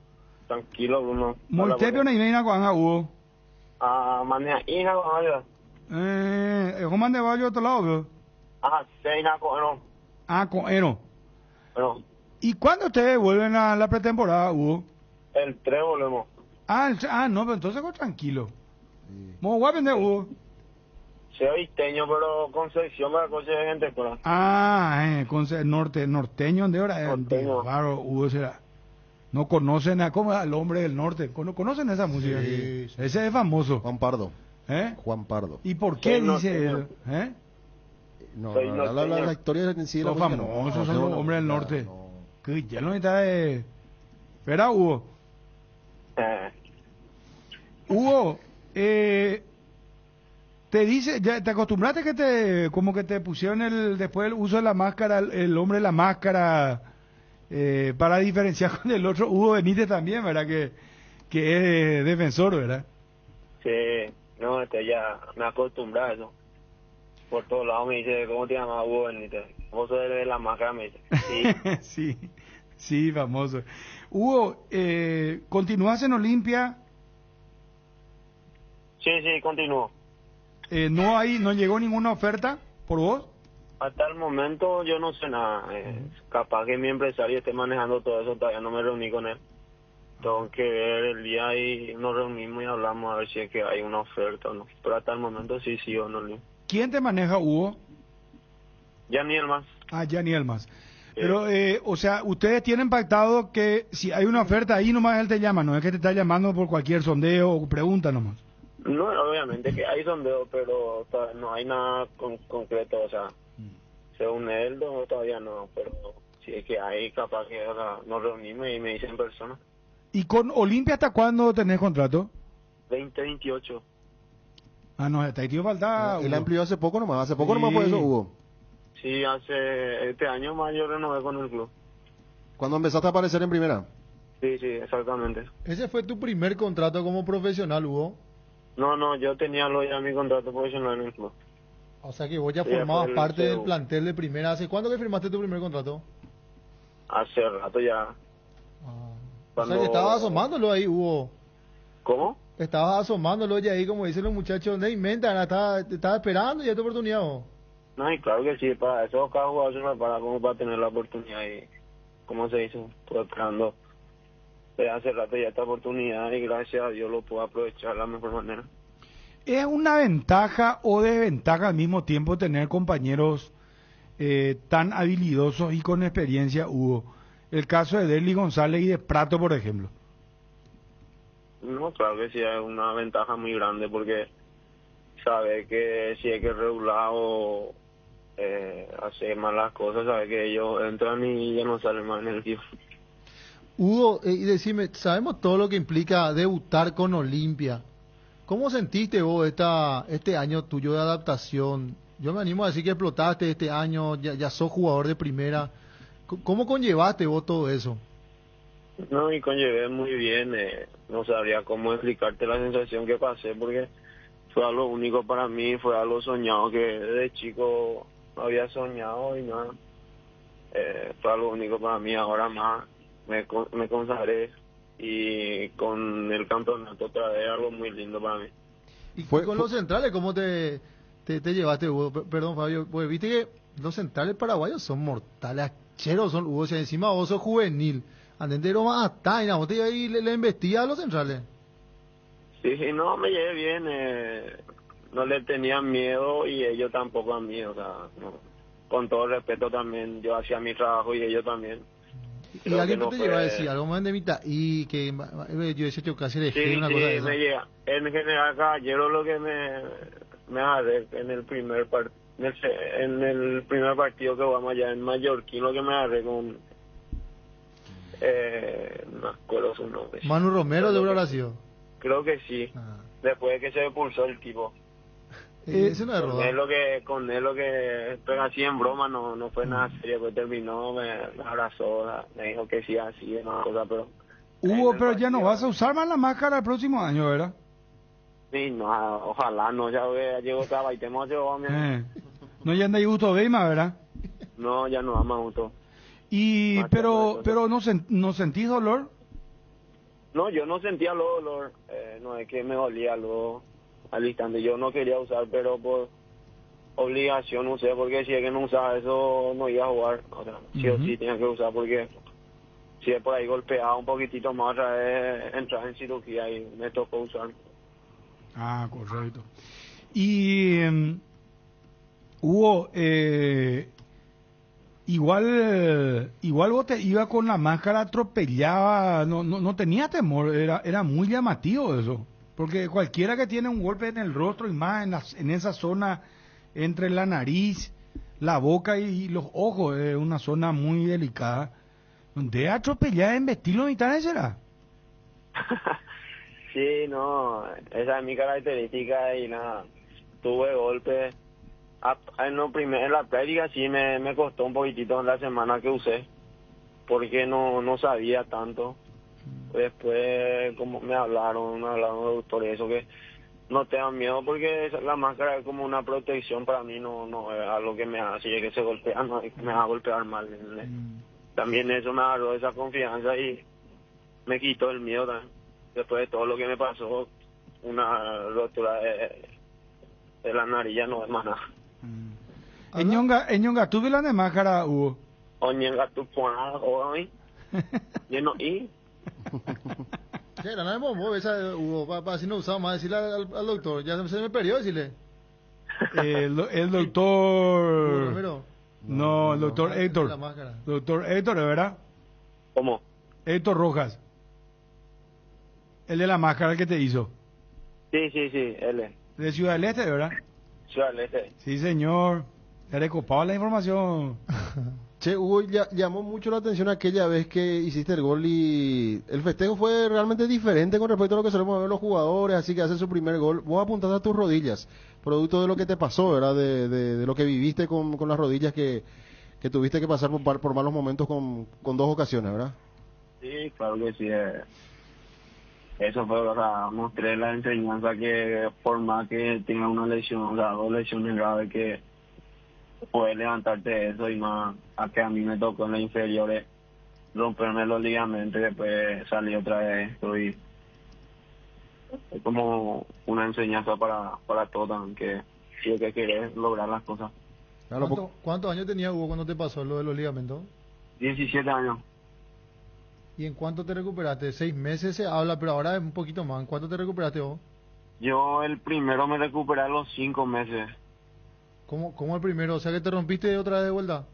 Tranquilo, Bruno. Moltepio na imeina con Hugo. Maneja ina con ayuda. ¿Cómo ande va yo a otro lado, veo? Seina con Eno. Con Eno. Bueno. ¿Y cuándo ustedes vuelven a la pretemporada, Hugo? El 3 volvemos. No, pero entonces tranquilo. ¿Cómo voy a vender, Hugo? Soy isteño, pero Concepción para coche de gente, pero... norteño, ¿de hora? Norteño. Claro, Hugo será. No conocen ¿cómo es el hombre del norte? ¿Conocen esa música? Sí. Ese es famoso. Juan Pardo. ¿Eh? Juan Pardo. ¿Y por qué Soy dice norteño. eso? ¿Eh? La historia en sí. Los famosos son los hombres del norte. Que ya no está de... Espera, Hugo. Hugo, te dice, ya te acostumbraste que como que te pusieron después del uso de la máscara, el hombre de la máscara, para diferenciar con el otro, Hugo Benítez también, ¿verdad? Que es defensor, ¿verdad? Sí, no, ya me acostumbré a eso. Por todos lados me dice, ¿cómo te llamas, Hugo Benítez? Vos sos de la máscara, me dice. Sí. Sí, famoso. Hugo, ¿continúas en Olimpia? Sí, continúo. ¿No llegó ninguna oferta por vos? Hasta el momento yo no sé nada. Capaz que mi empresario esté manejando todo eso, todavía no me reuní con él. Tengo que ver el día y nos reunimos y hablamos a ver si es que hay una oferta o no. Pero hasta el momento sí o no. ¿Quién te maneja, Hugo? Yanni Elmas. Yanni Elmas. Pero, o sea, ustedes tienen pactado que si hay una oferta ahí nomás él te llama, no es que te está llamando por cualquier sondeo o pregunta nomás. No, obviamente que hay sondeo, pero no hay nada concreto, o sea, según él todavía no, pero si es que hay, capaz que nos reunimos y me dicen en persona. ¿Y con Olimpia hasta cuándo tenés contrato? 2028. Ah, no, está ahí, tío, falta. Él amplió hace poco nomás fue eso, Hugo. Sí, hace este año más yo renové con el club. ¿Cuándo empezaste a aparecer en primera? Sí, sí, exactamente. ¿Ese fue tu primer contrato como profesional, Hugo? No, yo tenía ya mi contrato profesional en el club. O sea que vos ya Sí, formabas fue el parte del CEU. plantel de primera. ¿Hace cuándo que firmaste tu primer contrato? Hace rato ya. O Cuando- sea que estabas asomándolo ahí, Hugo. ¿Cómo? Estabas asomándolo ya ahí, como dicen los muchachos de inventa, te estaba esperando ya tu oportunidad, vos. No, y claro que sí, para eso cada jugador se prepara como para tener la oportunidad y, ¿cómo se dice? Estoy esperando desde hace rato ya esta oportunidad y gracias a Dios lo puedo aprovechar de la mejor manera. ¿Es una ventaja o desventaja al mismo tiempo tener compañeros tan habilidosos y con experiencia, Hugo? El caso de Derly González y de Prato, por ejemplo. No, claro que sí, es una ventaja muy grande porque sabe que si hay que regular o hacer malas cosas, sabe que ellos entran y ya no salen más en el tiempo. Hugo, y decime, sabemos todo lo que implica debutar con Olimpia. ¿Cómo sentiste vos este año tuyo de adaptación? Yo me animo a decir que explotaste este año, ya sos jugador de primera. ¿Cómo conllevaste vos todo eso? No, y conllevé muy bien, no sabría cómo explicarte la sensación que pasé porque fue algo único para mí, fue algo soñado que desde chico había soñado y nada, fue algo único para mí, ahora más me consagré y con el campeonato otra vez algo muy lindo para mí. Y con los centrales, ¿cómo te llevaste, Hugo? Perdón, Fabio, pues viste que los centrales paraguayos son mortales, acheros son, Hugo, o sea, encima vos sos juvenil, andentero más taina, vos te ibas y le embestías a los centrales. Sí, no, me llevé bien, no le tenía miedo y ellos tampoco a mí, o sea, no, con todo respeto también, yo hacía mi trabajo y ellos también. Y Creo alguien que no te fue- lleva a decir algo más de mitad y que yo decía que casi le Sí, una sí, cosa de esa. me llega. En general, caballero, lo que me agarré en el primer en el primer partido que vamos allá en Mallorquín, lo que me agarré con no me acuerdo su nombre. Manu Romero de Creo que Brasil. Creo que sí. Ah. Después de que se expulsó el tipo. Ese no es Con él robar. con él lo que pero así en broma no fue nada serio, pues terminó, me abrazó, me dijo que sí así, una cosa, pero Hugo, en el pero ya no partido- vas a usar más la máscara el próximo año, ¿verdad? Sí, no, ojalá no, ya llegó otra y tenemos No, ya anda ahí gusto Beima, ¿verdad? no, ya no vamos a auto. Y, Más que pero todo. no sentís dolor. No, yo no sentía lo dolor, no es que me dolía luego al instante, yo no quería usar, pero por obligación usé, porque si es que no usaba eso no iba a jugar, o sea, sí o Ujú. sí tenía que usar, porque si es por ahí golpeado un poquitito más otra vez, entrar en cirugía y me tocó usar. Ah, correcto. Y Hugo, igual vos te ibas con la máscara atropellada, no tenía temor, era muy llamativo eso, porque cualquiera que tiene un golpe en el rostro y más en esa zona entre la nariz, la boca y los ojos, es una zona muy delicada, donde atropellada en vestirlo mitad será. Sí, no, esa es mi característica y nada, tuve golpes. En la práctica sí me costó un poquitito en la semana que usé, porque no sabía tanto. Después, como me hablaron los doctores, eso que no tengan miedo, porque la máscara es como una protección para mí, no es algo que me hace que se golpea, no es que me va a golpear mal. ¿Entendés? También eso me agarró esa confianza y me quitó el miedo también. Después de todo lo que me pasó, una rotura de la nariz ya no es más nada. Ñonga, tuve la de máscara, Hugo. Oñenga tu puana, hoy. Lleno y. Sí, la nada vos, esa, Hugo, para si no usaba más, decirle al doctor, ya se me perdió decirle. El doctor... Romero. No, el doctor La Héctor. máscara. Doctor Héctor, ¿verdad? ¿Cómo? Héctor Rojas. El de la máscara que te hizo. Sí, él es. De Ciudad del Este, ¿verdad? Ciudad del Este. Sí, señor. Le recopaba la información. Che, Hugo, llamó mucho la atención aquella vez que hiciste el gol y el festejo fue realmente diferente con respecto a lo que solemos ver los jugadores, así que hacen su primer gol. Vos apuntaste a tus rodillas, producto de lo que te pasó, ¿verdad? De lo que viviste con las rodillas que tuviste que pasar por malos momentos con dos ocasiones, ¿verdad? Sí, claro que sí. Eso fue, o sea, mostré la enseñanza que por más que tenga una lesión, o sea, dos lesiones graves, que puedes levantarte de eso, y más a que a mí me tocó en las inferiores romperme los ligamentos y después salí otra vez esto, y es como una enseñanza para todos también, que si es que querés lograr las cosas. Claro, ¿Cuántos años tenía Hugo cuando te pasó lo de los ligamentos? 17 años. ¿Y en cuánto te recuperaste? 6 meses se habla, pero ahora es un poquito más. ¿En cuánto te recuperaste vos? Yo el primero me recuperé a los 5 meses. ¿Cómo el primero? O sea que te rompiste otra vez de vuelta.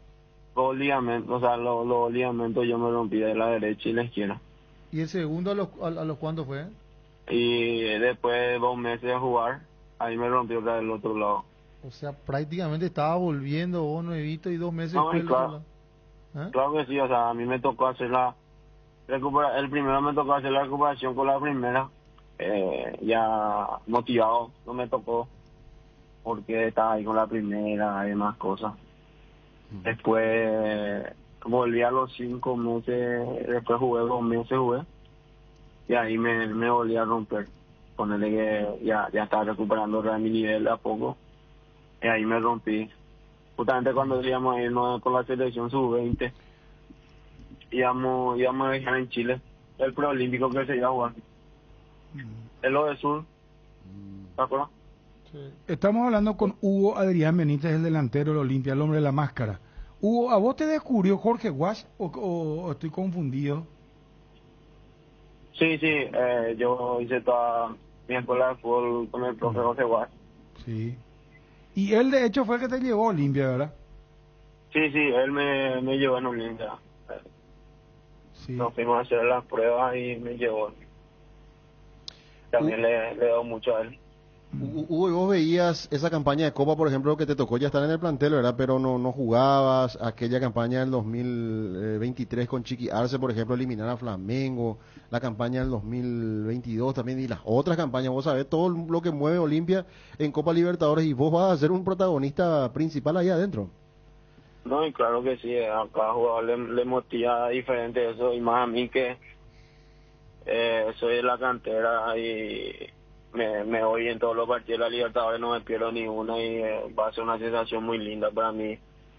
Los ligamentos, o sea, los ligamentos yo me rompí de la derecha y la izquierda. ¿Y el segundo a los cuántos fue? Y después de 2 meses de jugar, ahí me rompí otra del otro lado. O sea, prácticamente estaba volviendo vos nuevito y 2 meses No, después del claro, otro lado. ¿Eh? claro que sí, o sea, a mí me tocó hacer el primero me tocó hacer la recuperación con la primera, ya motivado, no me tocó, porque estaba ahí con la primera y demás cosas. Después volví a los 5 meses, después jugué 2 meses, y ahí me volví a romper. Ponerle que ya estaba recuperando mi nivel de a poco, y ahí me rompí. Justamente cuando íbamos a irnos con la selección sub-20, íbamos a dejar en Chile el preolímpico que se iba a jugar. El Lo de Sur, ¿te acuerdas? Estamos hablando con Hugo Adrián Benítez, el delantero del Olimpia, el hombre de la máscara. Hugo, ¿a vos te descubrió Jorge Guas o estoy confundido? Sí, yo hice toda mi escuela de fútbol con el profe José Guas. Sí. Y él de hecho fue el que te llevó a Olimpia, ¿verdad? Sí, él me llevó en Olimpia. Sí. Nos fuimos a hacer las pruebas y me llevó. También le doy mucho a él. Hugo, y vos veías esa campaña de Copa, por ejemplo, que te tocó ya estar en el plantel, ¿verdad? Pero no jugabas, aquella campaña del 2023 con Chiqui Arce, por ejemplo, eliminar a Flamengo, la campaña del 2022 también, y las otras campañas, vos sabés todo lo que mueve Olimpia en Copa Libertadores, y vos vas a ser un protagonista principal ahí adentro. No, y claro que sí, a cada jugador le motiva diferente eso, y más a mí que soy de la cantera y me voy en todos los partidos de la Libertadores, no me pierdo ni una, y va a ser una sensación muy linda para mí.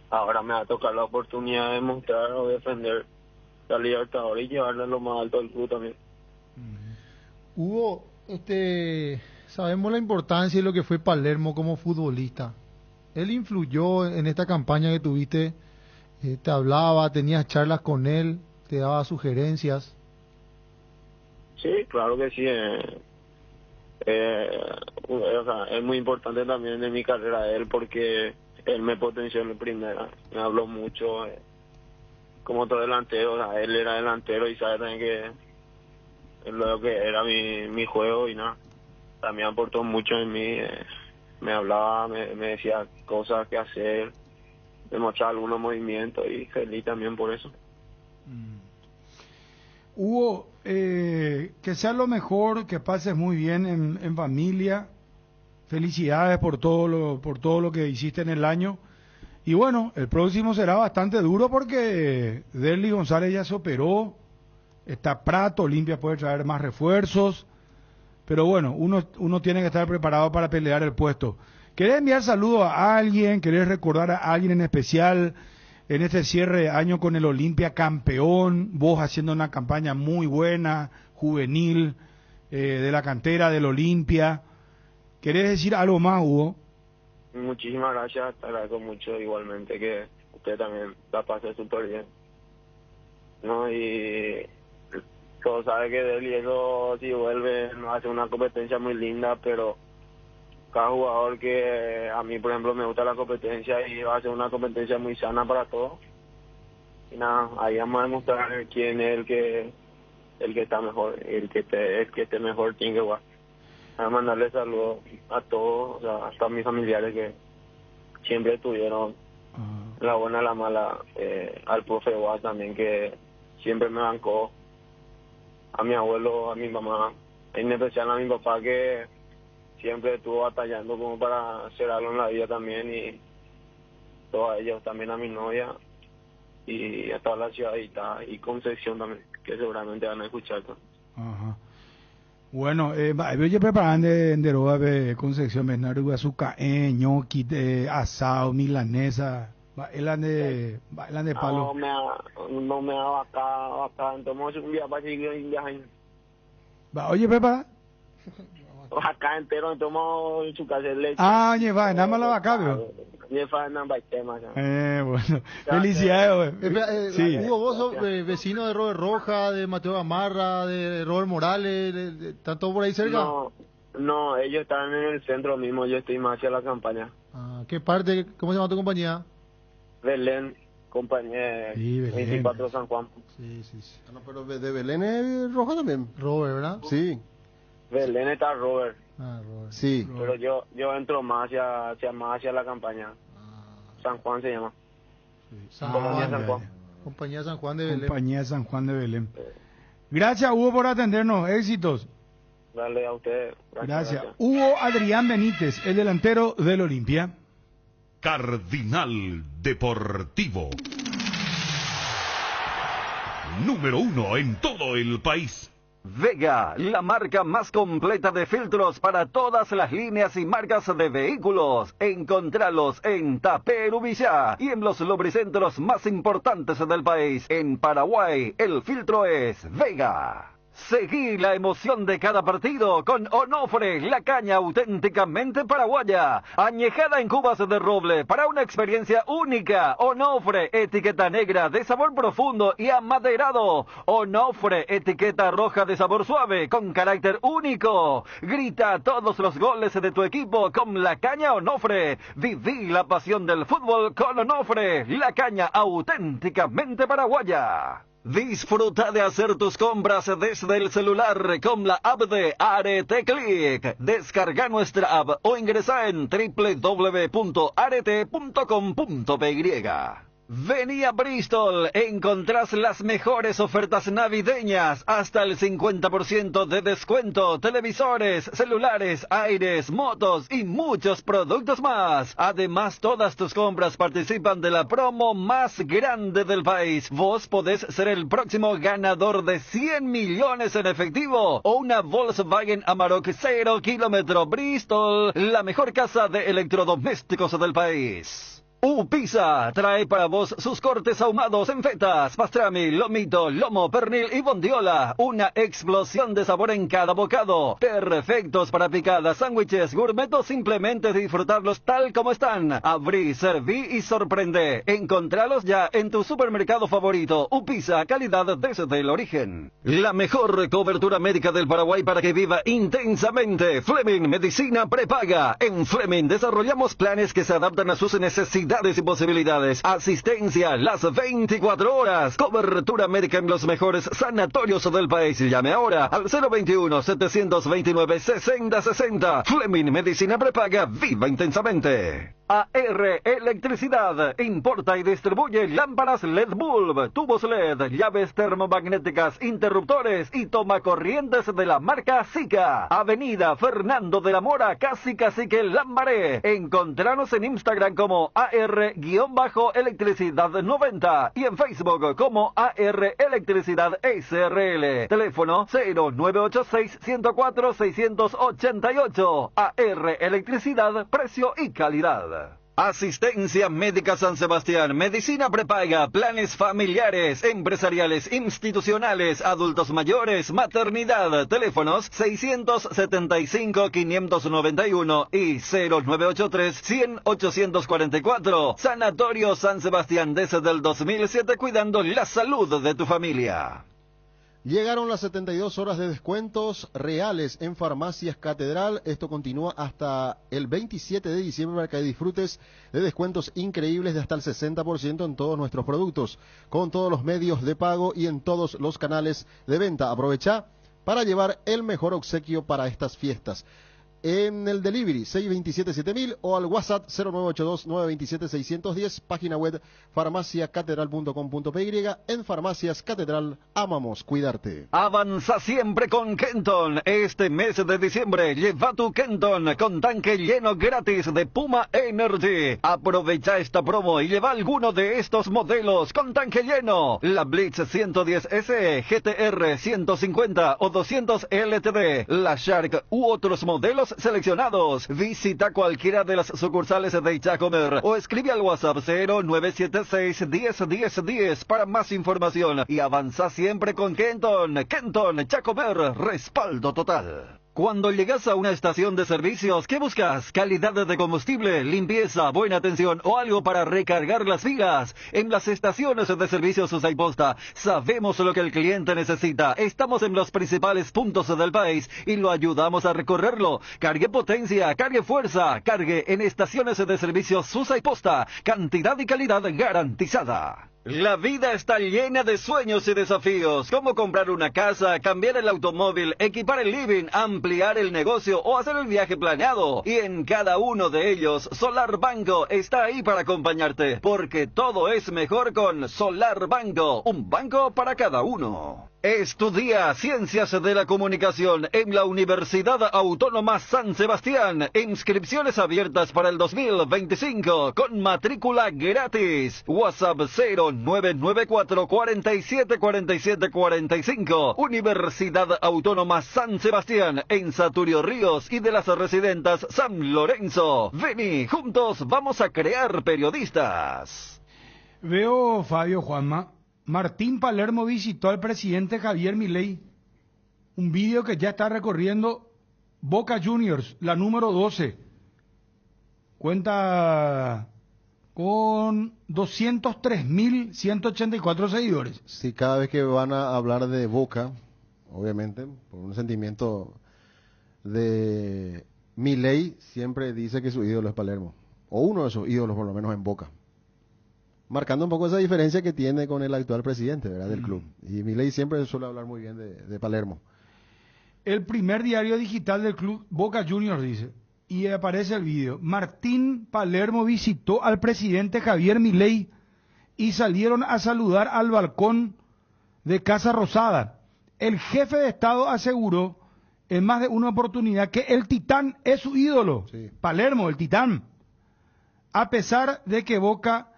Ahora me va a tocar la oportunidad de mostrar o defender la Libertadores y llevarla a lo más alto del club también. Hugo, sabemos la importancia de lo que fue Palermo como futbolista. Él influyó en esta campaña que tuviste, te hablaba, tenías charlas con él, te daba sugerencias. Sí, claro que sí. O sea, es muy importante también en mi carrera él, porque él me potenció en la primera, me habló mucho, como todo delantero, o sea, él era delantero y sabe también que lo que era mi juego, y nada, también aportó mucho en mí, me hablaba, me decía cosas que hacer, me mostraba algunos movimientos, y feliz también por eso. Hugo, que sea lo mejor, que pases muy bien en familia. Felicidades por todo lo que hiciste en el año. Y bueno, el próximo será bastante duro porque Derly González ya se operó, está Prato, Olimpia puede traer más refuerzos, pero bueno, uno tiene que estar preparado para pelear el puesto. ¿Querés enviar saludos a alguien? ¿Querés recordar a alguien en especial en este cierre de año con el Olimpia campeón? Vos haciendo una campaña muy buena, juvenil, de la cantera del Olimpia. ¿Querés decir algo más, Hugo? Muchísimas gracias, te agradezco mucho, igualmente, que usted también la pase súper bien, ¿no? Y todos saben que Derly, eso si vuelve, nos hace una competencia muy linda, pero cada jugador que a mí, por ejemplo, me gusta la competencia, y va a ser una competencia muy sana para todos. Y nada, ahí vamos a demostrar quién es el que está mejor, el que esté mejor tiene que jugar. A mandarle saludos a todos, o sea, hasta a mis familiares que siempre estuvieron la buena y la mala, al profe Guas también, que siempre me bancó, a mi abuelo, a mi mamá, en especial a mi papá, que siempre estuvo batallando como para hacer algo en la vida también, y todos ellos, también a mi novia y a toda la ciudadita y Concepción también, que seguramente van a escuchar. Ajá. Bueno, yo preparan de roba de Concepción, Bernardo, azúcar, ñoqui, asado, milanesa, bailan de palo. No me da acá, entonces un día para seguir en viaje. Oye, Pepa. Acá entero, entonces su casa de leche. Ah, lleva, nada más la vaca, veo. Bueno, felicidades. Sí. Hugo, vos sos vecino de Robert Roja, de Mateo Gamarra, de Robert Morales, ¿están todos por ahí cerca? No, ellos están en el centro mismo, yo estoy más hacia la campaña. ¿Qué parte? ¿Cómo se llama tu compañía? Belén, compañía Belén. 24 San Juan. Sí. No, pero de Belén es Roja también. Robert, ¿verdad? Sí. Belén está Robert. Robert. Sí. Pero yo entro más hacia la campaña. San Juan se llama. Sí. Compañía San Juan. Compañía San Juan de Belén. Compañía San Juan de Belén. Gracias, Hugo, por atendernos. Éxitos. Dale a usted. Gracias. Hugo Adrián Benítez, el delantero del Olimpia. Cardinal Deportivo. Número 1 en todo el país. Vega, la marca más completa de filtros para todas las líneas y marcas de vehículos. Encontralos en Taperu Villa y en los lubricentros más importantes del país. En Paraguay, el filtro es Vega. Seguí la emoción de cada partido con Onofre, la caña auténticamente paraguaya, añejada en cubas de roble para una experiencia única. Onofre, etiqueta negra de sabor profundo y amaderado. Onofre, etiqueta roja de sabor suave con carácter único. Grita todos los goles de tu equipo con la caña Onofre. Viví la pasión del fútbol con Onofre, la caña auténticamente paraguaya. Disfruta de hacer tus compras desde el celular con la app de Arete Click. Descarga nuestra app o ingresa en www.arete.com.py. Vení a Bristol, encontrás las mejores ofertas navideñas, hasta el 50% de descuento, televisores, celulares, aires, motos y muchos productos más. Además, todas tus compras participan de la promo más grande del país. Vos podés ser el próximo ganador de 100 millones en efectivo o una Volkswagen Amarok 0 kilómetro. Bristol, la mejor casa de electrodomésticos del país. Upisa trae para vos sus cortes ahumados en fetas, pastrami, lomito, lomo, pernil y bondiola. Una explosión de sabor en cada bocado. Perfectos para picadas, sándwiches, gourmet o simplemente disfrutarlos tal como están. Abrí, serví y sorprende. Encontralos ya en tu supermercado favorito. Upisa, calidad desde el origen. La mejor cobertura médica del Paraguay para que viva intensamente. Fleming Medicina Prepaga. En Fleming desarrollamos planes que se adaptan a sus necesidades y posibilidades. Asistencia las 24 horas. Cobertura médica en los mejores sanatorios del país. Llame ahora al 021-729-6060. Fleming Medicina Prepaga. Viva intensamente. AR Electricidad. Importa y distribuye lámparas LED bulb, tubos LED, llaves termomagnéticas, interruptores y tomacorrientes de la marca Sika. Avenida Fernando de la Mora, casi Cacique Lambaré. Encontranos en Instagram como AR-Electricidad 90 y en Facebook como AR Electricidad SRL. Teléfono 0986-104-688. AR Electricidad, precio y calidad. Asistencia Médica San Sebastián, Medicina Prepaga, planes familiares, empresariales, institucionales, adultos mayores, maternidad, teléfonos 675-591 y 0983-100-844. Sanatorio San Sebastián desde el 2007 cuidando la salud de tu familia. Llegaron las 72 horas de descuentos reales en Farmacias Catedral. Esto continúa hasta el 27 de diciembre para que disfrutes de descuentos increíbles de hasta el 60% en todos nuestros productos, con todos los medios de pago y en todos los canales de venta. Aprovecha para llevar el mejor obsequio para estas fiestas. en el delivery 627-7000 o al WhatsApp 0982-927-610, página web farmaciacatedral.com.py. En Farmacias Catedral amamos cuidarte. Avanza siempre con Kenton. Este mes de diciembre lleva tu Kenton con tanque lleno gratis de Puma Energy. Aprovecha esta promo y lleva alguno de estos modelos con tanque lleno: la Blitz 110S, GTR 150 o 200 LTD, la Shark u otros modelos seleccionados. Visita cualquiera de las sucursales de Chacomer o escribe al WhatsApp 0976 10 10 10 para más información, y avanza siempre con Kenton. Kenton, Chacomer, respaldo total. Cuando llegas a una estación de servicios, ¿qué buscas? ¿Calidad de combustible, limpieza, buena atención o algo para recargar las pilas? En las estaciones de servicios Susaiposta sabemos lo que el cliente necesita. Estamos en los principales puntos del país y lo ayudamos a recorrerlo. Cargue potencia, cargue fuerza, cargue en estaciones de servicios Susaiposta. Cantidad y calidad garantizada. La vida está llena de sueños y desafíos, como comprar una casa, cambiar el automóvil, equipar el living, ampliar el negocio o hacer el viaje planeado. Y en cada uno de ellos, Solar Banco está ahí para acompañarte, porque todo es mejor con Solar Banco, un banco para cada uno. Estudia Ciencias de la Comunicación en la Universidad Autónoma San Sebastián. Inscripciones abiertas para el 2025 con matrícula gratis. WhatsApp 0994 47 47 45. Universidad Autónoma San Sebastián en Saturio Ríos y de las Residentas San Lorenzo. Vení, juntos vamos a crear periodistas. Veo, Fabio, Juanma, Martín Palermo visitó al presidente Javier Milei. Un vídeo que ya está recorriendo Boca Juniors, la número 12. Cuenta con 203.184 seguidores. Sí, cada vez que van a hablar de Boca, obviamente, por un sentimiento de Milei, siempre dice que su ídolo es Palermo. O uno de sus ídolos, por lo menos, en Boca. Marcando un poco esa diferencia que tiene con el actual presidente, ¿verdad?, del club. Y Milei siempre suele hablar muy bien de Palermo. El primer diario digital del club Boca Juniors dice, y aparece el video: Martín Palermo visitó al presidente Javier Milei y salieron a saludar al balcón de Casa Rosada. El jefe de Estado aseguró en más de una oportunidad que el Titán es su ídolo. Sí. Palermo, el Titán. A pesar de que Boca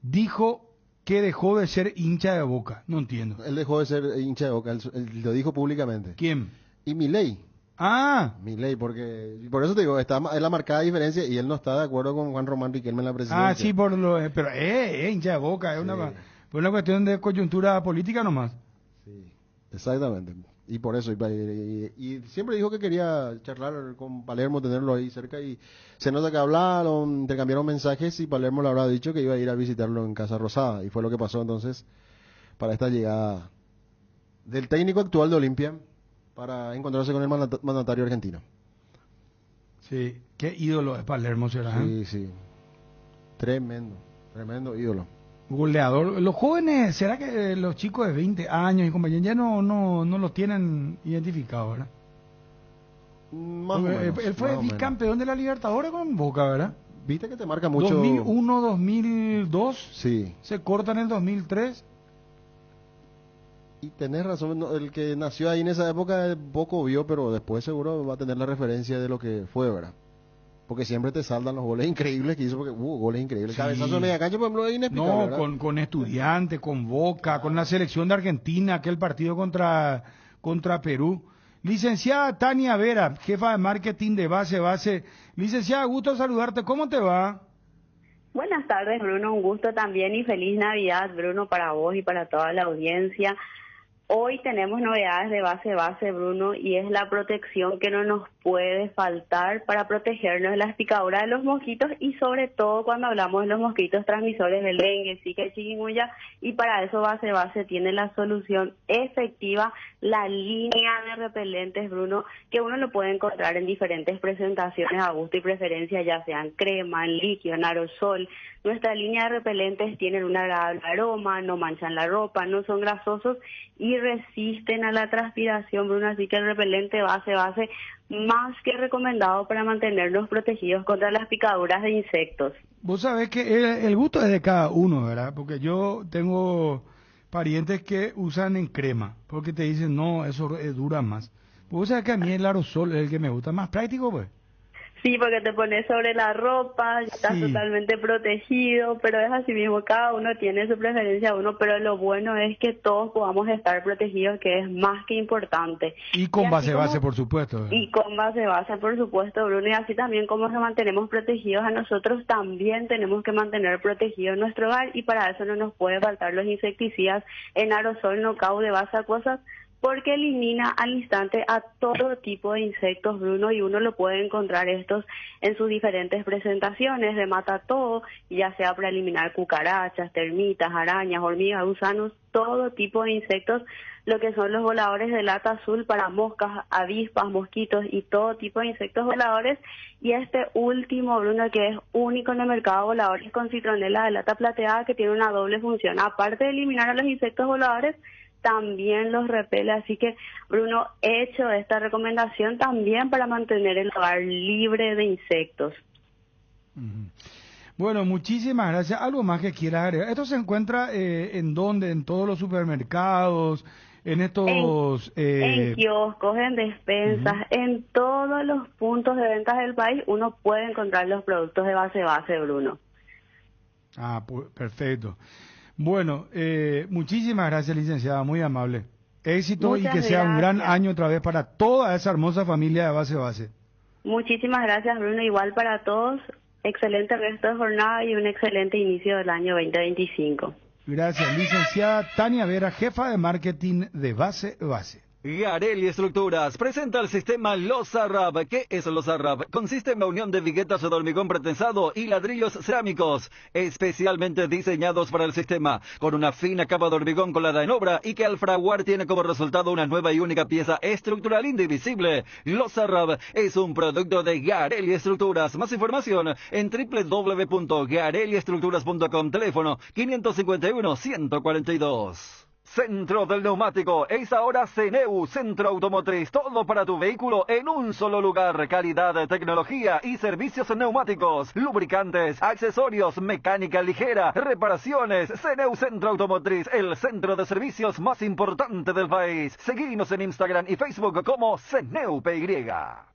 dijo que dejó de ser hincha de Boca. No entiendo. Él dejó de ser hincha de Boca, él lo dijo públicamente. ¿Quién? Y Milei. Ah. Milei, porque por eso te digo, es la marcada diferencia y él no está de acuerdo con Juan Román Riquelme en la presidencia. Ah, sí, pero hincha de Boca, es sí. una cuestión de coyuntura política nomás. Sí, exactamente. Y por eso, y siempre dijo que quería charlar con Palermo, tenerlo ahí cerca, y se nota que hablaron, intercambiaron mensajes, y Palermo le habrá dicho que iba a ir a visitarlo en Casa Rosada, y fue lo que pasó entonces para esta llegada del técnico actual de Olimpia para encontrarse con el mandatario argentino. Sí, qué ídolo es Palermo, será. Sí, sí, tremendo ídolo. Goleador. Los jóvenes, ¿será que los chicos de 20 años y compañía ya no lo tienen identificado, verdad? Más o menos. Él fue bicampeón de la Libertadores con Boca, ¿verdad? Viste que te marca mucho. 2001, 2002. Sí. Se corta en el 2003. Y tenés razón, el que nació ahí en esa época poco vio, pero después seguro va a tener la referencia de lo que fue, ¿verdad? Porque siempre te saldan los goles increíbles que hizo, porque hubo goles increíbles. Sí. Cabezazo de media cancha, por ejemplo, es inexplicable. No, con Estudiantes, con Boca, con la selección de Argentina, aquel partido contra Perú. Licenciada Tania Vera, jefa de marketing de Base. Licenciada, gusto saludarte. ¿Cómo te va? Buenas tardes, Bruno. Un gusto también y feliz Navidad, Bruno, para vos y para toda la audiencia. Hoy tenemos novedades de base, Bruno, y es la protección que no nos puede faltar para protegernos de las picaduras de los mosquitos, y sobre todo cuando hablamos de los mosquitos transmisores del dengue, zika y chikungunya, y para eso base tiene la solución efectiva, la línea de repelentes, Bruno, que uno lo puede encontrar en diferentes presentaciones a gusto y preferencia, ya sean crema, en líquido, en aerosol, Nuestra línea de repelentes tienen un agradable aroma, no manchan la ropa, no son grasosos y resisten a la transpiración, Bruno. Así que el repelente base más que recomendado para mantenernos protegidos contra las picaduras de insectos. Vos sabés que el gusto es de cada uno, ¿verdad? Porque yo tengo parientes que usan en crema, porque te dicen, no, eso dura más. Vos sabés que a mí el aerosol es el que me gusta, más práctico, pues. Sí, porque te pones sobre la ropa, ya estás totalmente protegido, pero es así mismo, cada uno tiene su preferencia, pero lo bueno es que todos podamos estar protegidos, que es más que importante. Y con base, por supuesto. Y con base, por supuesto, Bruno, y así también como nos mantenemos protegidos a nosotros, también tenemos que mantener protegido nuestro hogar, y para eso no nos puede faltar los insecticidas en aerosol, Knockout de base acuosas, porque elimina al instante a todo tipo de insectos, Bruno, y uno lo puede encontrar estos en sus diferentes presentaciones, de mata todo, ya sea para eliminar cucarachas, termitas, arañas, hormigas, gusanos, todo tipo de insectos, lo que son los voladores de lata azul para moscas, avispas, mosquitos y todo tipo de insectos voladores, y este último, Bruno, que es único en el mercado, voladores con citronela de lata plateada, que tiene una doble función, aparte de eliminar a los insectos voladores, también los repele. Así que, Bruno, he hecho esta recomendación también para mantener el hogar libre de insectos. Bueno, muchísimas gracias. ¿Algo más que quieras agregar? ¿Esto se encuentra en dónde? ¿En todos los supermercados? ¿En estos...? En kioscos, en despensas, en todos los puntos de ventas del país uno puede encontrar los productos de base, Bruno. Ah, pues, perfecto. Bueno, muchísimas gracias, licenciada, muy amable. Éxito. Muchas y que sea un gran año otra vez para toda esa hermosa familia de base. Muchísimas gracias, Bruno, igual para todos. Excelente resto de jornada y un excelente inicio del año 2025. Gracias, licenciada Tania Vera, jefa de marketing de base. Garelli Estructuras presenta el sistema Losarrab. ¿Qué es Losarrab? Consiste en la unión de viguetas de hormigón pretensado y ladrillos cerámicos, especialmente diseñados para el sistema, con una fina capa de hormigón colada en obra y que al fraguar tiene como resultado una nueva y única pieza estructural indivisible. Losarrab es un producto de Garelli Estructuras. Más información en www.garelliestructuras.com, teléfono 551-142. Centro del Neumático, es ahora CENEU, Centro Automotriz, todo para tu vehículo en un solo lugar, calidad, tecnología y servicios neumáticos, lubricantes, accesorios, mecánica ligera, reparaciones. CENEU Centro Automotriz, el centro de servicios más importante del país. Seguinos en Instagram y Facebook como CENEUPY.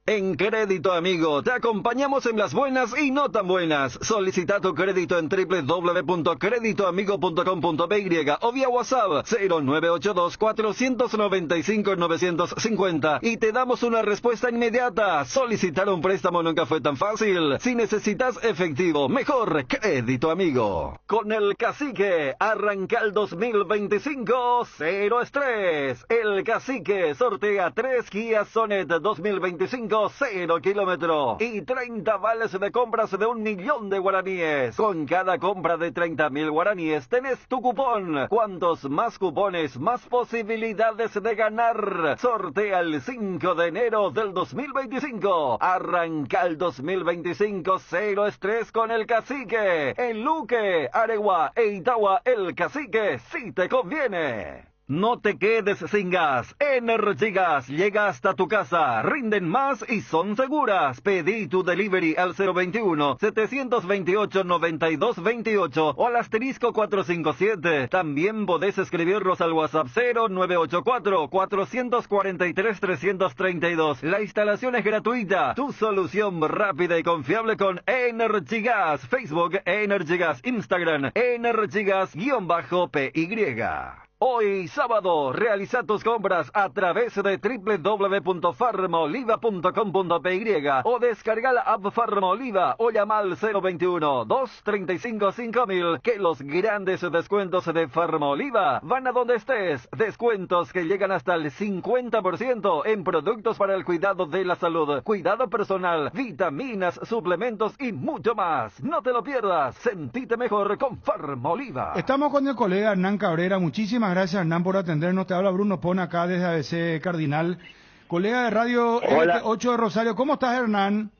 En Crédito Amigo, te acompañamos en las buenas y no tan buenas. Solicita tu crédito en www.creditoamigo.com.py o vía WhatsApp 0982-495-950 y te damos una respuesta inmediata. Solicitar un préstamo nunca fue tan fácil. Si necesitas efectivo, mejor Crédito Amigo. Con el Cacique, arranca el 2025 cero estrés. El Cacique sortea 3 Kia Sonet 2025 0 kilómetro y 30 vales de compras de 1 millón de guaraníes. Con cada compra de 30.000 guaraníes tenés tu cupón. Cuantos más cupones, más posibilidades de ganar. Sortea el 5 de enero del 2025. Arranca el 2025 cero estrés con el Cacique. En Luque, Aregua e Itagua, el Cacique sí te conviene. No te quedes sin gas. Energigas llega hasta tu casa. Rinden más y son seguras. Pedí tu delivery al 021-728-9228 o al asterisco 457. También podés escribirnos al WhatsApp 0984-443-332. La instalación es gratuita. Tu solución rápida y confiable con Energigas. Facebook Energigas. Instagram Energigas_PY. Hoy, sábado, realiza tus compras a través de www.farmaoliva.com.py o descarga la app Farmaoliva o llama al 021-235-5000, que los grandes descuentos de Farmaoliva van a donde estés. Descuentos que llegan hasta el 50% en productos para el cuidado de la salud, cuidado personal, vitaminas, suplementos y mucho más. No te lo pierdas, sentite mejor con Farmaoliva. Estamos con el colega Hernán Cabrera. Muchísimas gracias, Hernán, por atendernos. Te habla Bruno Pon acá desde ABC Cardinal, colega de Radio 8 de Rosario. ¿Cómo estás, Hernán?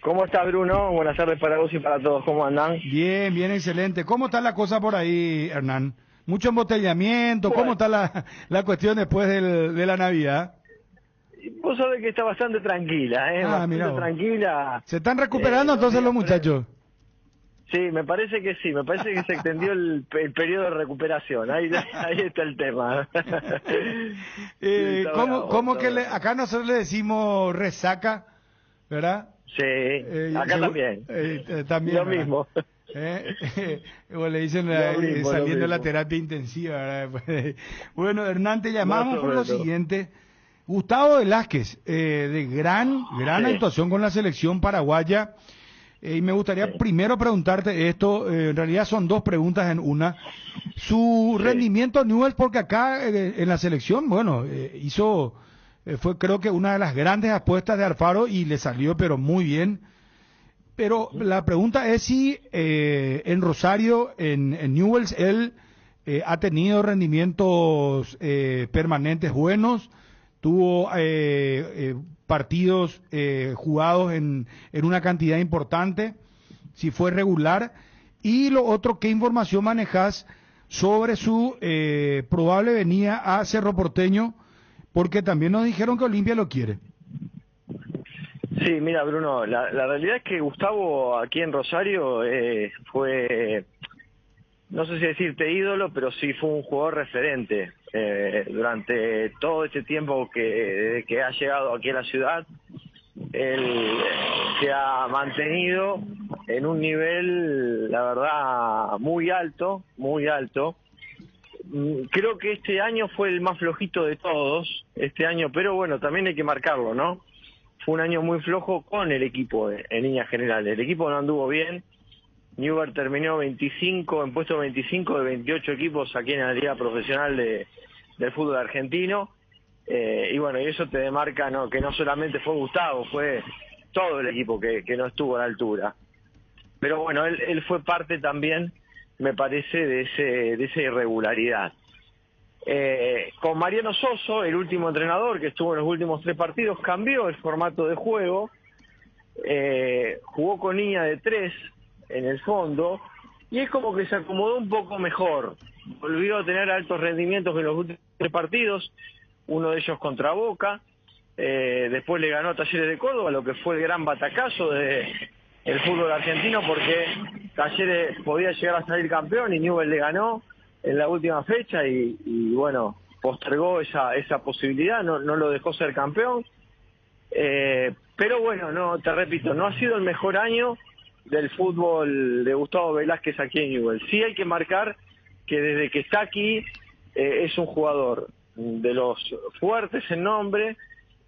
¿Cómo estás, Bruno? Buenas tardes para vos y para todos. ¿Cómo andan? Bien, bien, excelente. ¿Cómo está la cosa por ahí, Hernán? ¿Mucho embotellamiento? ¿Cómo está la cuestión después de la Navidad? Vos sabés que está bastante tranquila, bastante mira vos. tranquila. ¿Se están recuperando entonces los muchachos? Sí, me parece que sí. Me parece que se extendió el periodo de recuperación. Ahí está el tema. ¿Cómo que acá nosotros le decimos resaca, ¿verdad? Sí, acá también. También lo ¿verdad? mismo. O le dicen saliendo de la terapia intensiva, ¿verdad? Bueno, Hernán, te llamamos por lo siguiente. Gustavo Velázquez, de gran actuación con la selección paraguaya. Y me gustaría primero preguntarte esto, en realidad son dos preguntas en una. Su rendimiento Newell's, porque acá en la selección, bueno, fue creo que una de las grandes apuestas de Alfaro y le salió pero muy bien. Pero la pregunta es si en Rosario, en Newell's, él ha tenido rendimientos permanentes buenos, tuvo partidos jugados en una cantidad importante, si fue regular. Y lo otro, ¿qué información manejas sobre su probable venida a Cerro Porteño? Porque también nos dijeron que Olimpia lo quiere. Sí, mira, Bruno, la realidad es que Gustavo aquí en Rosario fue, no sé si decirte ídolo, pero sí fue un jugador referente durante todo este tiempo desde que ha llegado aquí a la ciudad. Él se ha mantenido en un nivel, la verdad, muy alto, muy alto. Creo que este año fue el más flojito de todos, este año, pero bueno, también hay que marcarlo, ¿no? Fue un año muy flojo con el equipo en líneas generales. El equipo no anduvo bien. Newell's terminó en puesto 25 de 28 equipos aquí en la liga profesional del fútbol argentino. Y bueno, y eso te demarca que no solamente fue Gustavo, fue todo el equipo que no estuvo a la altura. Pero bueno, él fue parte también, me parece, de esa irregularidad. Con Mariano Soso, el último entrenador que estuvo en los últimos 3 partidos, cambió el formato de juego, jugó con línea de 3 en el fondo, y es como que se acomodó un poco mejor. Volvió a tener altos rendimientos en los últimos 3 partidos, uno de ellos contra Boca, después le ganó a Talleres de Córdoba, lo que fue el gran batacazo del fútbol argentino, porque Talleres podía llegar a salir campeón y Newell's le ganó en la última fecha y bueno, postergó esa posibilidad, no lo dejó ser campeón. Pero bueno, te repito, no ha sido el mejor año del fútbol de Gustavo Velázquez aquí en Newell's. Sí hay que marcar que desde que está aquí es un jugador de los fuertes en nombre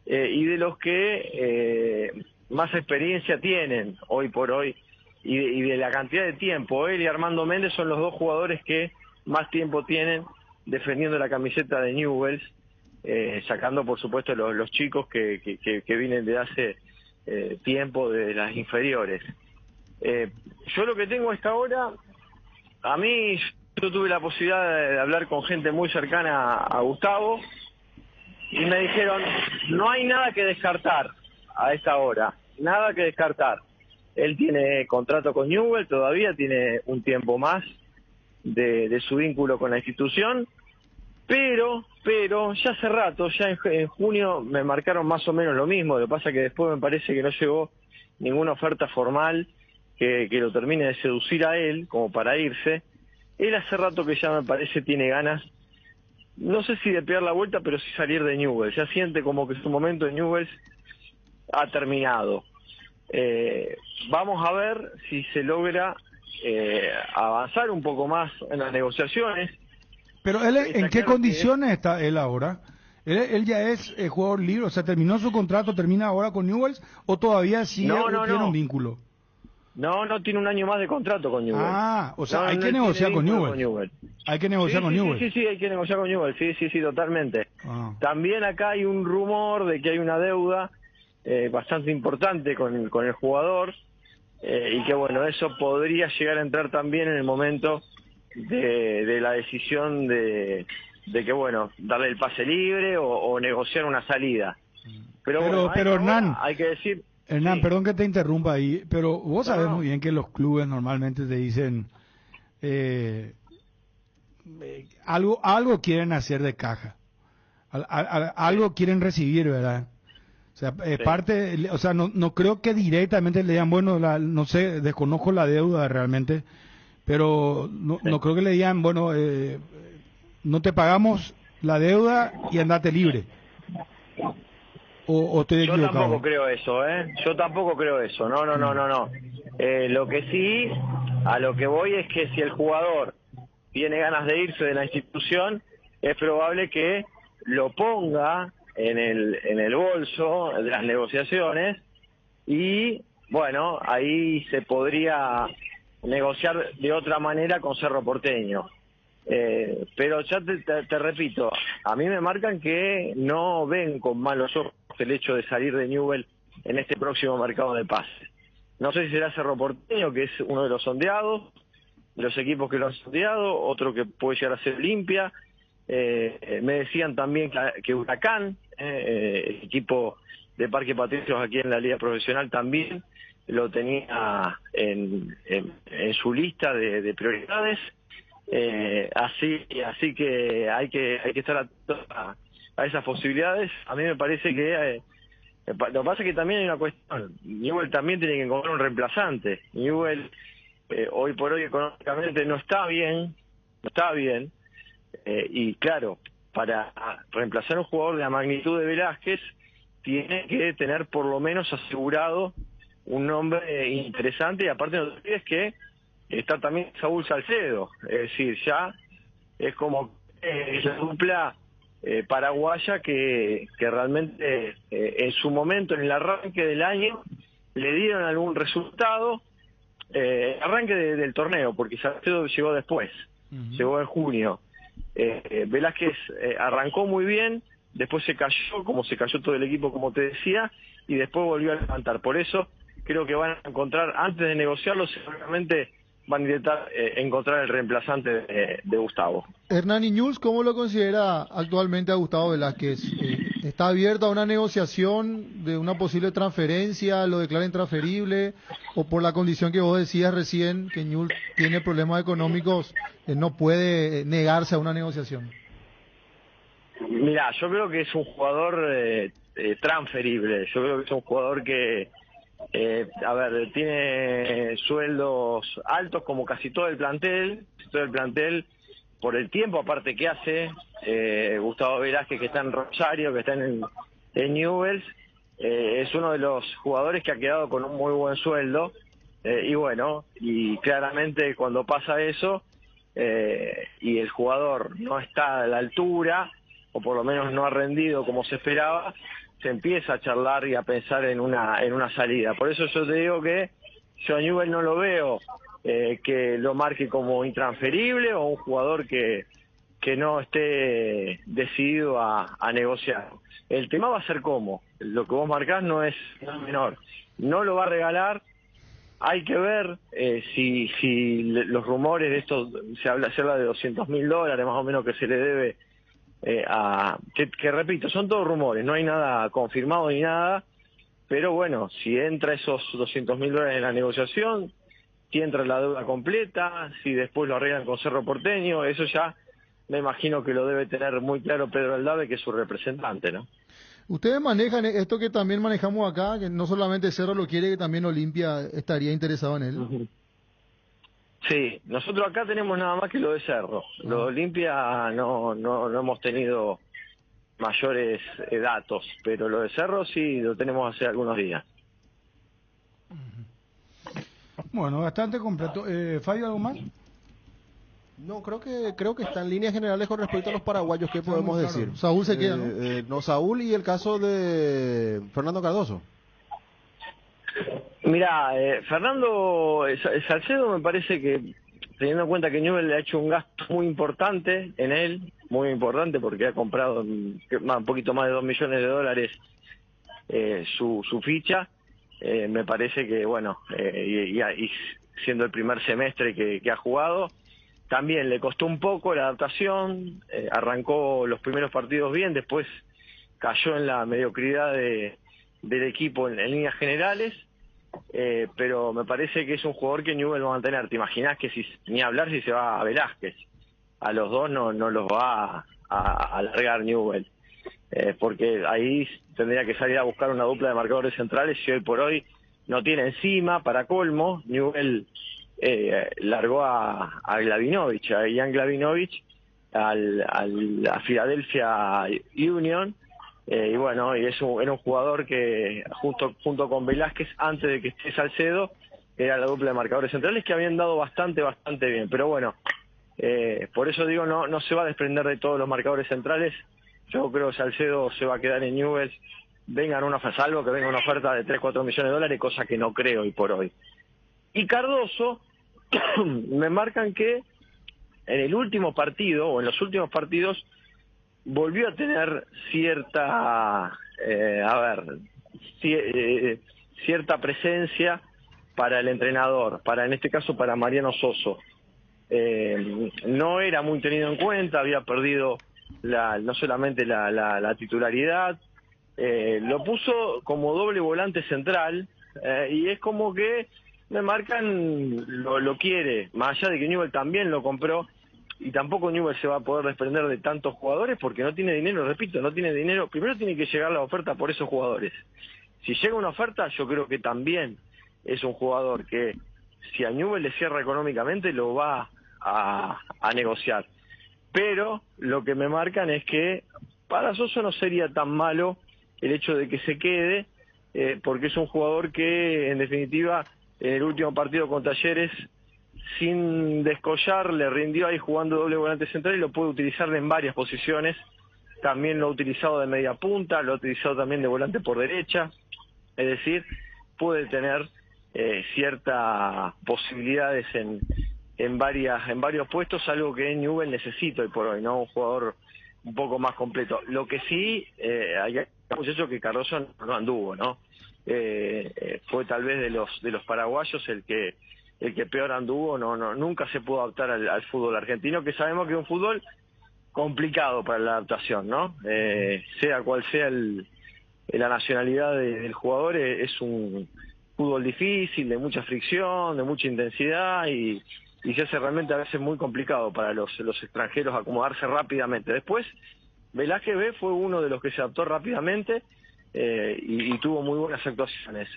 y de los que más experiencia tienen hoy por hoy y de la cantidad de tiempo. Él y Armando Méndez son los dos jugadores que más tiempo tienen defendiendo la camiseta de Newell's, sacando por supuesto los chicos que vienen de hace tiempo de las inferiores. Yo lo que tengo a esta hora, a mí yo tuve la posibilidad de hablar con gente muy cercana a Gustavo y me dijeron, no hay nada que descartar a esta hora, nada que descartar. Él tiene contrato con Newell's, todavía tiene un tiempo más de su vínculo con la institución, pero ya hace rato, ya en junio me marcaron más o menos lo mismo. Lo que pasa que después me parece que no llegó ninguna oferta formal que lo termine de seducir a él como para irse. Él hace rato que ya me parece tiene ganas, no sé si de pegar la vuelta, pero sí salir de Newell's. Ya siente como que su momento en Newell's ha terminado. Vamos a ver si se logra avanzar un poco más en las negociaciones. Pero él, ¿en qué condiciones está él ahora? ¿Él ya es jugador libre? O sea, ¿terminó su contrato, termina ahora con Newell's o todavía sigue tiene un vínculo? No, tiene un año más de contrato con Newell's. Ah, o sea, hay que negociar con Newell's. Hay que negociar con Newell's. Sí, hay que negociar con Newell's. Sí, totalmente. También acá hay un rumor de que hay una deuda bastante importante con el jugador y que bueno, eso podría llegar a entrar también en el momento de la decisión de que bueno, darle el pase libre o negociar una salida. Pero Hernán, hay que decir, Hernán, Sí. perdón que te interrumpa ahí, pero vos sabés No. muy bien que los clubes normalmente te dicen algo quieren hacer de caja, algo quieren recibir, ¿verdad? O sea, parte, o sea, no creo que directamente le digan, bueno, no sé, desconozco la deuda realmente, pero no creo que le digan, bueno, no te pagamos la deuda y andate libre. O estoy Yo equivocado. tampoco creo eso, ¿eh? Yo tampoco creo eso. No. Lo que sí, a lo que voy es que si el jugador tiene ganas de irse de la institución, es probable que lo ponga en el bolso de las negociaciones y, bueno, ahí se podría negociar de otra manera con Cerro Porteño. Pero ya te repito, a mí me marcan que no ven con malos ojos el hecho de salir de Newell en este próximo mercado de pases. No sé si será Cerro Porteño, que es uno de los sondeados, de los equipos que lo han sondeado, otro que puede llegar a ser Olimpia. Me decían también que Huracán, el equipo de Parque Patricios aquí en la Liga Profesional, también lo tenía en su lista de prioridades. Así que hay que estar atento a esas posibilidades. A mí me parece que lo que pasa es que también hay una cuestión. Newell también tiene que encontrar un reemplazante. Newell hoy por hoy económicamente no está bien, y claro, para reemplazar a un jugador de la magnitud de Velázquez tiene que tener por lo menos asegurado un nombre interesante, y aparte no te olvides que está también Saúl Salcedo, es decir, ya es como esa dupla paraguaya que realmente en su momento, en el arranque del año, le dieron algún resultado, arranque del torneo, porque Salcedo llegó después, llegó en junio. Velázquez arrancó muy bien, después se cayó, como se cayó todo el equipo, como te decía, y después volvió a levantar. Por eso creo que van a encontrar, antes de negociarlo, seguramente van a intentar encontrar el reemplazante de Gustavo. Hernán Iñús, ¿cómo lo considera actualmente a Gustavo Velázquez? ¿Está abierto a una negociación de una posible transferencia? ¿Lo declara intransferible? ¿O por la condición que vos decías recién, que Iñús tiene problemas económicos, no puede negarse a una negociación? Mira, yo creo que es un jugador transferible. Yo creo que es un jugador que tiene sueldos altos como casi todo el plantel, por el tiempo aparte que hace. Gustavo Velázquez, que está en Rosario, que está en Newell's, es uno de los jugadores que ha quedado con un muy buen sueldo, y claramente cuando pasa eso y el jugador no está a la altura, o por lo menos no ha rendido como se esperaba, se empieza a charlar y a pensar en una salida. Por eso yo te digo que yo a Newell no lo veo que lo marque como intransferible o un jugador que no esté decidido a negociar. El tema va a ser cómo. Lo que vos marcás no es menor. No lo va a regalar. Hay que ver si los rumores de esto, se habla de $200.000 más o menos que se le debe que repito, son todos rumores, no hay nada confirmado ni nada, pero bueno, si entra esos $200.000 en la negociación, si entra la deuda completa, si después lo arreglan con Cerro Porteño, eso ya me imagino que lo debe tener muy claro Pedro Aldave, que es su representante, ¿no? Ustedes manejan esto que también manejamos acá, que no solamente Cerro lo quiere, que también Olimpia estaría interesado en él. Sí, nosotros acá tenemos nada más que lo de Cerro. Lo de Olimpia no hemos tenido mayores datos, pero lo de Cerro sí lo tenemos hace algunos días. Bueno, bastante completo. Fabio, ¿algo más? No, creo que está en líneas generales con respecto a los paraguayos. ¿Qué podemos decir? Saúl se queda, ¿no? No, Saúl y el caso de Fernando Cardoso. Mira, Fernando Salcedo me parece que, teniendo en cuenta que Newell le ha hecho un gasto muy importante en él, muy importante porque ha comprado un poquito más de $2 millones su ficha, me parece que, bueno, y siendo el primer semestre que ha jugado, también le costó un poco la adaptación, arrancó los primeros partidos bien, después cayó en la mediocridad de del equipo en líneas generales, pero me parece que es un jugador que Newell va a mantener. Te imaginás que ni hablar si se va a Velázquez, a los dos no los va a largar Newell, porque ahí tendría que salir a buscar una dupla de marcadores centrales y hoy por hoy no tiene encima. Para colmo, Newell largó a Glavinovich, a Ian Glavinovich, a Philadelphia Union, y bueno, y era un jugador que junto con Velázquez, antes de que esté Salcedo, era la dupla de marcadores centrales que habían dado bastante bien, pero bueno, por eso digo, no se va a desprender de todos los marcadores centrales. Yo creo que Salcedo se va a quedar en Newell's, salvo que venga una oferta de 3-4 millones de dólares, cosa que no creo hoy por hoy. Y Cardoso, me marcan que en el último partido, o en los últimos partidos, volvió a tener cierta presencia para el entrenador, en este caso para Mariano Soso. No era muy tenido en cuenta, había perdido no solamente la titularidad, lo puso como doble volante central, y es como que me marcan lo quiere, más allá de que Newell también lo compró, y tampoco Newell se va a poder desprender de tantos jugadores porque no tiene dinero, repito, no tiene dinero. Primero tiene que llegar la oferta por esos jugadores. Si llega una oferta, yo creo que también es un jugador que, si a Newell le cierra económicamente, lo va a negociar. Pero lo que me marcan es que para Soso no sería tan malo el hecho de que se quede, porque es un jugador que, en definitiva, en el último partido con Talleres, sin descollar, le rindió ahí jugando doble volante central y lo puede utilizar en varias posiciones. También lo ha utilizado de media punta, lo ha utilizado también de volante por derecha. Es decir, puede tener ciertas posibilidades en varios puestos, algo que Newell necesita hoy por hoy, ¿no? Un jugador un poco más completo. Lo que sí, hay un muchacho que Cardoso no anduvo, ¿no? Fue tal vez de los paraguayos el que peor anduvo, nunca se pudo adaptar al fútbol argentino, que sabemos que es un fútbol complicado para la adaptación, ¿no? Sea cual sea la nacionalidad del jugador, es un fútbol difícil, de mucha fricción, de mucha intensidad, y se hace realmente a veces muy complicado para los extranjeros acomodarse rápidamente. Después, Velázquez B fue uno de los que se adaptó rápidamente, y tuvo muy buenas actuaciones.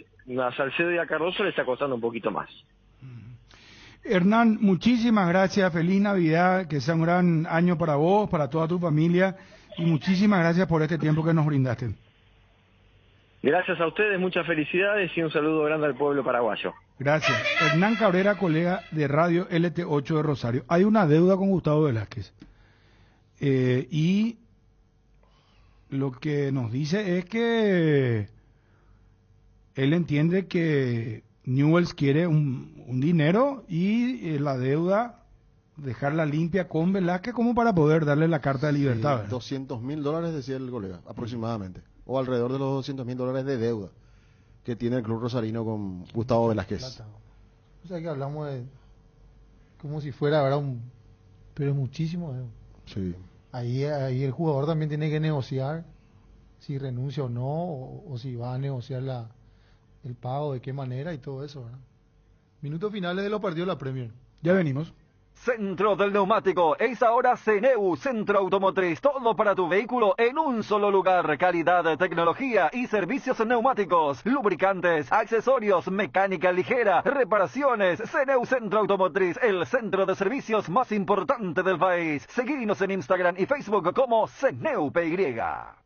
A Salcedo y a Cardoso le está costando un poquito más. Hernán, muchísimas gracias, feliz Navidad, que sea un gran año para vos, para toda tu familia, y muchísimas gracias por este tiempo que nos brindaste. Gracias a ustedes, muchas felicidades y un saludo grande al pueblo paraguayo. Gracias. Hernán Cabrera, colega de Radio LT8 de Rosario. Hay una deuda con Gustavo Velázquez, y lo que nos dice es que él entiende que Newell's quiere un dinero y la deuda dejarla limpia con Velázquez como para poder darle la carta de libertad. Sí, $200.000 decía el colega, aproximadamente, o alrededor de los $200.000 de deuda que tiene el club rosarino con Gustavo Velázquez. O sea que hablamos de como si fuera ahora pero es muchísimo. Sí. Ahí el jugador también tiene que negociar si renuncia o no, o si va a negociar el pago, de qué manera y todo eso, ¿verdad? Minutos finales de los partidos de la Premier. Ya venimos. Centro del Neumático, es ahora CNEU, Centro Automotriz, todo para tu vehículo en un solo lugar, calidad, tecnología y servicios neumáticos, lubricantes, accesorios, mecánica ligera, reparaciones. CNEU Centro Automotriz, el centro de servicios más importante del país. Seguinos en Instagram y Facebook como CNEU PY.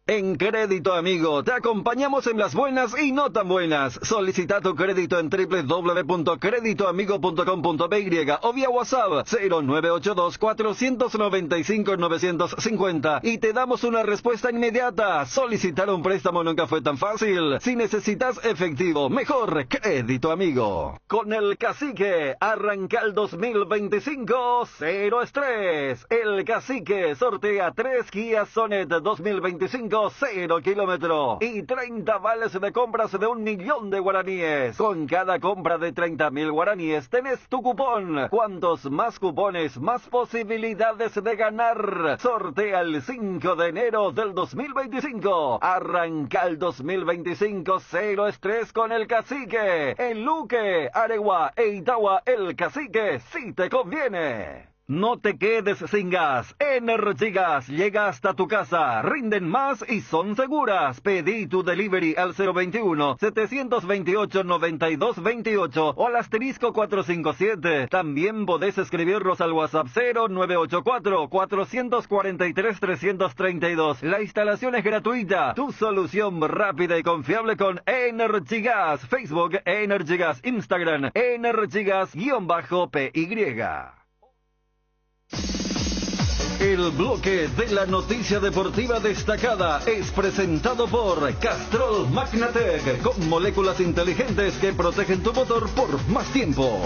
En Crédito Amigo te acompañamos en las buenas y no tan buenas. Solicita tu crédito en www.creditoamigo.com.py o vía WhatsApp 0982-495-950 y te damos una respuesta inmediata. Solicitar un préstamo nunca fue tan fácil. Si necesitas efectivo, mejor Crédito Amigo. Con el Cacique, arranca el 2025 cero estrés. El Cacique sortea 3 Kia Sonet 2025 Segundo 0 kilómetro y 30 vales de compras de 1.000.000 de guaraníes. Con cada compra de 30.000 guaraníes tenés tu cupón. Cuantos más cupones, más posibilidades de ganar. Sortea el 5 de enero del 2025. Arranca el 2025 cero estrés con el Cacique. En Luque, Aregua e Itagua, el Cacique sí te conviene. No te quedes sin gas. Energy Gas llega hasta tu casa. Rinden más y son seguras. Pedí tu delivery al 021-728-9228 o al asterisco 457. También podés escribirlos al WhatsApp 0984-443-332. La instalación es gratuita. Tu solución rápida y confiable con Energy Gas. Facebook Energy Gas. Instagram Energy Gas-PY. El bloque de la noticia deportiva destacada es presentado por Castrol Magnatec, con moléculas inteligentes que protegen tu motor por más tiempo.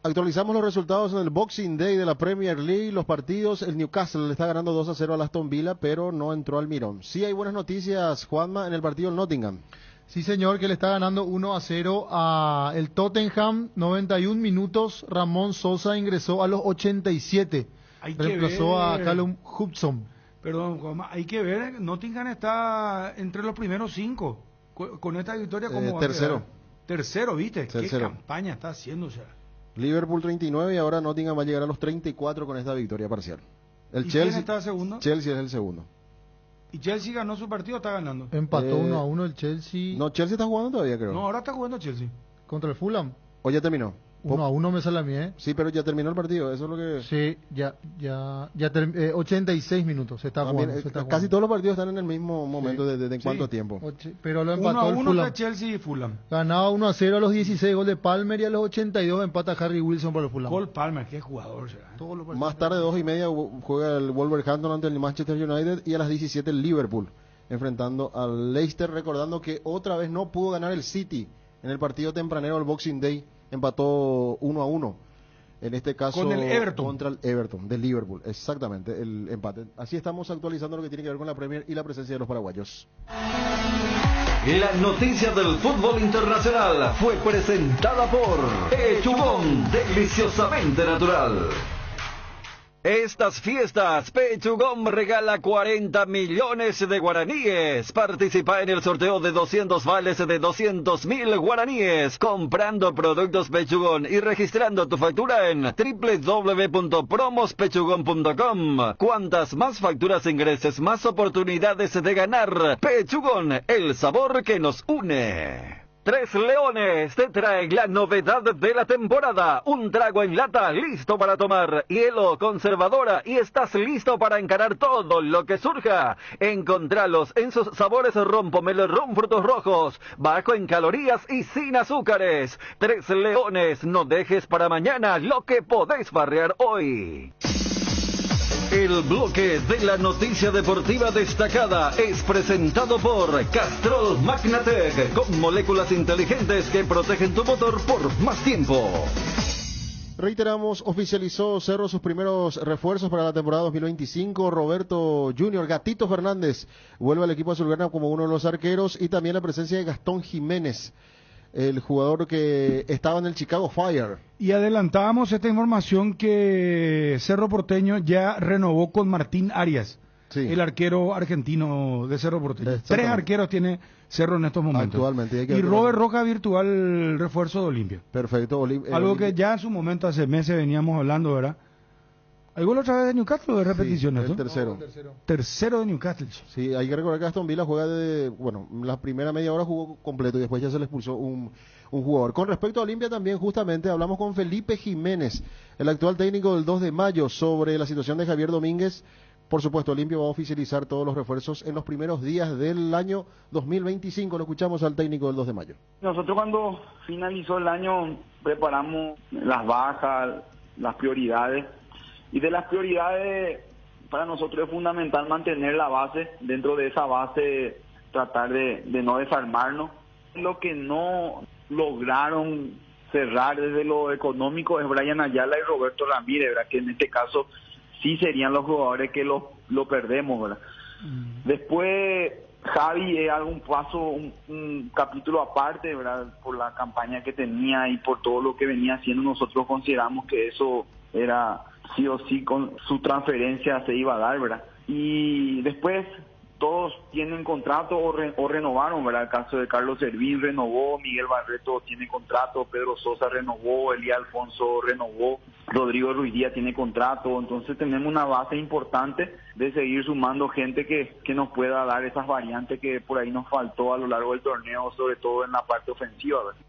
Actualizamos los resultados en el Boxing Day de la Premier League. Los partidos, el Newcastle le está ganando 2-0 al Aston Villa, pero no entró al Mirón. Sí hay buenas noticias, Juanma, en el partido del Nottingham. Sí, señor, que le está ganando 1-0 a el Tottenham. 91 minutos, Ramón Sosa ingresó a los 87. Reemplazó a Callum Hudson. Perdón, Juanma, hay que ver, Nottingham está entre los primeros 5. Con esta victoria, ¿cómo va tercero. a quedar? Tercero, ¿viste? Tercero. ¿Qué campaña está haciendo ya? Liverpool 39 y ahora Nottingham va a llegar a los 34 con esta victoria parcial. El ¿Y Chelsea, quién está segundo? Chelsea es el segundo. ¿Y Chelsea ganó su partido o está ganando? Empató 1-1 el Chelsea. No, Chelsea está jugando todavía, creo. No, ahora está jugando Chelsea. Contra el Fulham. ¿O ya terminó? 1-1 me sale a mí, ¿eh? Sí, pero ya terminó el partido, eso es lo que... Sí, 86 minutos se está jugando. Casi todos los partidos están en el mismo momento, sí. ¿De cuánto tiempo? Pero lo empató el 1-1 Fulham. Chelsea y Fulham. Ganaba 1-0 a los 16, gol de Palmer, y a los 82 empata Harry Wilson para el Fulham. Cole Palmer, qué jugador. Más tarde, 2:30, juega el Wolverhampton ante el Manchester United, y a las 17 el Liverpool, enfrentando al Leicester, recordando que otra vez no pudo ganar el City en el partido tempranero del Boxing Day. Empató 1-1, en este caso con el Everton. Contra el Everton de Liverpool, exactamente, el empate. Así estamos actualizando lo que tiene que ver con la Premier y la presencia de los paraguayos. La noticia del fútbol internacional fue presentada por Pechugón, deliciosamente natural. Estas fiestas, Pechugón regala 40 millones de guaraníes. Participa en el sorteo de 200 vales de 200.000 guaraníes, comprando productos Pechugón y registrando tu factura en www.promospechugón.com. Cuantas más facturas ingreses, más oportunidades de ganar. Pechugón, el sabor que nos une. Tres Leones te trae la novedad de la temporada. Un trago en lata listo para tomar. Hielo, conservadora y estás listo para encarar todo lo que surja. Encontralos en sus sabores rompomelo, ron, frutos rojos, bajo en calorías y sin azúcares. Tres Leones, no dejes para mañana lo que podés barrear hoy. El bloque de la noticia deportiva destacada es presentado por Castrol Magnatec, con moléculas inteligentes que protegen tu motor por más tiempo. Reiteramos, oficializó Cerro sus primeros refuerzos para la temporada 2025. Roberto Junior, Gatito Fernández, vuelve al equipo azulgrana como uno de los arqueros, y también la presencia de Gastón Jiménez, el jugador que estaba en el Chicago Fire. Y adelantábamos esta información que Cerro Porteño ya renovó con Martín Arias, sí, el arquero argentino de Cerro Porteño. 3 arqueros tiene Cerro en estos momentos. Actualmente. Y Robert Roca, virtual refuerzo de Olimpia. Perfecto. Algo que ya en su momento, hace meses, veníamos hablando, ¿verdad? ¿Hay gol otra vez de Newcastle o de repetición? Sí, el tercero. Tercero de Newcastle. Sí, hay que recordar que Aston Villa juega la primera media hora jugó completo y después ya se le expulsó un jugador. Con respecto a Olimpia también, justamente, hablamos con Felipe Jiménez, el actual técnico del 2 de mayo, sobre la situación de Javier Domínguez. Por supuesto, Olimpia va a oficializar todos los refuerzos en los primeros días del año 2025. Lo escuchamos al técnico del 2 de mayo. Nosotros cuando finalizó el año preparamos las bajas, las prioridades. Y de las prioridades, para nosotros es fundamental mantener la base. Dentro de esa base, tratar de no desarmarnos. Lo que no lograron cerrar desde lo económico es Brian Ayala y Roberto Ramírez, ¿verdad? Que en este caso sí serían los jugadores que lo perdemos, ¿verdad? Después, Javi es algún paso, un capítulo aparte, ¿verdad? Por la campaña que tenía y por todo lo que venía haciendo, nosotros consideramos que eso era sí o sí, con su transferencia se iba a dar, ¿verdad? Y después todos tienen contrato o renovaron, ¿verdad? El caso de Carlos Servín renovó, Miguel Barreto tiene contrato, Pedro Sosa renovó, Elías Alfonso renovó, Rodrigo Ruiz Díaz tiene contrato. Entonces tenemos una base importante de seguir sumando gente que nos pueda dar esas variantes que por ahí nos faltó a lo largo del torneo, sobre todo en la parte ofensiva, ¿verdad?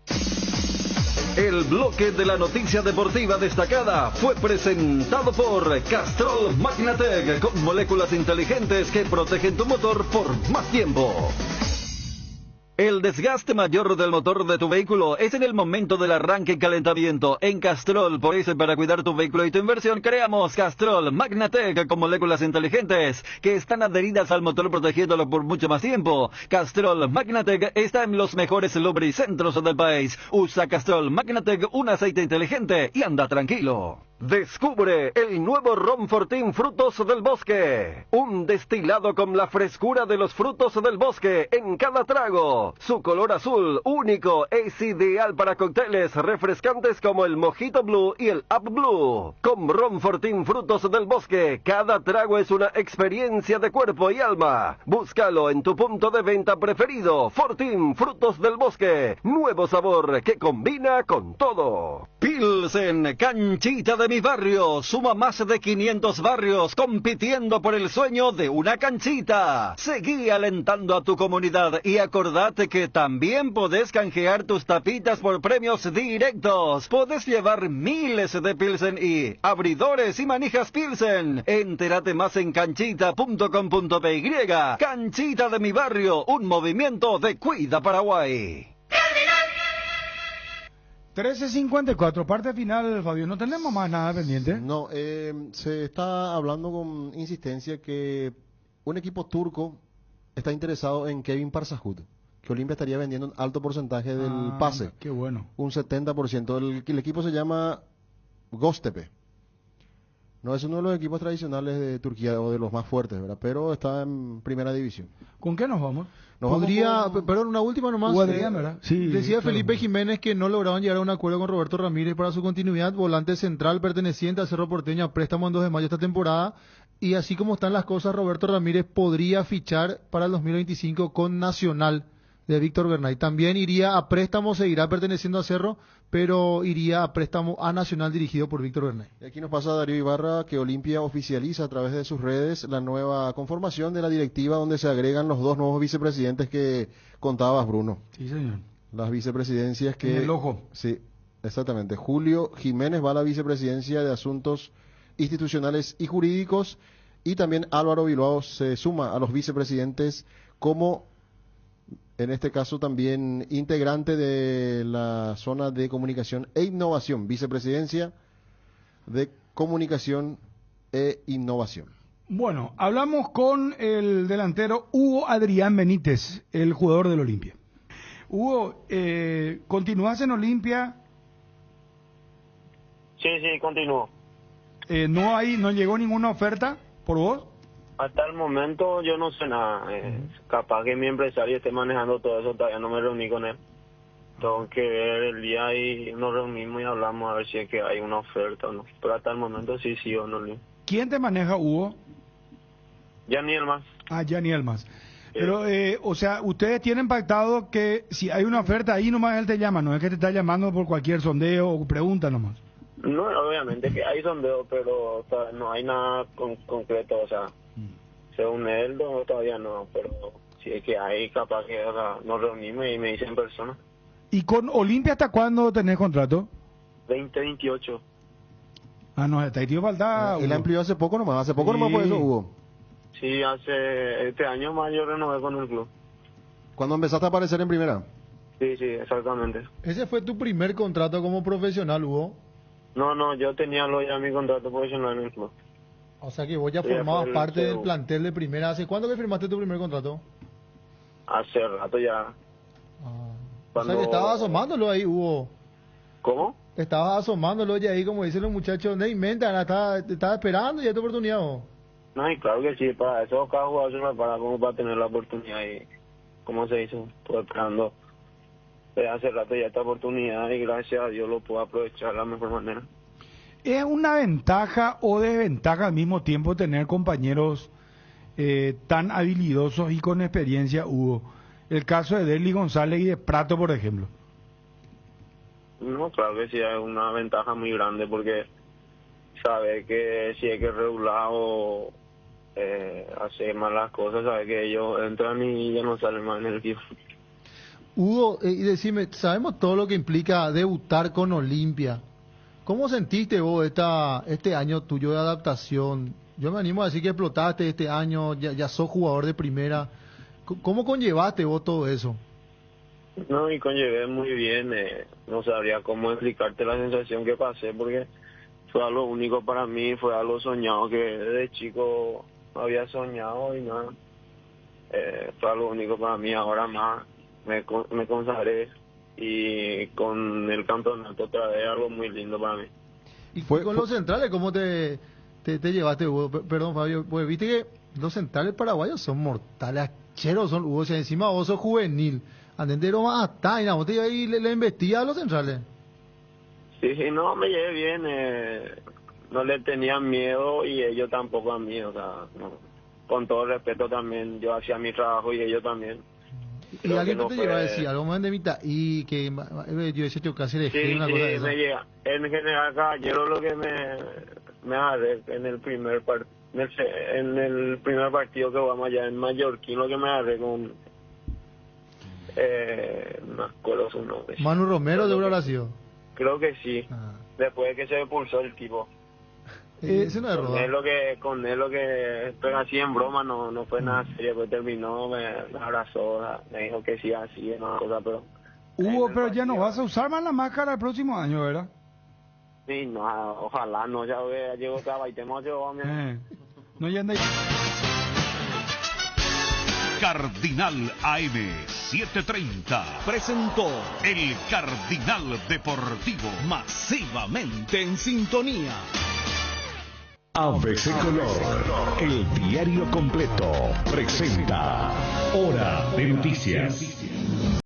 El bloque de la noticia deportiva destacada fue presentado por Castrol Magnatec, con moléculas inteligentes que protegen tu motor por más tiempo. El desgaste mayor del motor de tu vehículo es en el momento del arranque y calentamiento. En Castrol, por eso, para cuidar tu vehículo y tu inversión, creamos Castrol Magnatec con moléculas inteligentes que están adheridas al motor protegiéndolo por mucho más tiempo. Castrol Magnatec está en los mejores lubricentros del país. Usa Castrol Magnatec, un aceite inteligente, y anda tranquilo. Descubre el nuevo Ron Fortín Frutos del Bosque. Un destilado con la frescura de los frutos del bosque en cada trago. Su color azul único es ideal para cócteles refrescantes como el Mojito Blue y el Up Blue. Con Ron Fortín Frutos del Bosque, cada trago es una experiencia de cuerpo y alma. Búscalo en tu punto de venta preferido. Fortín Frutos del Bosque. Nuevo sabor que combina con todo. Pilsen, canchita de mi barrio, suma más de 500 barrios compitiendo por el sueño de una canchita. Seguí alentando a tu comunidad y acordate que también podés canjear tus tapitas por premios directos. Podés llevar miles de Pilsen y abridores y manijas Pilsen. Entérate más en canchita.com.py. Canchita de mi barrio, un movimiento de Cuida Paraguay. 13:54, parte final, Fabio. ¿No tenemos más nada pendiente? No, se está hablando con insistencia que un equipo turco está interesado en Kevin Parsahut, que Olimpia estaría vendiendo un alto porcentaje del pase. Qué bueno. Un 70%. El equipo se llama Göztepe. No es uno de los equipos tradicionales de Turquía o de los más fuertes, ¿verdad? Pero está en primera división. ¿Con qué nos vamos? Perdón, una última nomás. Adrián, ¿verdad? Sí, decía claro. Felipe Jiménez que no lograban llegar a un acuerdo con Roberto Ramírez para su continuidad, volante central perteneciente a Cerro Porteño, a préstamo en 2 de mayo esta temporada. Y así como están las cosas, Roberto Ramírez podría fichar para el 2025 con Nacional de Víctor Bernay. También iría a préstamo, seguirá perteneciendo a Cerro, pero iría a préstamo a Nacional dirigido por Víctor Bernay. Y aquí nos pasa Darío Ibarra que Olimpia oficializa a través de sus redes la nueva conformación de la directiva, donde se agregan los 2 nuevos vicepresidentes que contabas, Bruno. Sí, señor. Las vicepresidencias que... En el ojo. Sí, exactamente. Julio Jiménez va a la vicepresidencia de Asuntos Institucionales y Jurídicos, y también Álvaro Bilbao se suma a los vicepresidentes como, en este caso también integrante de la zona de comunicación e innovación, vicepresidencia de comunicación e innovación. Bueno, hablamos con el delantero Hugo Adrián Benítez, el jugador del Olimpia. Hugo, ¿continúas en Olimpia? Sí, continúo. ¿No llegó ninguna oferta por vos? Hasta el momento yo no sé nada. Capaz que mi empresario esté manejando todo eso, todavía no me reuní con él. Tengo que ver el día y nos reunimos y hablamos a ver si es que hay una oferta o no. Pero hasta el momento sí o no. ¿Quién te maneja, Hugo? Yanni Elmas. Yanni Elmas. Pero, o sea, ustedes tienen pactado que si hay una oferta ahí nomás él te llama, no es que te está llamando por cualquier sondeo o pregunta nomás. No, obviamente que hay sondeo, pero no hay nada concreto, o sea, según él todavía no, pero si es que hay, capaz que nos reunimos y me dice en persona. ¿Y con Olimpia hasta cuándo tenés contrato? 2028. No, hasta ahí tío falta. Él amplió hace poco nomás por eso, Hugo. Sí, hace este año más yo renové con el club. ¿Cuándo empezaste a aparecer en primera? Sí, exactamente. ¿Ese fue tu primer contrato como profesional, Hugo? No, yo tenía ya mi contrato profesional en el club. O sea que vos ya formabas parte del plantel de primera. ¿Hace cuándo que firmaste tu primer contrato? Hace rato ya. O sea que estabas asomándolo ahí, Hugo. ¿Cómo? Estabas asomándolo ya ahí, como dicen los muchachos, de inventa, te estaba esperando ya tu oportunidad, ¿o? No, y claro que sí, para eso cada jugador se prepara como para tener la oportunidad y, como se hizo, pues esperando hace rato ya esta oportunidad y gracias a Dios lo puedo aprovechar de la mejor manera. ¿Es una ventaja o desventaja al mismo tiempo tener compañeros tan habilidosos y con experiencia, Hugo? El caso de Derly González y de Prato, por ejemplo. No, claro que sí, es una ventaja muy grande porque sabe que si hay que regular o hacer malas cosas, sabe que ellos entran y ya no salen más en el equipo. Hugo, y decime, sabemos todo lo que implica debutar con Olimpia. ¿Cómo sentiste vos este año tuyo de adaptación? Yo me animo a decir que explotaste este año, ya sos jugador de primera. ¿Cómo conllevaste vos todo eso? No, y conllevé muy bien, no sabría cómo explicarte la sensación que pasé porque fue algo único para mí, fue algo soñado que desde chico había soñado y nada, fue algo único para mí, ahora más me consagré y con el campeonato otra vez algo muy lindo para mí. ¿Y con los centrales cómo te llevaste, Hugo? Perdón, Fabio, pues viste que los centrales paraguayos son mortales, acheros son, Hugo, o sea, encima vos sos juvenil, andentero más hasta, y vos te ibas y le investigas a los centrales. Sí, no, me llevé bien, no le tenían miedo y ellos tampoco a mí, o sea, no, con todo respeto también, yo hacía mi trabajo y ellos también. Y alguien no te llegó a decir algo más de mitad y que yo decía que casi le sí, una sí, cosa de esa. me llega. En general, caballero, lo que me agarré en el primer en el primer partido que vamos allá en Mallorquín, lo que me agarré con no me acuerdo su nombre. Manu Romero de Brasil. Creo que sí. Después de que se expulsó el tipo. Ese no es con él lo que pero así en broma no fue nada serio, pues terminó, me abrazó, me dijo que sí así, una cosa, pero Hugo, pero ya no vas a usar más la máscara el próximo año, ¿verdad? sí, no, ojalá no, ya llego a y tenemos no ya anda. Cardinal AM 730 presentó el Cardinal Deportivo, masivamente en sintonía. ABC Color, el diario completo, presenta Hora de Noticias.